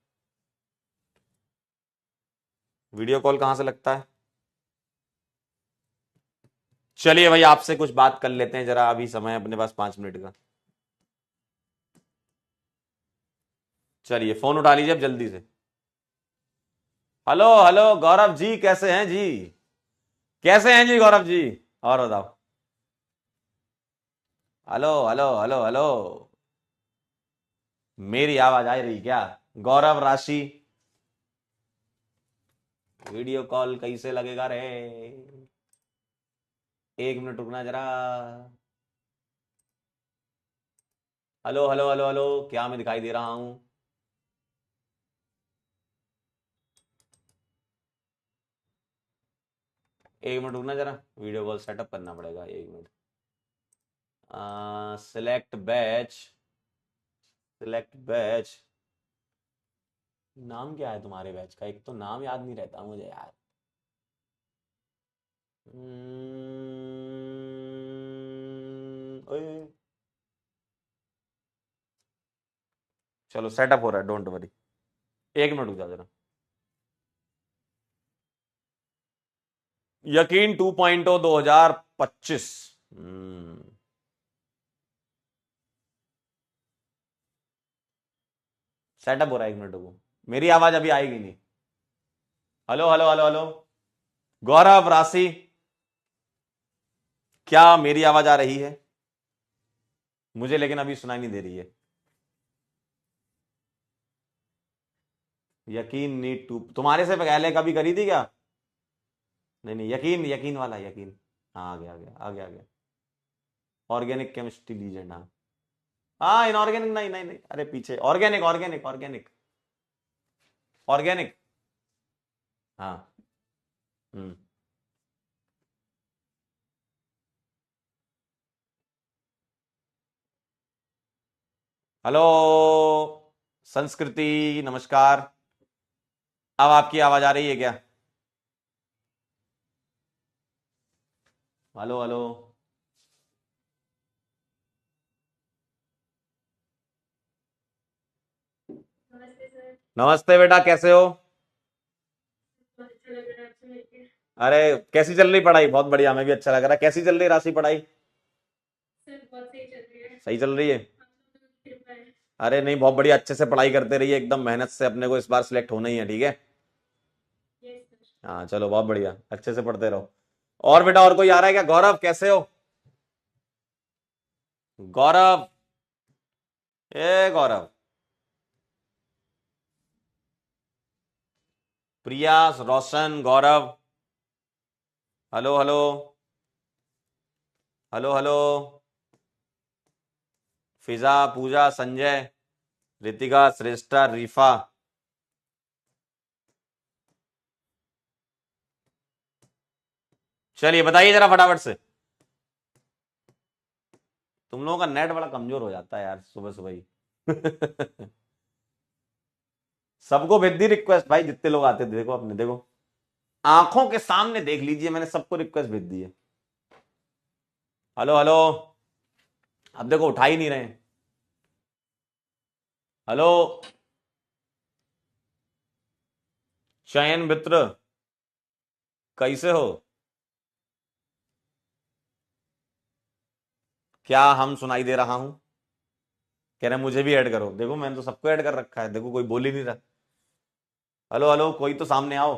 वीडियो कॉल कहां से लगता है? चलिए भाई, आपसे कुछ बात कर लेते हैं जरा। अभी समय अपने पास 5 मिनट का। चलिए, फोन उठा लीजिए अब जल्दी से। हेलो हेलो गौरव जी, कैसे हैं जी? कैसे हैं जी गौरव जी? और बताओ। हेलो हेलो हेलो हेलो, मेरी आवाज आ रही क्या? गौरव राशि, वीडियो कॉल कैसे लगेगा रे? 1 मिनट रुकना जरा। हेलो हेलो हेलो हेलो, क्या मैं दिखाई दे रहा हूं? एक मिनट रुकना जरा, वीडियो कॉल सेटअप करना पड़ेगा। 1 minute. Select batch, select batch. नाम क्या है तुम्हारे बैच का? एक तो नाम याद नहीं रहता मुझे यार। ओए, चलो सेटअप हो रहा है, डोंट वरी। 1 मिनट रुक जा जरा। यकीन 2.0 2025। सेटअप हो रहा है, 1 मिनट रुको। मेरी आवाज अभी आएगी नहीं। हेलो हेलो हेलो हेलो, गौरव राशि, क्या मेरी आवाज आ रही है? मुझे लेकिन अभी सुनाई नहीं दे रही है। यकीन नीड टू, तुम्हारे से पहले कभी करी थी क्या? नहीं नहीं, यकीन, यकीन वाला यकीन। हाँ, आ गया आ गया आ गया आ गया। ऑर्गेनिक केमिस्ट्री लीजेंड, हाँ। हाँ, इनऑर्गेनिक नहीं नहीं नहीं, अरे पीछे ऑर्गेनिक ऑर्गेनिक ऑर्गेनिक ऑर्गेनिक। हाँ। हम्म। हेलो संस्कृति, नमस्कार। अब आपकी आवाज आ रही है क्या? Hello hello. नमस्ते बेटा, कैसे हो? अरे कैसी चल रही पढ़ाई? बहुत बढ़िया, मैं भी अच्छा लग रहा है। कैसी चल रही राशि पढ़ाई? सही चल रही है? अरे नहीं, बहुत बढ़िया, अच्छे से पढ़ाई करते रहिए एकदम मेहनत से। अपने को इस बार सिलेक्ट होना ही है, ठीक है? हाँ चलो बहुत बढ़िया, अच्छे से पढ़ते रहो। और बेटा और कोई आ रहा है क्या? गौरव कैसे हो? गौरव, ए Gaurav. Priya, Roshan, Gaurav. Hello hello. Hello hello. Fiza, Pooja, Sanjay, Ritika, Shreshtha, Rifa. चलिए बताइए जरा फटाफट से। तुम लोगों का नेट बड़ा कमजोर हो जाता है यार सुबह सुबह ही। सबको भेज दी रिक्वेस्ट भाई, जितने लोग आते थे। देखो अपने, देखो आंखों के सामने देख लीजिए, मैंने सबको रिक्वेस्ट भेज दी है। Hello hello. अब देखो उठा ही नहीं रहे। हेलो। चयन मित्र, कैसे हो? क्या हम सुनाई दे रहा हूं? कह रहे मुझे भी ऐड करो। देखो मैंने तो सबको ऐड कर रखा है, देखो कोई बोल ही नहीं रहा। हेलो हेलो, कोई तो सामने आओ।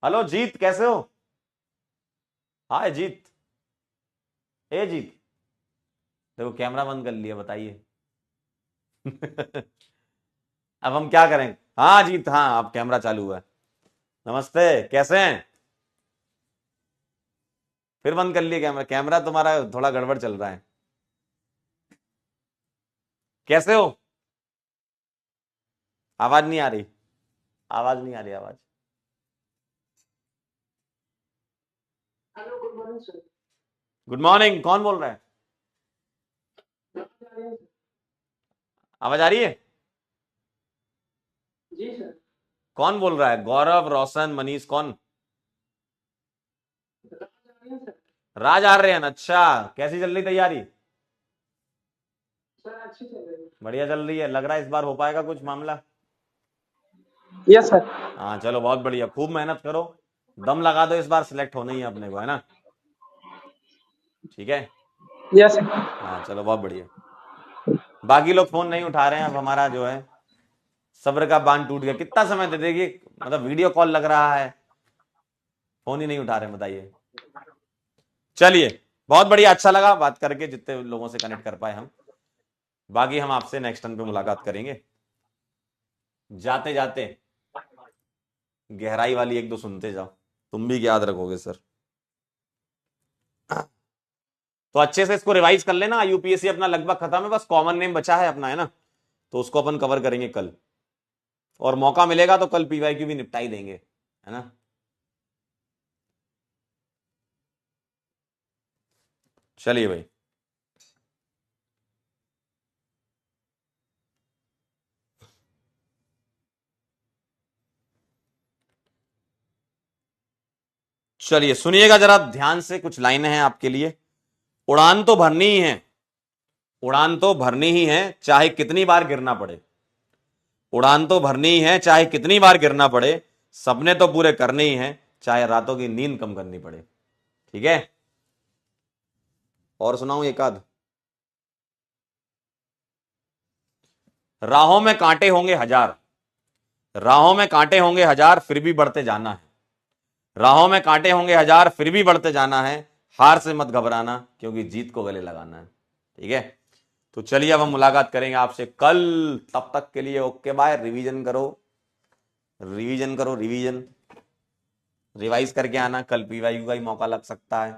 हेलो जीत, कैसे हो? हाय जीत। ए जीत। देखो कैमरा बंद कर लिया, बताइए। अब हम क्या करें? हाँ जीत, हाँ अब कैमरा चालू हुआ है। नमस्ते, कैसे हैं? फिर बंद कर लिया कैमरा? कैमरा तुम्हारा थोड़ा गड़बड़ चल रहा है। कैसे हो? आवाज नहीं आ रही। आवाज नहीं आ रही, आवाज। Hello, good morning sir. Good morning, कौन बोल रहा है? आवाज आ रही है? जी सर। कौन बोल रहा है? गौरव, रोशन, मनीष, कौन? सर राज आर्यन, अच्छा। कैसी चल रही तैयारी? अच्छी चल रही है। बढ़िया चल रही है। लग रहा है इस बार हो पाएगा कुछ मामला। Yes sir. हाँ चलो बहुत बढ़िया, खूब मेहनत करो। दम लगा दो, इस बार सिलेक्ट होना ही है अपने को, है ना? ठीक है। Yes sir. हाँ चलो बहुत बढ़िया। बाकी लोग फोन नहीं उठा रहे हैं, अब हमारा जो है सब्र का बांध टूट गया। कितना समय दे देगी? मतलब वीडियो कॉल लग रहा है, फोन ही नहीं उठा रहे, बताइए। चलिए बहुत बढ़िया, अच्छा लगा बात करके, जितने लोगों से कनेक्ट कर पाए हम। बाकी हम आपसे नेक्स्ट टाइम पे मुलाकात करेंगे। जाते जाते गहराई वाली एक दो सुनते जाओ, तुम भी याद रखोगे सर। तो अच्छे से इसको रिवाइज कर लेना। यूपीएससी अपना लगभग खत्म है, बस कॉमन नेम बचा है अपना, है ना? तो उसको अपन कवर करेंगे कल, और मौका मिलेगा तो कल पीवाईक्यू भी निपटा ही देंगे, है ना? चलिए भाई। चलिए सुनिएगा जरा ध्यान से, कुछ लाइनें हैं आपके लिए। उड़ान तो भरनी ही है, उड़ान तो भरनी ही है, चाहे कितनी बार गिरना पड़े। उड़ान तो भरनी ही है, चाहे कितनी बार गिरना पड़े। सपने तो पूरे करने ही हैं, चाहे रातों की नींद कम करनी पड़े। ठीक है? और सुनाऊं एक आध? राहों में कांटे होंगे हजार, राहों में कांटे होंगे हजार, फिर भी बढ़ते जाना है। राहों में कांटे होंगे हजार, फिर भी बढ़ते जाना है। हार से मत घबराना, क्योंकि जीत को गले लगाना है। ठीक है? तो चलिए अब हम मुलाकात करेंगे आपसे कल। तब तक के लिए ओके बाय। रिवीजन करो, रिवीजन करो, रिवीजन रिवाइज करके आना, कल पीवाईक्यू का ही मौका लग सकता है।